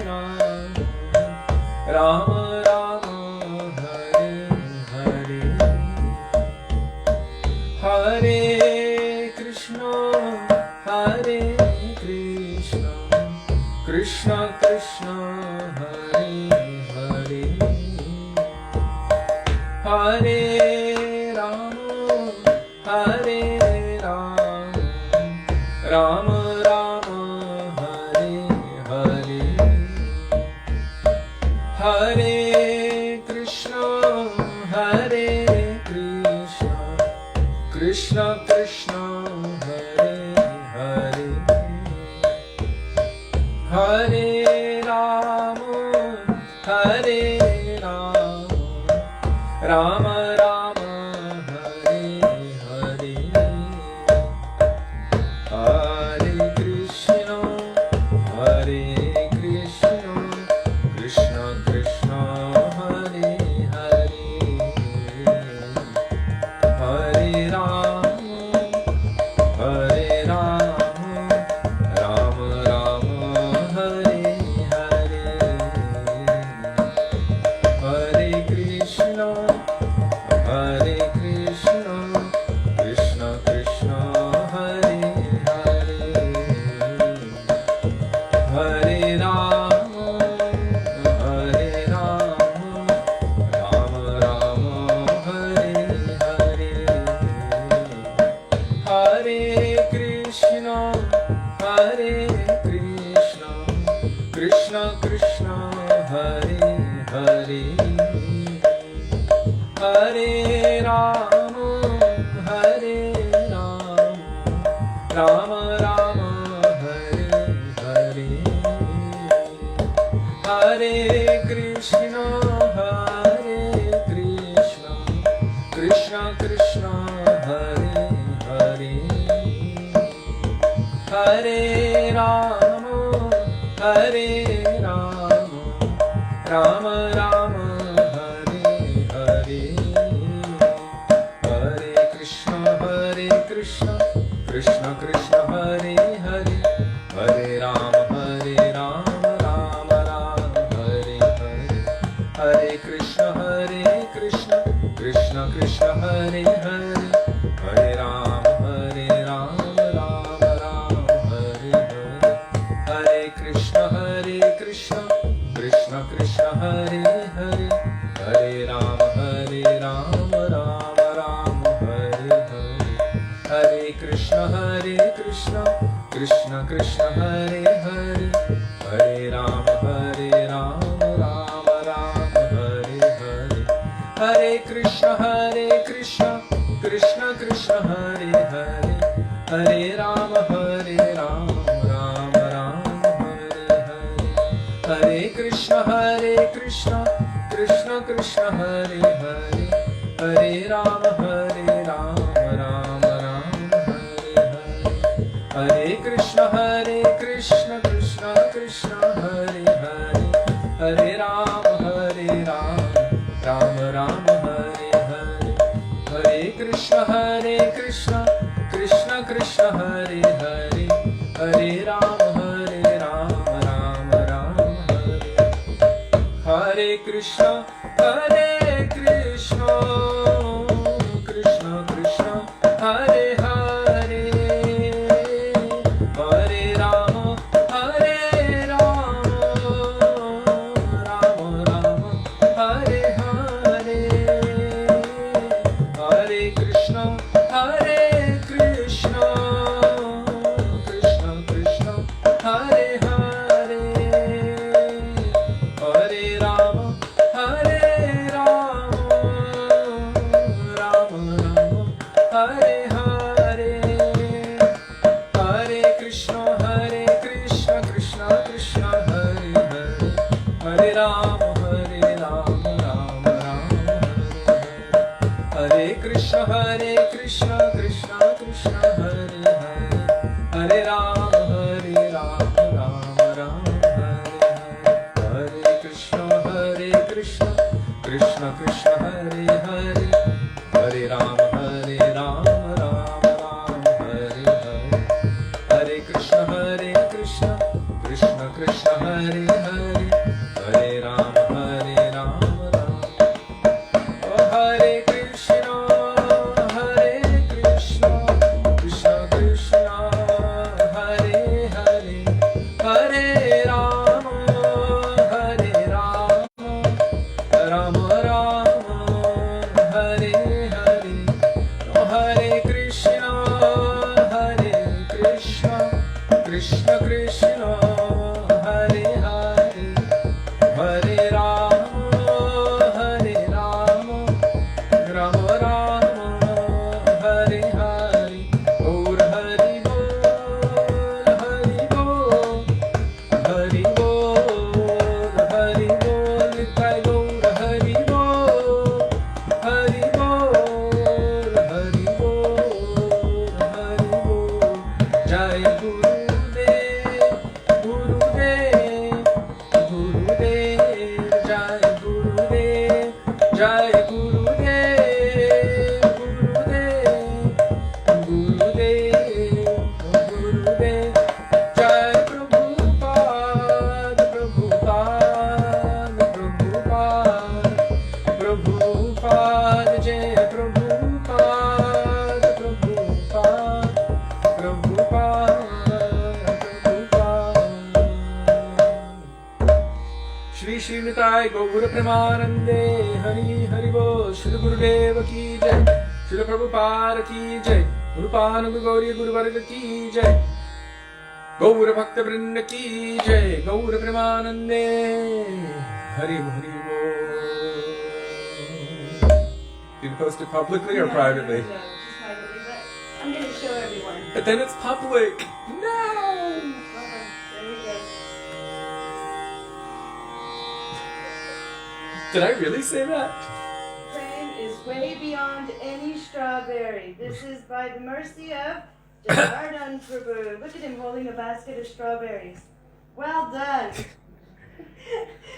Rama, Rama Rama, Hare Hare, Hare Krishna, Hare Krishna, Krishna Krishna, Hare Hare, Hare Rama, Hare Rama, Rama Rama, Hare Hare, Hare Krishna, Hare Krishna, Krishna Krishna, Hare Hare, Hare Rama, Hare Rama, Rama Rama, Hare Hare, Hare Krishna, Hare Krishna, Krishna Krishna, Hare Hare, Hare Rama, Hare Rama, Rama Rama, Hare Hare, Hare Krishna, Hare Krishna, Krishna Krishna, Hare Hare, Hare Rama, Hare Rama, Rama Rama, Hare Hare, Hare Krishna, Hare Krishna, Krishna Krishna, Hare Hare, Hare Rama, Hare Rama, Rama Rama, Hare Hare, Hare Krishna, Hare Krishna, Krishna Krishna, Hare Hare, Hare Rama, Hare Rama, Rama Rama, Hare Hare, Hare Krishna, Krishna Krishna, Hare Hare, Hare Rama, Rama Rama, Hare Hare, Hare Krishna, Krishna Krishna, Hare Hare, Hare Rama, Rama Rama, Hare Hare, Hare Krishna, Krishna Krishna, Hare Hare, Hare Rama, Rama Rama, Hare Hare, Hare Krishna, Krishna Krishna, Hare Hare, Hare Rama, Rama Rama, Hare Hare, Hare Krishna, Krishna Krishna, Hare Hare, Hare Rama, Rama Rama, Hare Hare, Hare Krishna, Krishna Krishna, Hare Hare, Hare Rama, Rama Rama, Hare Hare, Hare Krishna, Krishna Krishna, Hare Hare, Hare Rama, Rama Rama, Hare Hare, Hare Krishna, Krishna Krishna, Hare Hare, Hare Rama, Rama Rama, Hare Krishna, Krishna Krishna, Hare Hare, Hare Rama, Rama Rama, Hare Hare, Hare Krishna, Hare Krishna, Krishna Krishna, Hare Hare, Hare Rama, Hare Rama, Rama Rama, Hare Hare, Hare Krishna, Krishna Krishna, Hare Hare, Hare Rama, Rama Rama, Hare Krishna, Krishna Krishna, Hare Hare, Hare Rama, Rama Rama, Hare Krishna, Krishna Krishna, Hare Hare, Hare Rama, Rama Rama, Hare Hare, Hare Krishna, Krishna Krishna, Hare Hare, Hare Rama, Rama Rama. Oh, Hare Krishna, Krishna Krishna, Hare Hare, Hare Rama, Rama Rama, Hare Hare. Oh, Hare Krishna, Krishna Krishna, Hare Hare, Hare Rama, Rama Rama, Hare Hare. Gaur Hari Bol, Hari Bol, Hari Bol, Hari Bol, Nitai Gaur Hari Bol, Hari Bol, Hari Bol, Hari Bol. Jai Gurudev, Gurudev, Gurudev, Jai Gurudev, Jai Gurudev, Gurudev, Gurudev, Gurudev, Jai Prabhupada, Prabhupada, Prabhupada, Prabhupada, Jai Prabhupada, Prabhupada, Prabhupada, Prabhupada. Shri Shri Nitai Gaura Premanande, Hari Hari Bol, Shri Gurudeva ki jai, Shri Prabhupada ki jai, Guru Panu Gauri Guru Varga ki jai, Gaura Bhakta Vrinda ki jai, Gaura Premanande, Hari Hari Bol. Did you post it publicly or privately? No, just privately, but I'm going to show everyone. But then it's public. No! Okay, there we go. Did I really say that? Prem is way beyond any strawberry. This is by the mercy of Janardhan Prabhu. Look at him holding a basket of strawberries. Well done.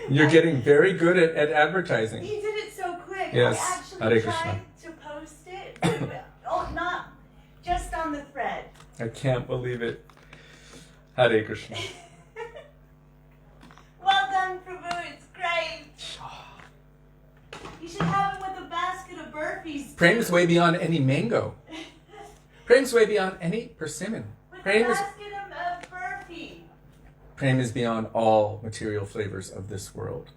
You're getting very good at advertising. He did it so quick. Yes. I actually Hare tried Krishna. to post it, but not just on the thread. I can't believe it. Hare Krishna. Well done, Prabhu. It's great. You should have it with a basket of burpees. Prem's way beyond any mango. Prem's way beyond any persimmon. With a Prem is, basket of burpee. Prem is beyond all material flavors of this world.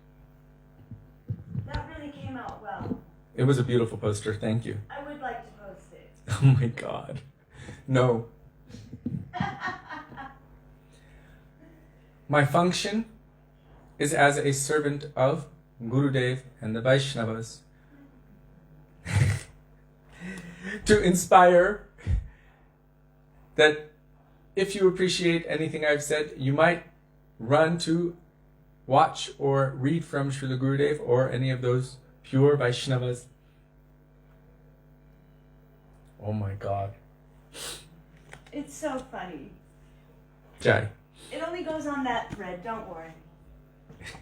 That really came out well. It was a beautiful poster. Thank you. I would like to post it. Oh my God. No. My function is as a servant of Gurudev and the Vaishnavas to inspire that if you appreciate anything I've said, you might run to watch or read from Srila Gurudev or any of those pure Vaishnavas. Oh my God. It's so funny. Jai. It only goes on that thread, don't worry.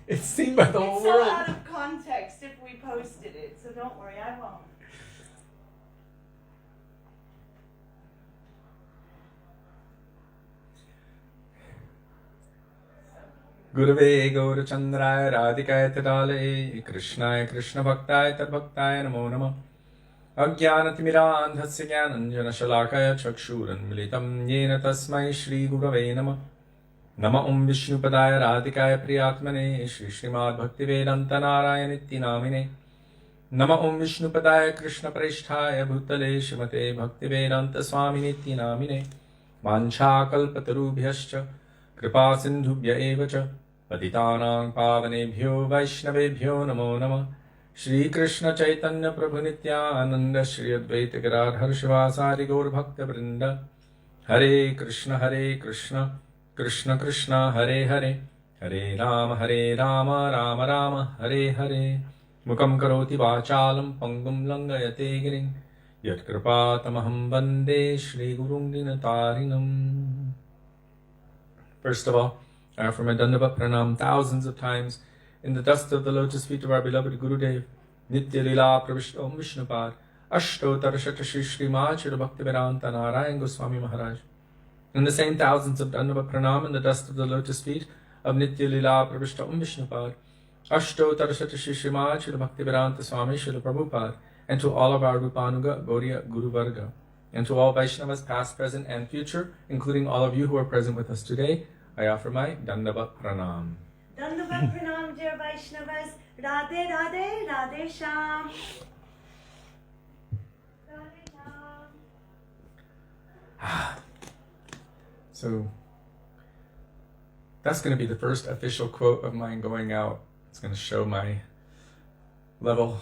It's seen by the whole It's so world. out of context if we posted it, so don't worry, I won't. Gurave Gaurachandraya Radhikaya Tadale Krishnaya Krishna Bhaktaya Tadbhaktaya Namo Namah Ajnanatimidandhasya Jnananjana Shalakaya Chakshuran Militam Yena Tasmai Shri Gurave Namah Nama Vishnupadaya Radhikaya Priyatmane Shri Śrīmad Bhaktivedānta Nārāyaṇa Namine Nama Om Vishnupadaya Krishna Preshthaya Bhutale Shrimate Bhaktivedānta Swāminiti Namine Mancha Kalpatarubhyascha Kripa Sindhubhya Evacha Patitanang Pavanebhyo Vaishnavebhyo Namo Namah Shri Krishna Chaitanya Prabhu Nityananda Shri Advaita Gadadhar Shivasari Gaur Bhakta Vrinda Hare Krishna Krishna Krishna Hare Hare Hare Rama Rama Rama Hare Hare Mukam Karoti Vachalam Pangum Langayate Giring Yat Kripatamaham Bande Shri Gurung Dinatarinam. First of all, I offer my Dandavat Pranam thousands of times in the dust of the lotus feet of our beloved Gurudev, Nitya Lila Pravishta Om Vishnupad, Ashto Tarashata Shri Śrīmad Śrī Bhaktivedānta Nārāyaṇa Gosvāmī Mahārāja. In the same thousands of Dandavat Pranam in the dust of the lotus feet of Nitya Lila Pravishta Om Vishnupad, Ashto Tarashata Shri Śrīmad Śrī Bhaktivedānta Swami Śrīla Prabhupada, and to all of our Rupanuga Gauriya Guru Varga, and to all Vaishnavas past, present, and future, including all of you who are present with us today, I offer my Dandavat Pranam. Dandavat Pranam, dear Vaishnavas. Radhe Radhe, Radhe Sham. Radhe Sham. So, that's going to be the first official quote of mine going out. It's going to show my level.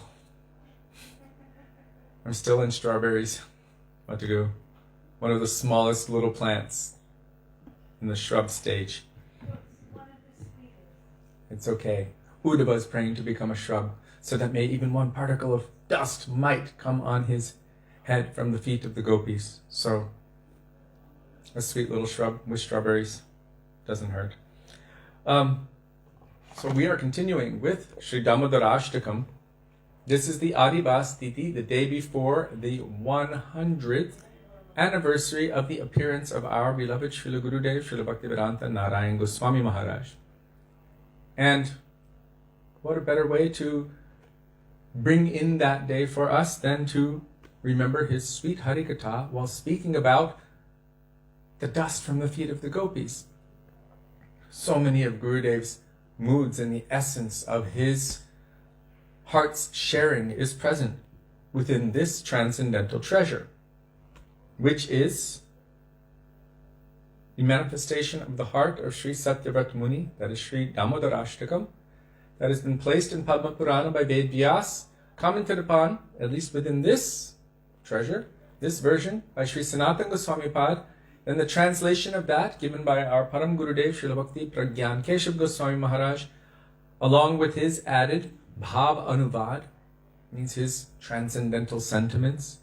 I'm still in strawberries. What to do? One of the smallest little plants in the shrub stage. It's okay. Uddhava is praying to become a shrub, so that may even one particle of dust might come on his head from the feet of the gopis. So, a sweet little shrub with strawberries doesn't hurt. So we are continuing with Śrī Dāmodarāṣṭakam. This is the Adivas Tithi, the day before the 100th anniversary of the appearance of our beloved Srila Gurudev, Srila Bhaktivedānta Nārāyaṇa Gosvāmī Mahārāja. And what a better way to bring in that day for us than to remember his sweet Harikatha while speaking about the dust from the feet of the gopis. So many of Gurudev's moods and the essence of his heart's sharing is present within this transcendental treasure, which is the manifestation of the heart of Śrī Satyavrata Muni, that is Śrī Dāmodarāṣṭakam, that has been placed in Padma Purana by Ved Vyas, commented upon, at least within this treasure, this version, by Śrī Sanātana Gosvāmī, then the translation of that given by our Param Gurudev, Srila Bhakti Pragyan Keshav Goswami Maharaj, along with his added Bhav Anuvad, means his transcendental sentiments.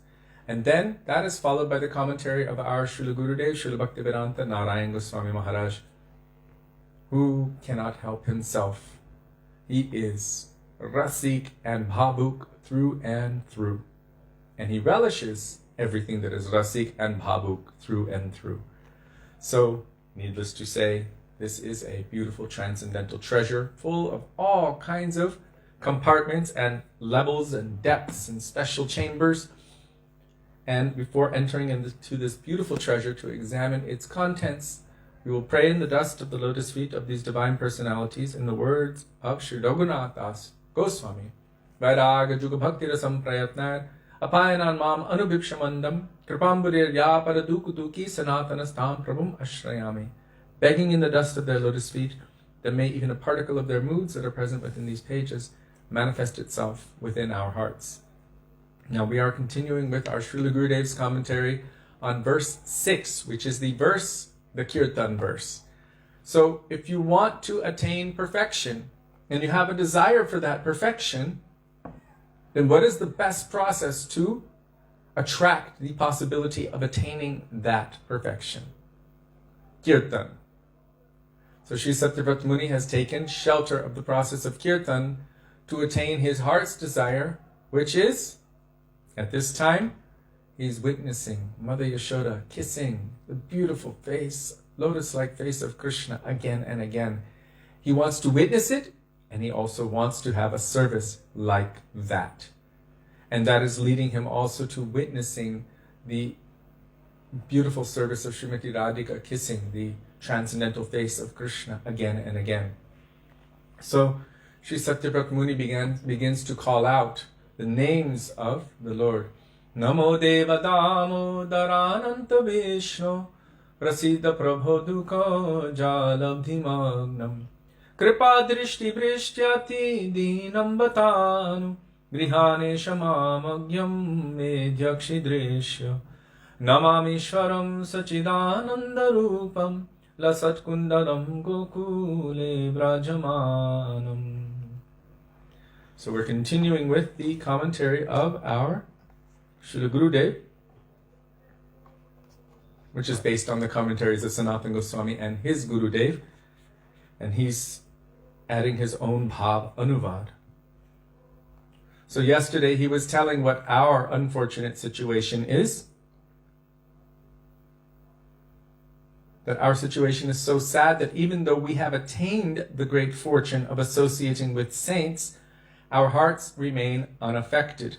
And then that is followed by the commentary of our Srila Gurudev, Srila Bhaktivedānta Nārāyaṇa Gosvāmī Maharaj, who cannot help himself. He is rasik and bhavuk through and through. And he relishes everything that is rasik and bhavuk through and through. So, needless to say, this is a beautiful transcendental treasure full of all kinds of compartments and levels and depths and special chambers. And before entering into this beautiful treasure to examine its contents, we will pray in the dust of the lotus feet of these divine personalities in the words of Śrī Dāmodarāṣṭakam Gosvāmī. Vairāga juga bhakti rasam prayatnat apayanan mam anubhipshamandam kripamburir yaparadukuduki sanātanastam prabhum ashrayami. Begging in the dust of their lotus feet that may even a particle of their moods that are present within these pages manifest itself within our hearts. Now we are continuing with our Srila Gurudev's commentary on verse 6, which is the Kirtan verse. So if you want to attain perfection, and you have a desire for that perfection, then what is the best process to attract the possibility of attaining that perfection? Kirtan. So Śrī Satyavrata Muni has taken shelter of the process of Kirtan to attain his heart's desire, which is, at this time, he's witnessing Mother Yashoda kissing the beautiful face, lotus-like face of Krishna again and again. He wants to witness it, and he also wants to have a service like that. And that is leading him also to witnessing the beautiful service of Srimati Radhika kissing the transcendental face of Krishna again and again. So Śrī Satyavrata Muni begins to call out the names of the Lord. Namo Deva Damodarānanta Vishnu Prasida Prabho Dukha Jalabdhimagnam Kripa Drishti Brishyati Dinam Batanu Grihane Shamamagyam Medhyakshi Drishya Namamishwaram Sachidananda Rupam Lasat Kundalam Gokule Brajamanam. So we're continuing with the commentary of our Srila Gurudev, which is based on the commentaries of Sanatana Gosvāmī and his Gurudev, and he's adding his own bhav anuvad. So yesterday he was telling what our unfortunate situation is, that our situation is so sad that even though we have attained the great fortune of associating with saints, our hearts remain unaffected.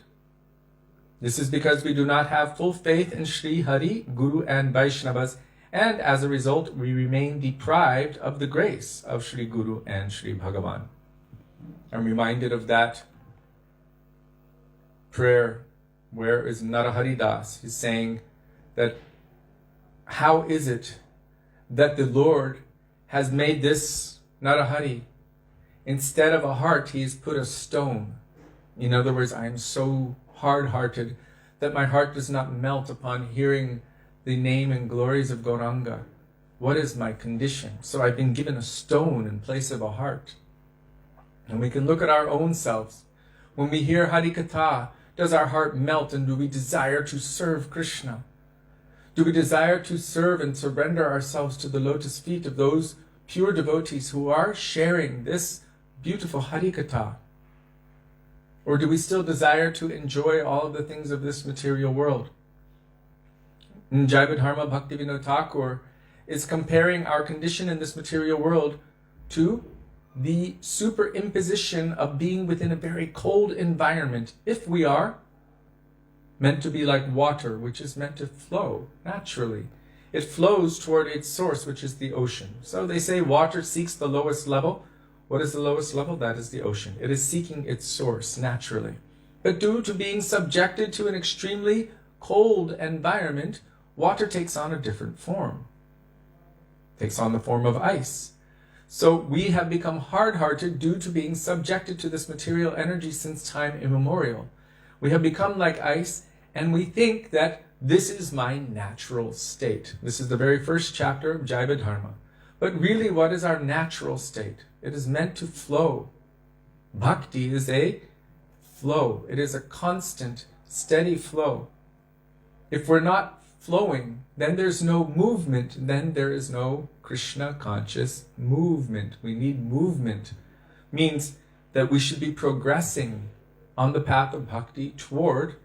This is because we do not have full faith in Sri Hari, Guru and Vaishnavas, and as a result we remain deprived of the grace of Sri Guru and Sri Bhagavan. I'm reminded of that prayer where is Narahari Das. He's saying that how is it that the Lord has made this Narahari, instead of a heart, he has put a stone. In other words, I am so hard-hearted that my heart does not melt upon hearing the name and glories of Gauranga. What is my condition? So I've been given a stone in place of a heart. And we can look at our own selves. When we hear Harikatha, does our heart melt, and do we desire to serve Krishna? Do we desire to serve and surrender ourselves to the lotus feet of those pure devotees who are sharing this beautiful Harikatha? Or do we still desire to enjoy all of the things of this material world? In Jaivadharma, Bhaktivedānta Thakur is comparing our condition in this material world to the superimposition of being within a very cold environment, if we are meant to be like water, which is meant to flow naturally. It flows toward its source, which is the ocean. So they say water seeks the lowest level. What is the lowest level? That is the ocean. It is seeking its source naturally. But due to being subjected to an extremely cold environment, water takes on a different form. It takes on the form of ice. So we have become hard-hearted due to being subjected to this material energy since time immemorial. We have become like ice, and we think that this is my natural state. This is the very first chapter of Jaivadharma. But really, what is our natural state? It is meant to flow. Bhakti is a flow. It is a constant, steady flow. If we're not flowing, then there's no movement. Then there is no Krishna conscious movement. We need movement. Means that we should be progressing on the path of bhakti toward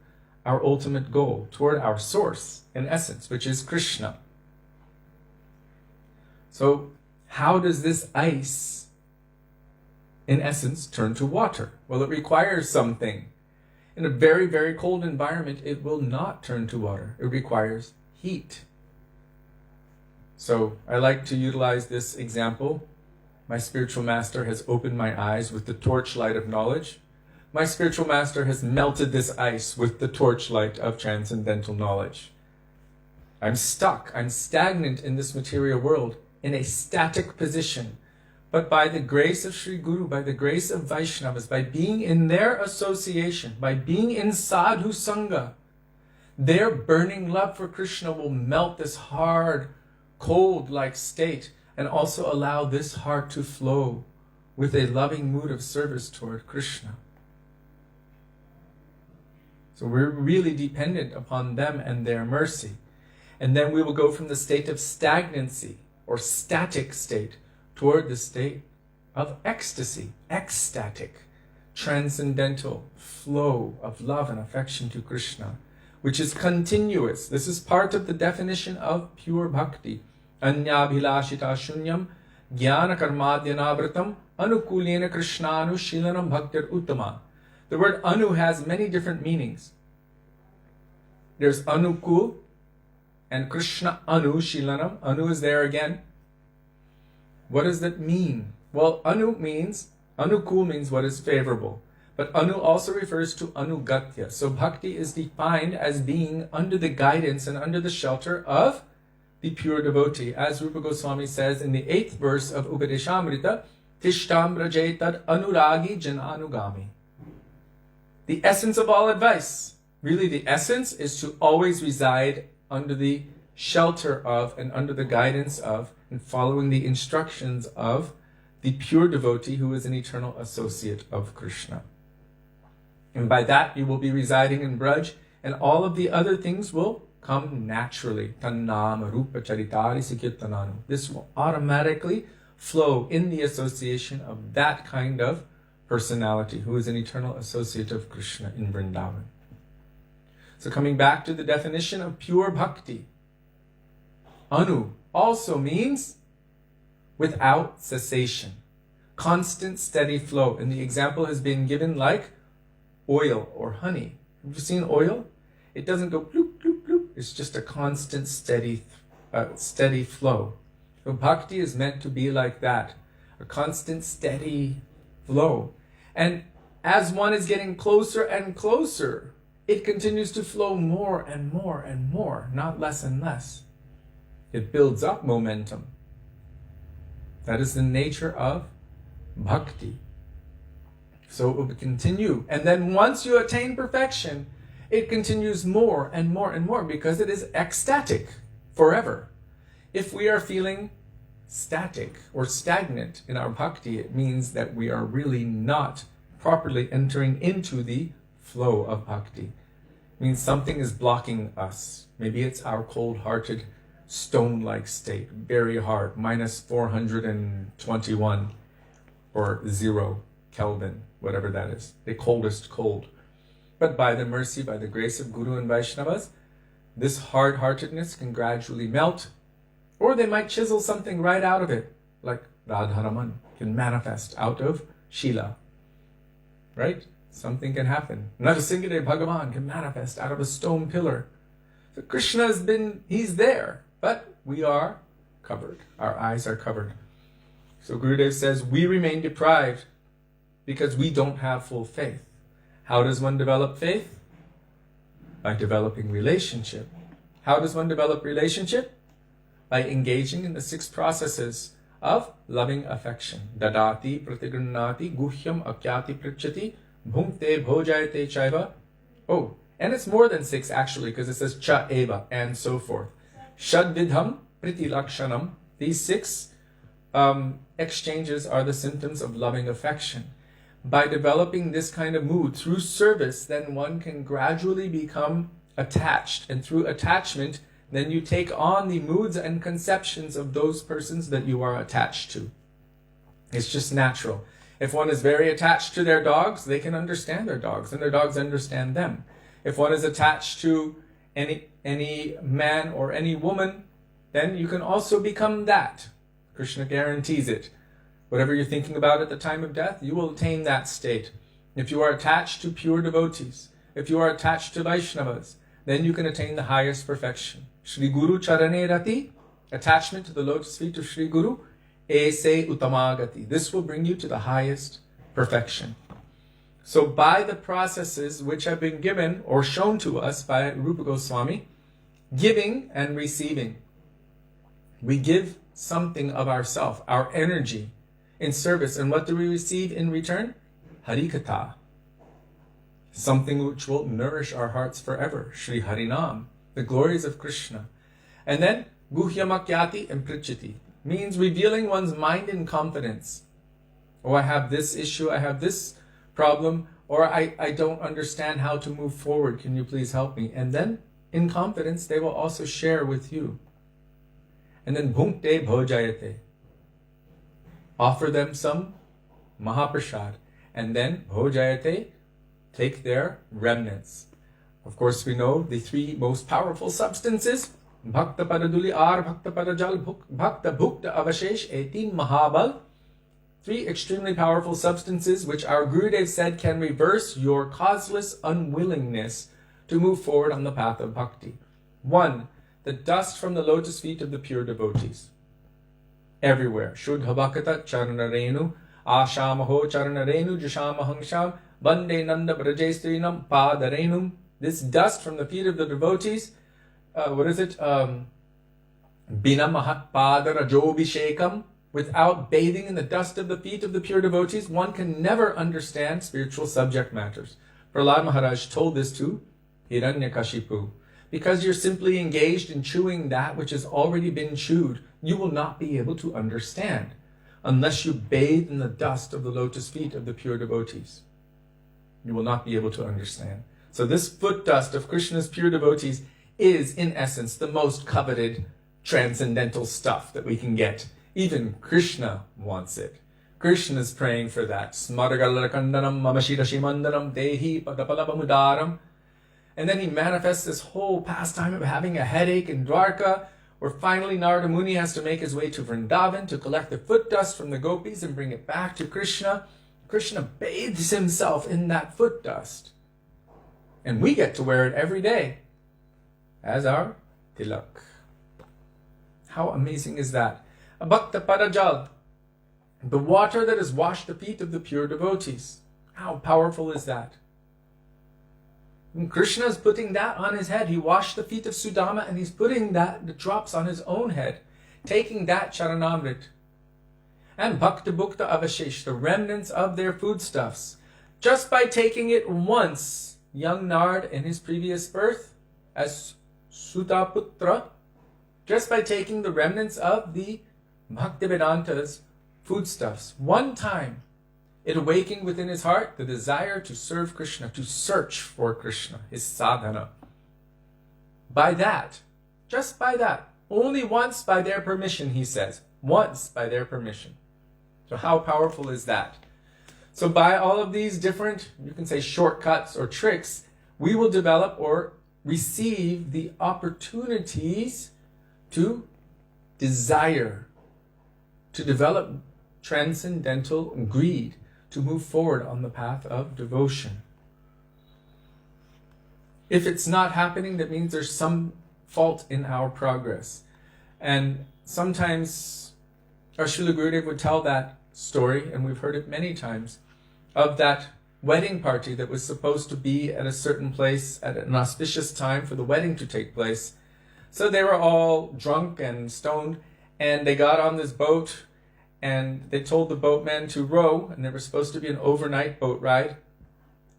our ultimate goal, toward our source, in essence, which is Krishna. So how does this ice, in essence, turn to water? Well, it requires something. In a very, very cold environment, it will not turn to water. It requires heat. So I like to utilize this example. My spiritual master has opened my eyes with the torchlight of knowledge. My spiritual master has melted this ice with the torchlight of transcendental knowledge. I'm stuck, I'm stagnant in this material world, in a static position. But by the grace of Sri Guru, by the grace of Vaishnavas, by being in their association, by being in sadhu sangha, their burning love for Krishna will melt this hard, cold-like state and also allow this heart to flow with a loving mood of service toward Krishna. So we're really dependent upon them and their mercy. And then we will go from the state of stagnancy or static state toward the state of ecstasy, ecstatic, transcendental flow of love and affection to Krishna, which is continuous. This is part of the definition of pure bhakti. Anyabhilashita shunyam jnana karmadyanavratam anukulena krishnanu shilanam bhaktir uttama. The word anu has many different meanings. There's anukul and Krishna anu shilanam. Anu is there again. What does that mean? Well, anukul means what is favorable. But anu also refers to anugatya. So bhakti is defined as being under the guidance and under the shelter of the pure devotee. As Rupa Goswami says in the 8th verse of Upadeshamrita, Tishtam Rajetad Anuragi Jananugami. The essence of all advice, really the essence, is to always reside under the shelter of and under the guidance of and following the instructions of the pure devotee who is an eternal associate of Krishna. And by that you will be residing in Braj, and all of the other things will come naturally. Tannama rupa charitari sikirtananu. This will automatically flow in the association of that kind of personality who is an eternal associate of Krishna in Vrindavan. So coming back to the definition of pure bhakti, anu also means without cessation, constant steady flow. And the example has been given like oil or honey. Have you seen oil? It doesn't go bloop, bloop, bloop. It's just a constant steady flow. So bhakti is meant to be like that, a constant steady flow. And as one is getting closer and closer, it continues to flow more and more and more, not less and less. It builds up momentum. That is the nature of bhakti. So it will continue. And then once you attain perfection, it continues more and more and more because it is ecstatic forever. If we are feeling static or stagnant in our bhakti, it means that we are really not properly entering into the flow of bhakti. It means something is blocking us. Maybe it's our cold-hearted, stone-like state, very hard, minus 421 or 0 Kelvin, whatever that is, the coldest cold. But by the mercy, by the grace of Guru and Vaishnavas, this hard-heartedness can gradually melt, or they might chisel something right out of it, like Radharaman can manifest out of Śrīla. Right? Something can happen. Narasimha Bhagavan can manifest out of a stone pillar. So Krishna he's there, but we are covered. Our eyes are covered. So Gurudev says, we remain deprived because we don't have full faith. How does one develop faith? By developing relationship. How does one develop relationship? By engaging in the 6 processes of loving affection. Dadati, pratigrunnati, guhyam, akyati, pritchati, bhunkte, bhojayate, chaiva. Oh, and it's more than 6 actually, because it says cha eva, and so forth. Shadvidham, priti lakshanam. These 6 exchanges are the symptoms of loving affection. By developing this kind of mood through service, then one can gradually become attached. And through attachment, then you take on the moods and conceptions of those persons that you are attached to. It's just natural. If one is very attached to their dogs, they can understand their dogs, and their dogs understand them. If one is attached to any man or any woman, then you can also become that. Krishna guarantees it. Whatever you're thinking about at the time of death, you will attain that state. If you are attached to pure devotees, if you are attached to Vaishnavas, then you can attain the highest perfection. Shri Guru Charane Rati, attachment to the lotus feet of Shri Guru, Ese Utamagati. This will bring you to the highest perfection. So by the processes which have been given or shown to us by Rupa Goswami, giving and receiving, we give something of ourself, our energy, in service. And what do we receive in return? Harikatha. Something which will nourish our hearts forever. Shri Harinam, the glories of Krishna. And then Guhyamakyati and Prichiti means revealing one's mind in confidence. Oh, I have this issue, I have this problem, or I don't understand how to move forward. Can you please help me? And then in confidence, they will also share with you. And then Bhunkte Bhojayate. Offer them some Mahaprasad. And then Bhojayate, take their remnants. Of course, we know the 3 most powerful substances. Bhakta Paraduli Ar, Bhakta Parajal, Bhakta Bhukta Avashesh, Etin Mahabal. 3 extremely powerful substances which our Gurudev said can reverse your causeless unwillingness to move forward on the path of bhakti. 1, the dust from the lotus feet of the pure devotees. Everywhere. Shuddha Bhakata Charanarenu, Ashamaho Charanarenu, Jashamahangsham, Vande Nanda Brajestrinam Padarenum. This dust from the feet of the devotees, Bina Mahat Padarajobhishekam. Without bathing in the dust of the feet of the pure devotees, one can never understand spiritual subject matters. Prahlad Maharaj told this to Hiranyakashipu. Because you're simply engaged in chewing that which has already been chewed, you will not be able to understand unless you bathe in the dust of the lotus feet of the pure devotees. You will not be able to understand. So this foot dust of Krishna's pure devotees is, in essence, the most coveted transcendental stuff that we can get. Even Krishna wants it. Krishna is praying for that. Smaragalakandanam mamashirashimandaram dehi padapalapamudaram. And then he manifests this whole pastime of having a headache in Dwarka, where finally Narada Muni has to make his way to Vrindavan to collect the foot dust from the gopis and bring it back to Krishna. Krishna bathes himself in that foot dust. And we get to wear it every day as our tilak. How amazing is that? Bhakta Parajal, the water that has washed the feet of the pure devotees. How powerful is that? And Krishna is putting that on his head. He washed the feet of Sudama and he's putting the drops on his own head, taking that charanamrit. And Bhakta Bhukta Avashesh, the remnants of their foodstuffs. Just by taking it once, young Nard in his previous birth, as Sutaputra, just by taking the remnants of the Bhaktivedānta's foodstuffs, one time, it awakened within his heart the desire to serve Krishna, to search for Krishna, his sadhana. By that, just by that, only once by their permission, he says, once by their permission. So how powerful is that? So by all of these different, you can say shortcuts or tricks, we will develop or receive the opportunities to desire, to develop transcendental greed, to move forward on the path of devotion. If it's not happening, that means there's some fault in our progress. And sometimes our Srila Gurudev would tell that story, and we've heard it many times, of that wedding party that was supposed to be at a certain place at an auspicious time for the wedding to take place. So they were all drunk and stoned, and they got on this boat, and they told the boatmen to row, and there was supposed to be an overnight boat ride.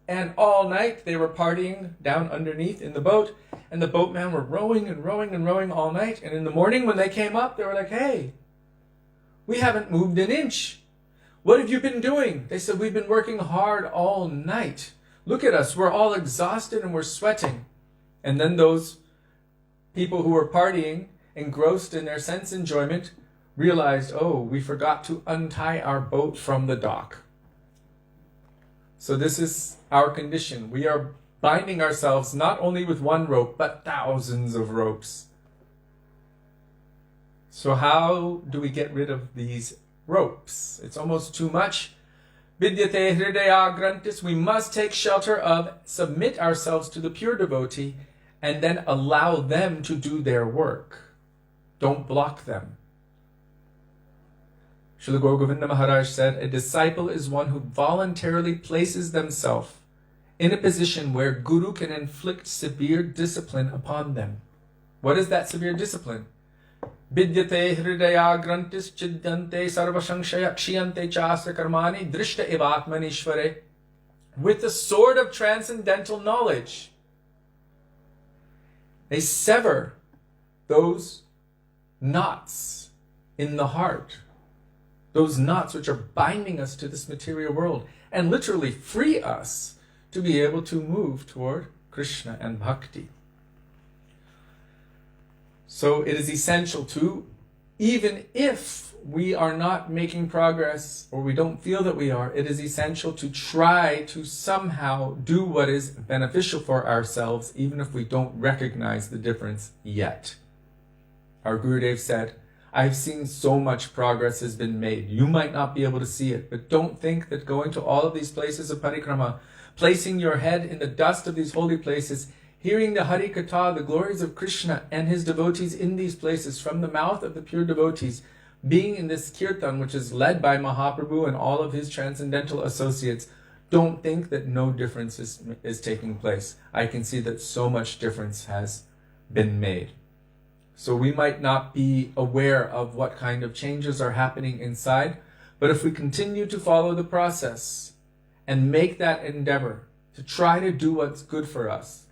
And all night they were partying down underneath in the boat, and the boatmen were rowing and rowing and rowing all night. And in the morning when they came up, they were like, "Hey, we haven't moved an inch. What have you been doing?" They said, "We've been working hard all night. Look at us, we're all exhausted and we're sweating." And then those people who were partying, engrossed in their sense enjoyment, realized, "Oh, we forgot to untie our boat from the dock." So this is our condition. We are binding ourselves not only with one rope, but thousands of ropes. So how do we get rid of these ropes? It's almost too much. Vidyate hridaya grantis. We must take shelter of, submit ourselves to the pure devotee, and then allow them to do their work. Don't block them. Srila Gaura Govinda Maharaj said, a disciple is one who voluntarily places themselves in a position where Guru can inflict severe discipline upon them. What is that severe discipline? Vidyate hridaya grantis chidyante sarvasangshaya kshiyante chasya karmani drishta evatmanishvare. With the sword of transcendental knowledge, they sever those knots in the heart, those knots which are binding us to this material world, and literally free us to be able to move toward Krishna and Bhakti. So it is essential to, even if we are not making progress or we don't feel that we are, it is essential to try to somehow do what is beneficial for ourselves, even if we don't recognize the difference yet. Our Gurudev said, "I've seen so much progress has been made. You might not be able to see it, but don't think that going to all of these places of parikrama, placing your head in the dust of these holy places, hearing the Hari Katha, the glories of Krishna and his devotees in these places from the mouth of the pure devotees, being in this kirtan which is led by Mahaprabhu and all of his transcendental associates, don't think that no difference is taking place. I can see that so much difference has been made. So we might not be aware of what kind of changes are happening inside, but if we continue to follow the process and make that endeavor to try to do what's good for us,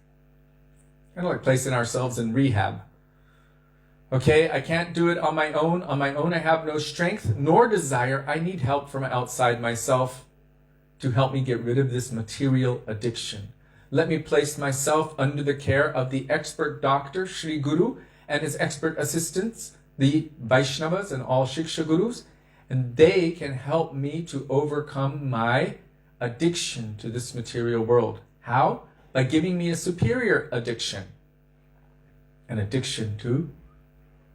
kind of like placing ourselves in rehab. Okay, I can't do it on my own. On my own, I have no strength nor desire. I need help from outside myself to help me get rid of this material addiction. Let me place myself under the care of the expert doctor, Sri Guru, and his expert assistants, the Vaishnavas and all Shiksha Gurus, and they can help me to overcome my addiction to this material world. How? By giving me a superior addiction, an addiction to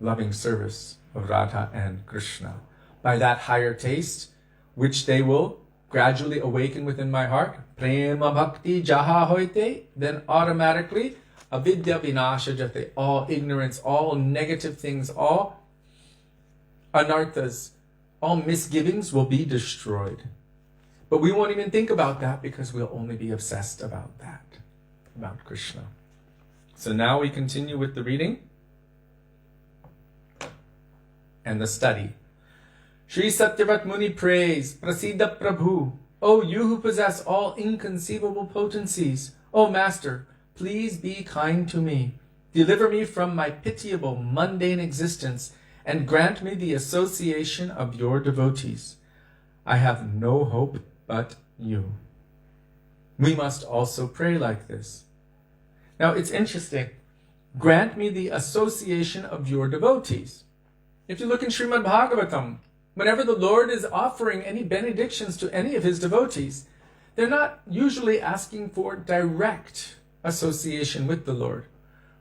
loving service of Radha and Krishna. By that higher taste, which they will gradually awaken within my heart, prema bhakti jaha hoite, then automatically avidya vinasha jate, all ignorance, all negative things, all anarthas, all misgivings will be destroyed. But we won't even think about that because we'll only be obsessed about that, about Krishna. So now we continue with the reading and the study. Śrī Satyavrata Muni prays, Prasiddha Prabhu, O you who possess all inconceivable potencies, O Master, please be kind to me. Deliver me from my pitiable mundane existence and grant me the association of your devotees. I have no hope but you. We must also pray like this. Now it's interesting. Grant me the association of your devotees. If you look in Śrīmad Bhagavatam, whenever the Lord is offering any benedictions to any of his devotees, they're not usually asking for direct association with the Lord.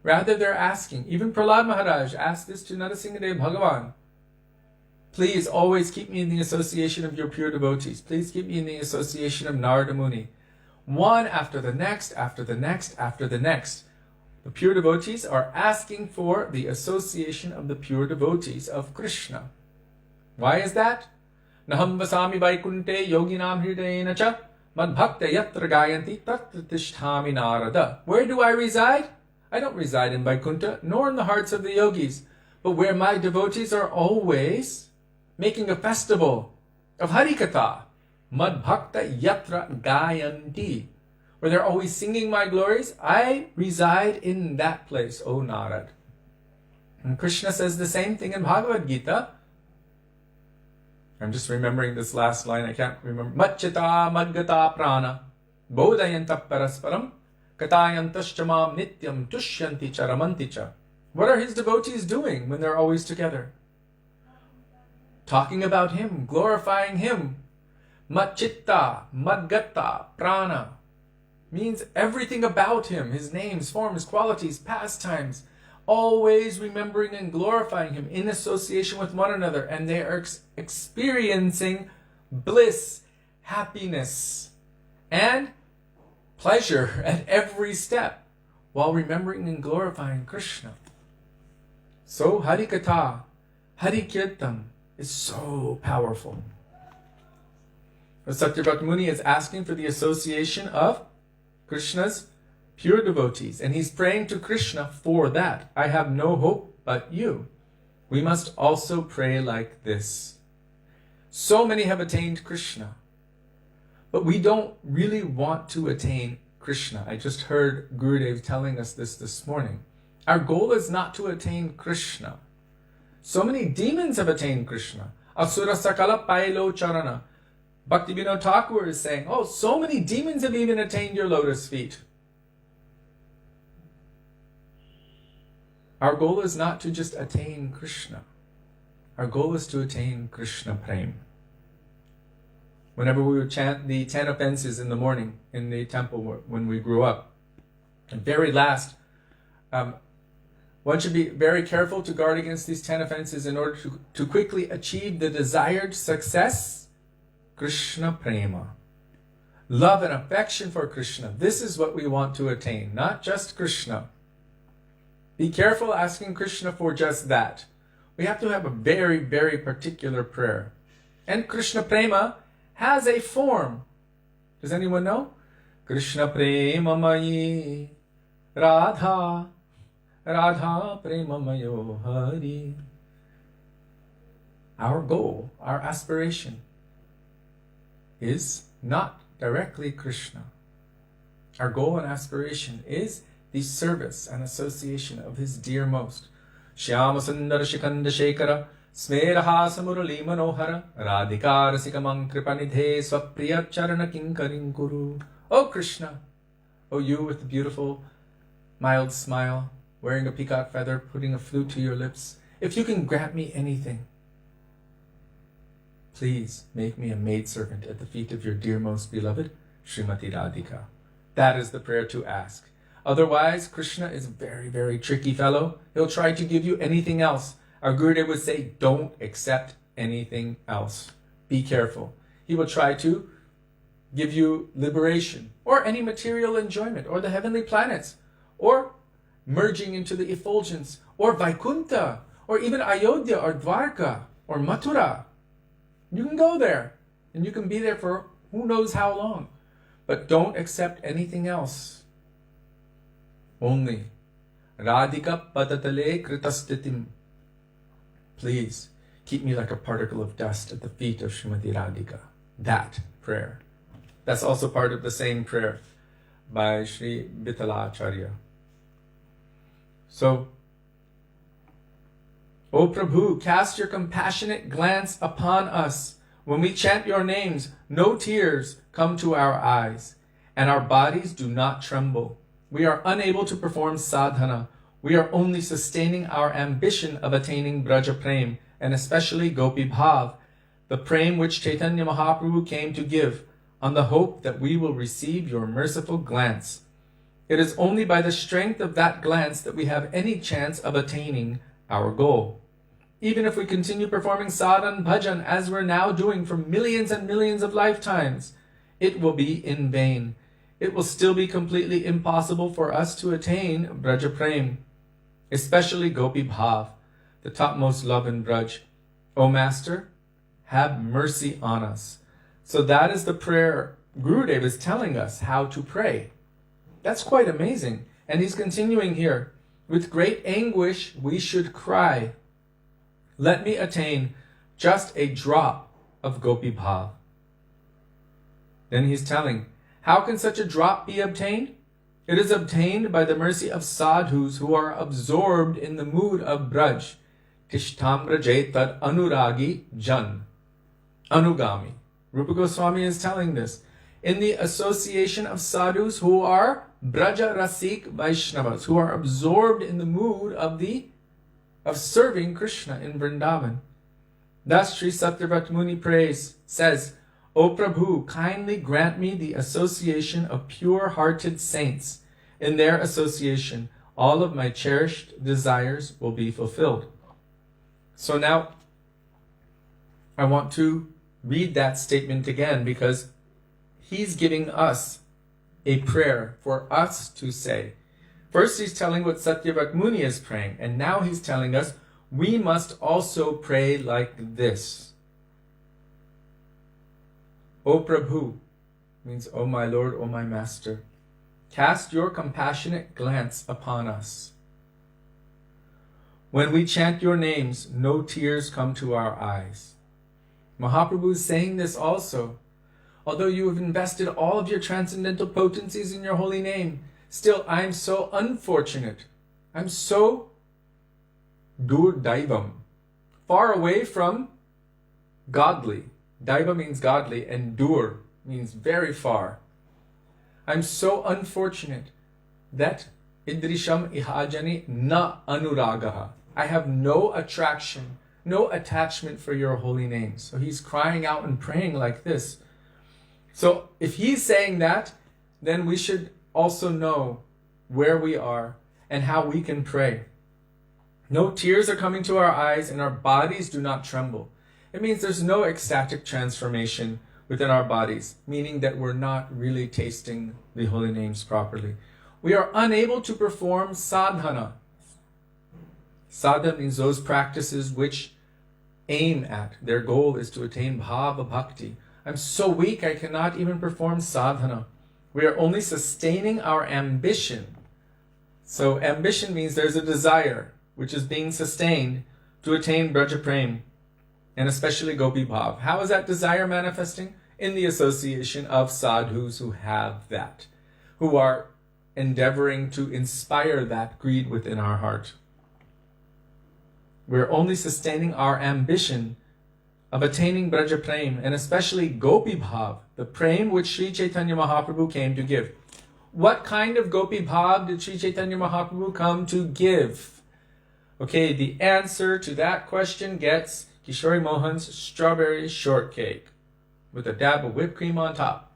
Rather, they're asking, even Prahlad Mahārāja asked this to Narasimhadev Bhagavan, please always keep me in the association of your pure devotees. Please keep me in the association of Narada Muni. One after the next, after the next, after the next. The pure devotees are asking for the association of the pure devotees of Krishna. Why is that? Naham vasami vaikunte yoginam hridayena cha madbhakta yatra gayanti tatra tishtami narada. Where do I reside? I don't reside in Vaikuntha, nor in the hearts of the yogis, but where my devotees are always making a festival of Harikatha, madbhakta yatra gayanti, where they're always singing my glories. I reside in that place, O Narad. And Krishna says the same thing in Bhagavad Gita. I'm just remembering this last line, I can't remember. Matchita madgata prana bodhayanta parasparam katayantaschamam nityam tushyanti charamanti cha. What are his devotees doing when they're always together? Talking about him, glorifying him. Matchitta, madgata, prana means everything about him, his names, forms, qualities, pastimes, always remembering and glorifying him in association with one another, and they are experiencing bliss, happiness, and pleasure at every step while remembering and glorifying Krishna. So Harikatha, Harikirtan is so powerful. Satyavrata Muni is asking for the association of Krishna's pure devotees, and he's praying to Krishna for that. I have no hope but you. We must also pray like this. So many have attained Krishna, but we don't really want to attain Krishna. I just heard Gurudev telling us this morning. Our goal is not to attain Krishna. So many demons have attained Krishna. Asura sakala pailo charana. Bhaktivedānta Thakur is saying, oh, so many demons have even attained your lotus feet. Our goal is not to just attain Krishna. Our goal is to attain Krishna Prem. Whenever we would chant the 10 offenses in the morning in the temple when we grew up, the very last, one should be very careful to guard against these 10 offenses in order to quickly achieve the desired success. Krishna Prema. Love and affection for Krishna. This is what we want to attain, not just Krishna. Be careful asking Krishna for just that. We have to have a very, very particular prayer. And Krishna Prema has a form. Does anyone know? Krishna Premamayi Radha Radha Premamayo Hari. Our goal, our aspiration is not directly Krishna. Our goal and aspiration is the service and association of His dearmost. Shyama Sundara Shikanda Shekara Smeraha Samurali Manohara Radhika Rasikamang Kripanidhe Swapriya Charana Kinkarim Kuru. Oh Krishna, oh you with the beautiful mild smile, wearing a peacock feather, putting a flute to your lips, if you can grant me anything, please make me a maidservant at the feet of your dearmost beloved, Srimati Radhika. That is the prayer to ask. Otherwise, Krishna is a very, very tricky fellow. He'll try to give you anything else. Our Gurudev would say, don't accept anything else. Be careful. He will try to give you liberation, or any material enjoyment, or the heavenly planets, or merging into the effulgence, or Vaikunta, or even Ayodhya, or Dwarka, or Mathura. You can go there, and you can be there for who knows how long. But don't accept anything else. Only Radhika Padatale Kritastitim. Please keep me like a particle of dust at the feet of Srimati Radhika. That prayer. That's also part of the same prayer by Sri Vithalacharya. So, O Prabhu, cast your compassionate glance upon us. When we chant your names, no tears come to our eyes, and our bodies do not tremble. We are unable to perform sadhana. We are only sustaining our ambition of attaining Braja Prem, and especially Gopi Bhav, the Prem which Chaitanya Mahaprabhu came to give, on the hope that we will receive your merciful glance. It is only by the strength of that glance that we have any chance of attaining our goal. Even if we continue performing sadhana and bhajan as we're now doing for millions and millions of lifetimes, it will be in vain. It will still be completely impossible for us to attain Braja Prem, especially Gopi Bhav, the topmost love in Braj. O Master, have mercy on us. So that is the prayer Gurudev is telling us how to pray. That's quite amazing. And he's continuing here. With great anguish we should cry, let me attain just a drop of Gopi Bhav. Then he's telling, how can such a drop be obtained? It is obtained by the mercy of sadhus who are absorbed in the mood of Braj. Tishtam Braje tad anuragi jan. Anugami. Rupa Goswami is telling this. In the association of sadhus who are Braja Rasik Vaishnavas, who are absorbed in the mood of serving Krishna in Vrindavan. Thus Śrī Satyavrata Muni says, O Prabhu, kindly grant me the association of pure-hearted saints. In their association, all of my cherished desires will be fulfilled. So now, I want to read that statement again because he's giving us a prayer for us to say. First he's telling what Satyavrata Muni is praying, and now he's telling us we must also pray like this. O Prabhu, means O my Lord, O my Master, cast your compassionate glance upon us. When we chant your names, no tears come to our eyes. Mahaprabhu is saying this also. Although you have invested all of your transcendental potencies in your holy name, still I am so unfortunate. I'm so dur daivam, far away from godly. Daiva means godly, and dur means very far. I'm so unfortunate that idrisham ihajani na anuragaha. I have no attraction, no attachment for your holy name. So he's crying out and praying like this. So if he's saying that, then we should also know where we are and how we can pray. No tears are coming to our eyes and our bodies do not tremble. It means there's no ecstatic transformation within our bodies, meaning that we're not really tasting the holy names properly. We are unable to perform sadhana. Sadhana means those practices which aim at, their goal is to attain bhava bhakti, I'm so weak I cannot even perform sadhana. We are only sustaining our ambition. So ambition means there's a desire which is being sustained to attain Braja Prem, and especially Gopi Bhav. How is that desire manifesting? In the association of sadhus who have that, who are endeavoring to inspire that greed within our heart. We're only sustaining our ambition of attaining Braja Prem, and especially Gopi Bhav, the Prem which Sri Chaitanya Mahaprabhu came to give. What kind of Gopi Bhav did Sri Chaitanya Mahaprabhu come to give? Okay, the answer to that question gets Kishori Mohan's strawberry shortcake with a dab of whipped cream on top.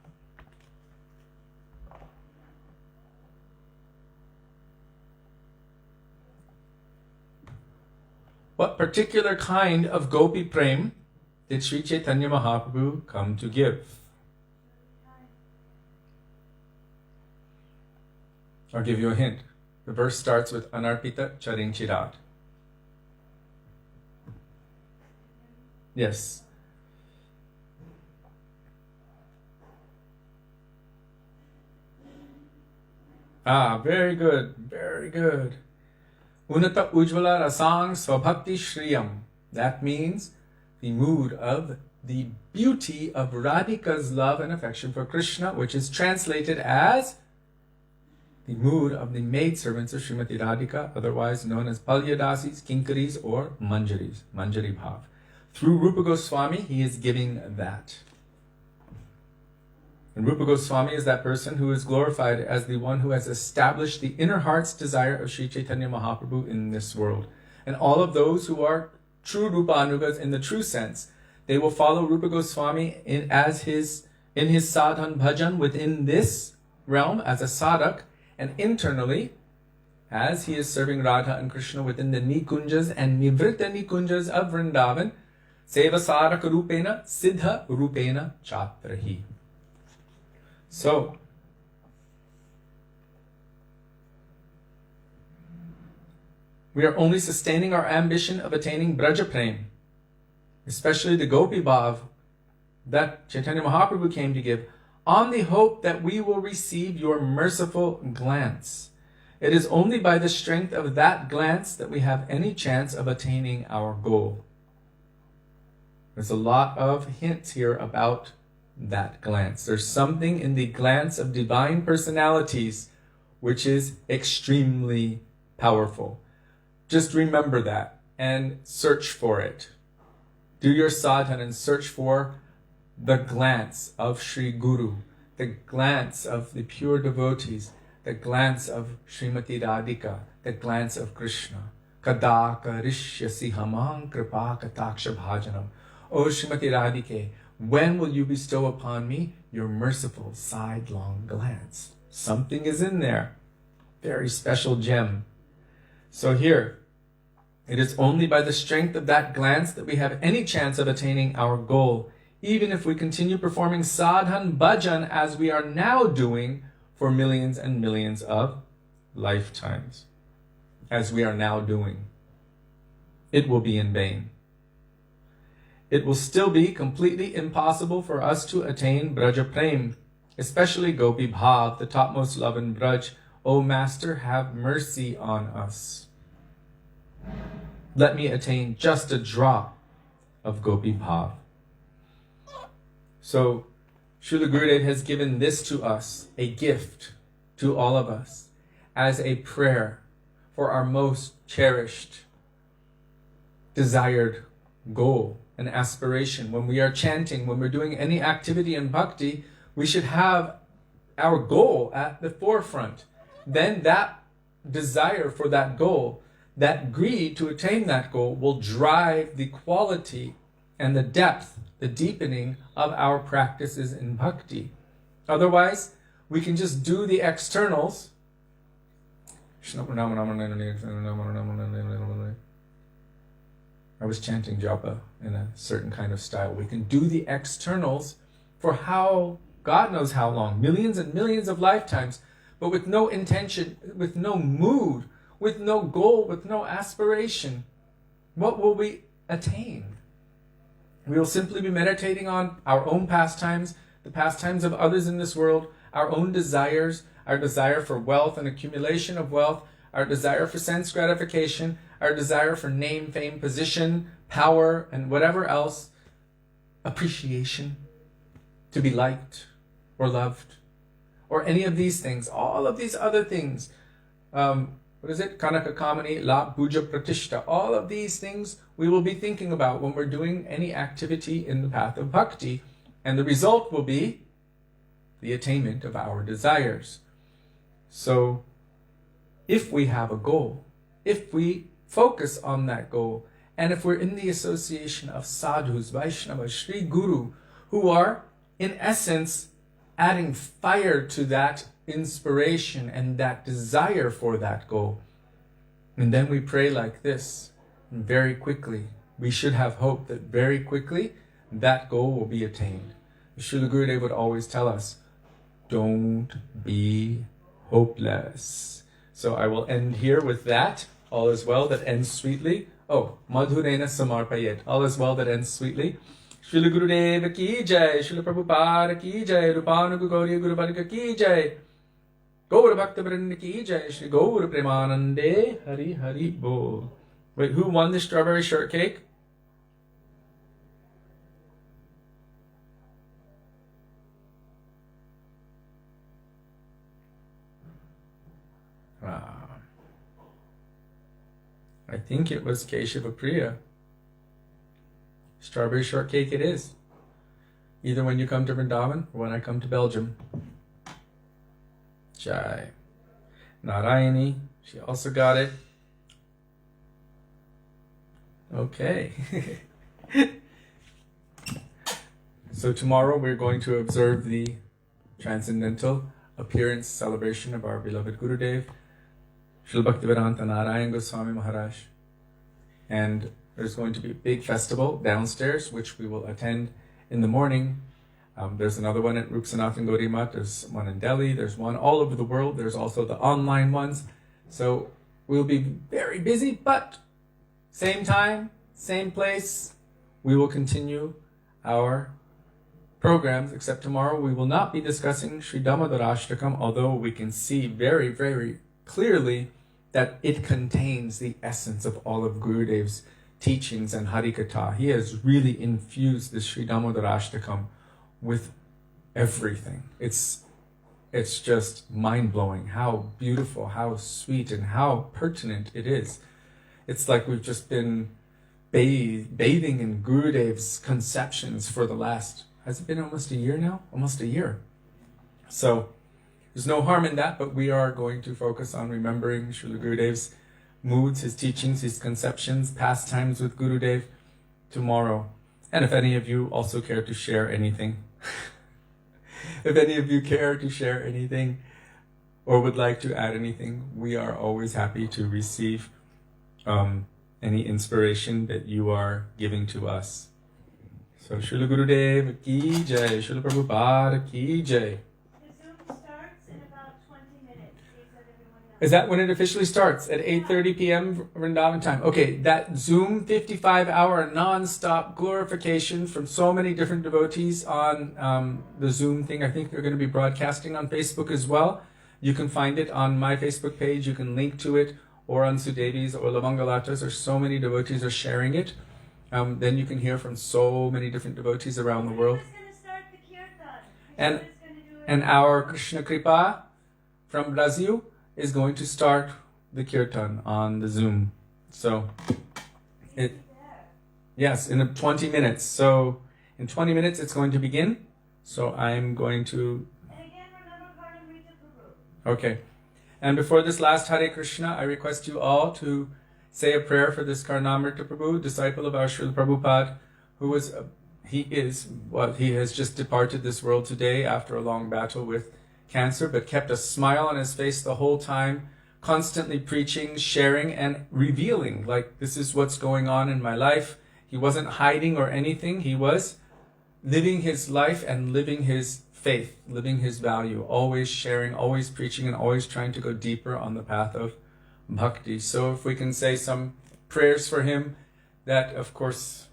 What particular kind of Gopi Prem did Sri Chaitanya Mahaprabhu come to give? I'll give you a hint. The verse starts with Anarpita Charing Chirat. Yes. Very good, very good. Unata Ujvala Rasang Svabhakti Shriyam. That means the mood of the beauty of Radhika's love and affection for Krishna, which is translated as the mood of the maidservants of Srimati Radhika, otherwise known as Palyadasis, Kinkaris, or Manjaris, Manjari Bhav. Through Rupa Goswami, he is giving that. And Rupa Goswami is that person who is glorified as the one who has established the inner heart's desire of Sri Chaitanya Mahaprabhu in this world. And all of those who are true Rupa Anugas in the true sense, they will follow Rupa Goswami in his sadhan bhajan within this realm as a sadhak, and internally, as he is serving Radha and Krishna within the Nikunjas and Nivrita Nikunjas of Vrindavan, Seva Saraka Rupena, Siddha Rupena Chatrahi. So, we are only sustaining our ambition of attaining Braja Prem, especially the Gopi Bhav that Chaitanya Mahaprabhu came to give, on the hope that we will receive your merciful glance. It is only by the strength of that glance that we have any chance of attaining our goal. There's a lot of hints here about that glance. There's something in the glance of divine personalities which is extremely powerful. Just remember that and search for it. Do your sadhana and search for the glance of Sri Guru, the glance of the pure devotees, the glance of Srimati Radhika, the glance of Krishna. Kada karishyasi hamang kripa kataksha bhajanam. O Srimati Radhike, when will you bestow upon me your merciful sidelong glance? Something is in there. Very special gem. So here, it is only by the strength of that glance that we have any chance of attaining our goal, even if we continue performing sadhan bhajan as we are now doing for millions and millions of lifetimes. As we are now doing. It will be in vain. It will still be completely impossible for us to attain Braja Prem, especially Gopi Bhav, the topmost love in Braj. O Master, have mercy on us. Let me attain just a drop of Gopi Bhav. So, Srila Gurudev has given this to us, a gift to all of us, as a prayer for our most cherished, desired goal and aspiration. When we are chanting, when we're doing any activity in bhakti, we should have our goal at the forefront. Then that desire for that goal, that greed to attain that goal, will drive the quality and the depth, the deepening of our practices in bhakti. Otherwise, we can just do the externals. I was chanting japa in a certain kind of style. We can do the externals for how, God knows how long, millions and millions of lifetimes, but with no intention, with no mood, with no goal, with no aspiration. What will we attain? We will simply be meditating on our own pastimes, the pastimes of others in this world, our own desires, our desire for wealth and accumulation of wealth, our desire for sense gratification, our desire for name, fame, position, power, and whatever else, appreciation, to be liked or loved, or any of these things, all of these other things. What is it? Kanaka Kamani, La Puja Pratishta. All of these things we will be thinking about when we're doing any activity in the path of bhakti, and the result will be the attainment of our desires. So, if we have a goal, if we focus on that goal, and if we're in the association of sadhus, Vaishnavas, Sri Guru, who are, in essence, adding fire to that inspiration and that desire for that goal, and then we pray like this, and very quickly, we should have hope that very quickly that goal will be attained. Srila Gurudev would always tell us, don't be hopeless. So I will end here with that. All is well that ends sweetly. Oh, Madhurena Samarpayet. All is well that ends sweetly. Srila Gurudev ki jai, Srila Prabhupada ki jai, Rupanuga Gauriya Guru Varga ki jai, Gaura Bhakta Vrinda ki jai, Shri Gaura Premanande, Hari Hari Bol. Wait, who won the strawberry shortcake? I think it was Keshava Priya. Strawberry shortcake it is. Either when you come to Vrindavan or when I come to Belgium. Jai. Nārāyaṇa, she also got it. Okay. So tomorrow we're going to observe the transcendental appearance celebration of our beloved Gurudev, Śrīla Bhaktivedānta Nārāyaṇa Gosvāmī Mahārāja. And there's going to be a big festival downstairs, which we will attend in the morning. There's another one at Rupsanathan Gauri Math. There's one in Delhi. There's one all over the world. There's also the online ones. So we'll be very busy, but same time, same place, we will continue our programs, except tomorrow we will not be discussing Śrī Dāmodarāṣṭakam, although we can see very, very clearly that it contains the essence of all of Gurudev's teachings and Harikatha. He has really infused the Śrī Dāmodarāṣṭakam with everything. It's just mind-blowing how beautiful, how sweet, and how pertinent it is. It's like we've just been bathing in Gurudev's conceptions for the last, has it been almost a year now? Almost a year. So there's no harm in that, but we are going to focus on remembering Srila Gurudev's moods, his teachings, his conceptions, pastimes with Gurudev tomorrow. And if any of you also care to share anything, if any of you care to share anything or would like to add anything, we are always happy to receive any inspiration that you are giving to us. So Srila Gurudev ki jai, Srila Prabhupada ki jai. Is that when it officially starts? At 8:30 p.m. Vrindavan time. Okay, that Zoom 55-hour non-stop glorification from so many different devotees on the Zoom thing. I think they're going to be broadcasting on Facebook as well. You can find it on my Facebook page. You can link to it, or on Sudevi's or Lavangalatas, or so many devotees are sharing it. Then you can hear from so many different devotees around the world. And our Krishna Kripa from Brazil is going to start the kirtan on the Zoom. So, yes, in 20 minutes. So, in 20 minutes it's going to begin. So, I'm going to... And again, remember Kartik Rita Prabhu. Okay. And before this last Hare Krishna, I request you all to say a prayer for this Karnamrita Prabhu, disciple of our Srila Prabhupada, who was, he has just departed this world today after a long battle with cancer, but kept a smile on his face the whole time, constantly preaching, sharing, and revealing, like, this is what's going on in my life. He wasn't hiding or anything. He was living his life and living his faith, living his value, always sharing, always preaching, and always trying to go deeper on the path of bhakti. So if we can say some prayers for him, that, of course,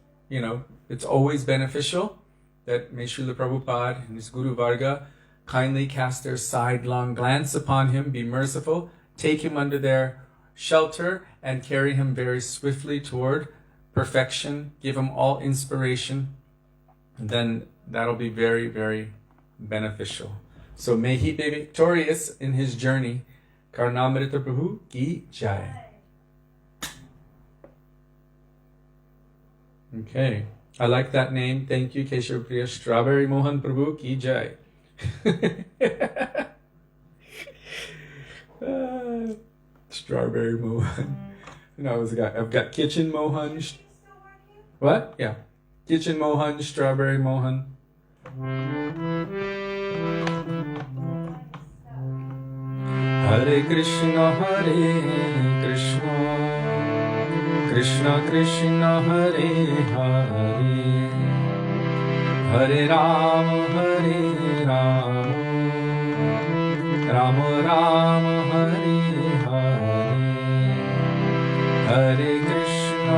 it's always beneficial that may Srila Prabhupada and his Guru Varga kindly cast their sidelong glance upon him, be merciful, take him under their shelter, and carry him very swiftly toward perfection, give him all inspiration, then that'll be very, very beneficial. So may he be victorious in his journey. Karnamrita Prabhu ki jai. Okay, I like that name. Thank you, Kishori Priya. Strawberry Mohan Prabhu ki jai. Strawberry Mohan. I've got Kitchen Mohan. What? Yeah. Kitchen Mohan, Strawberry Mohan. Hare Krishna, Krishna Krishna, Hare Hare, Hare Rama, Rama Rama, Hare Hare, Hare Krishna,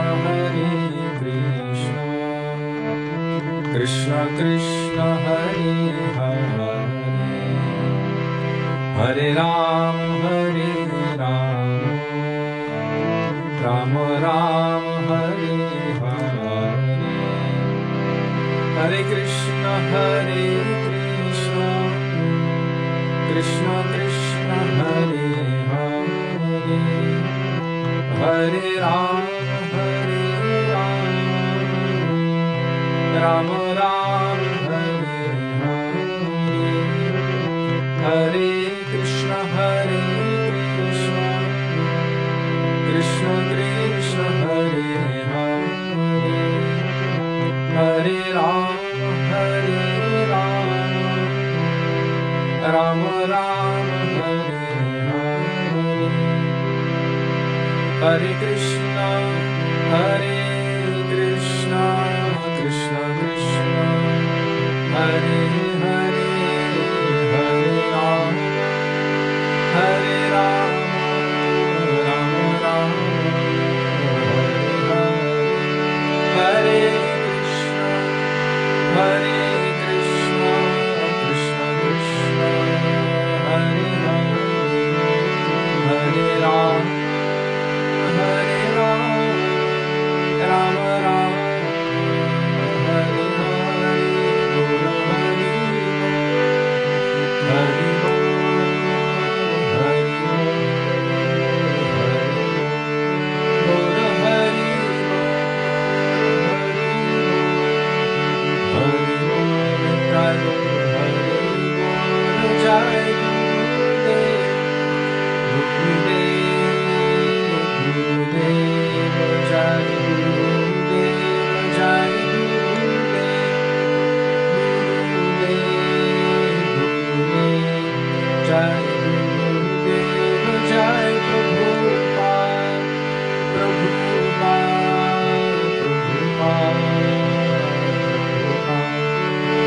Krishna Krishna, Hare Hare, Hare Rama, Rama Rama, Hare Hare, Hare Krishna, Krishna Krishna, Hare Hare, Hare Rama, Rama Rama, Hare Hare, Hare Krishna, Krishna Krishna, Hare Hare, Hare Rama, Rama Rama, Hare Hare, Hare Krishna, Krishna Krishna, Hare Hare, Hare Rama, Rama Rama, Hare Krishna, Krishna Krishna, Hare Hare, Hare Rama, Rama Rama, Hare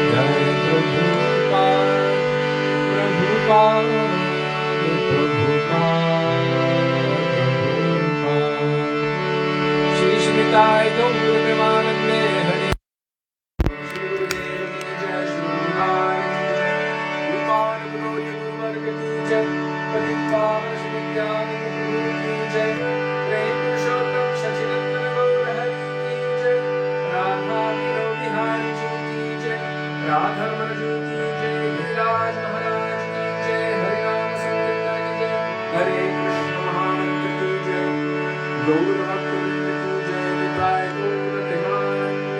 Hare, Hare Guru Bhaktivedānta ki jai, Vraj Mandal Parikrama.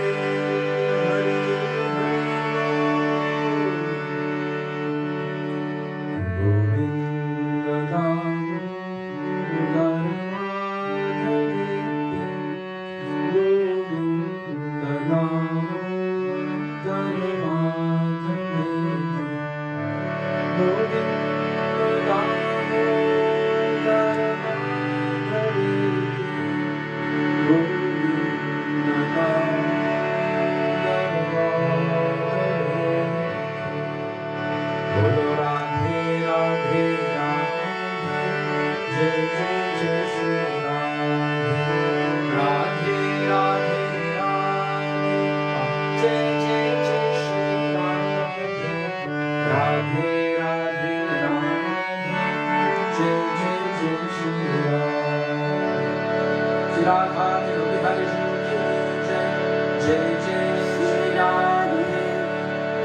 Jai Jai Shri Radhe,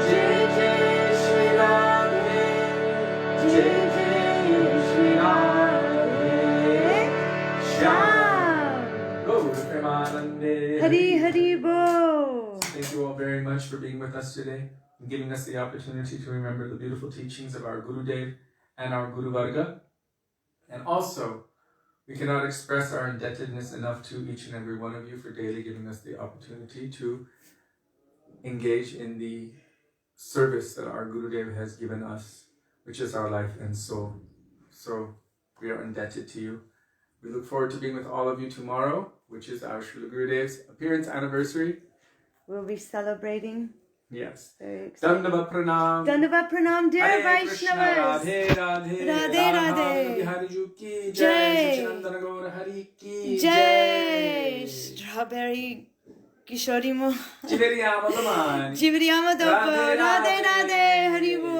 Jai Jai Shri Radhe, Jai Jai Shri Radhe, Shyam Gaur Premanande. Hari Hari Bo. Thank you all very much for being with us today and giving us the opportunity to remember the beautiful teachings of our Gurudev and our Guru Varga. And also, we cannot express our indebtedness enough to each and every one of you for daily giving us the opportunity to engage in the service that our Gurudev has given us, which is our life and soul. So we are indebted to you. We look forward to being with all of you tomorrow, which is our Srila Gurudev's appearance anniversary. We'll be celebrating. Yes. Very excited. Dandavat Pranam. Dandavat Pranam, dear Hare Vaishnavas. Radhe Radhe. Radhe Radhe. Bihari Ju ki Jai. jai. Sachidananda Gaura Hari ki Jai. Strawberry Kishori Mohan. Jiveri Amadamani. Jivri Amadapa. Radhe Radhe Radhe. Hari Bo.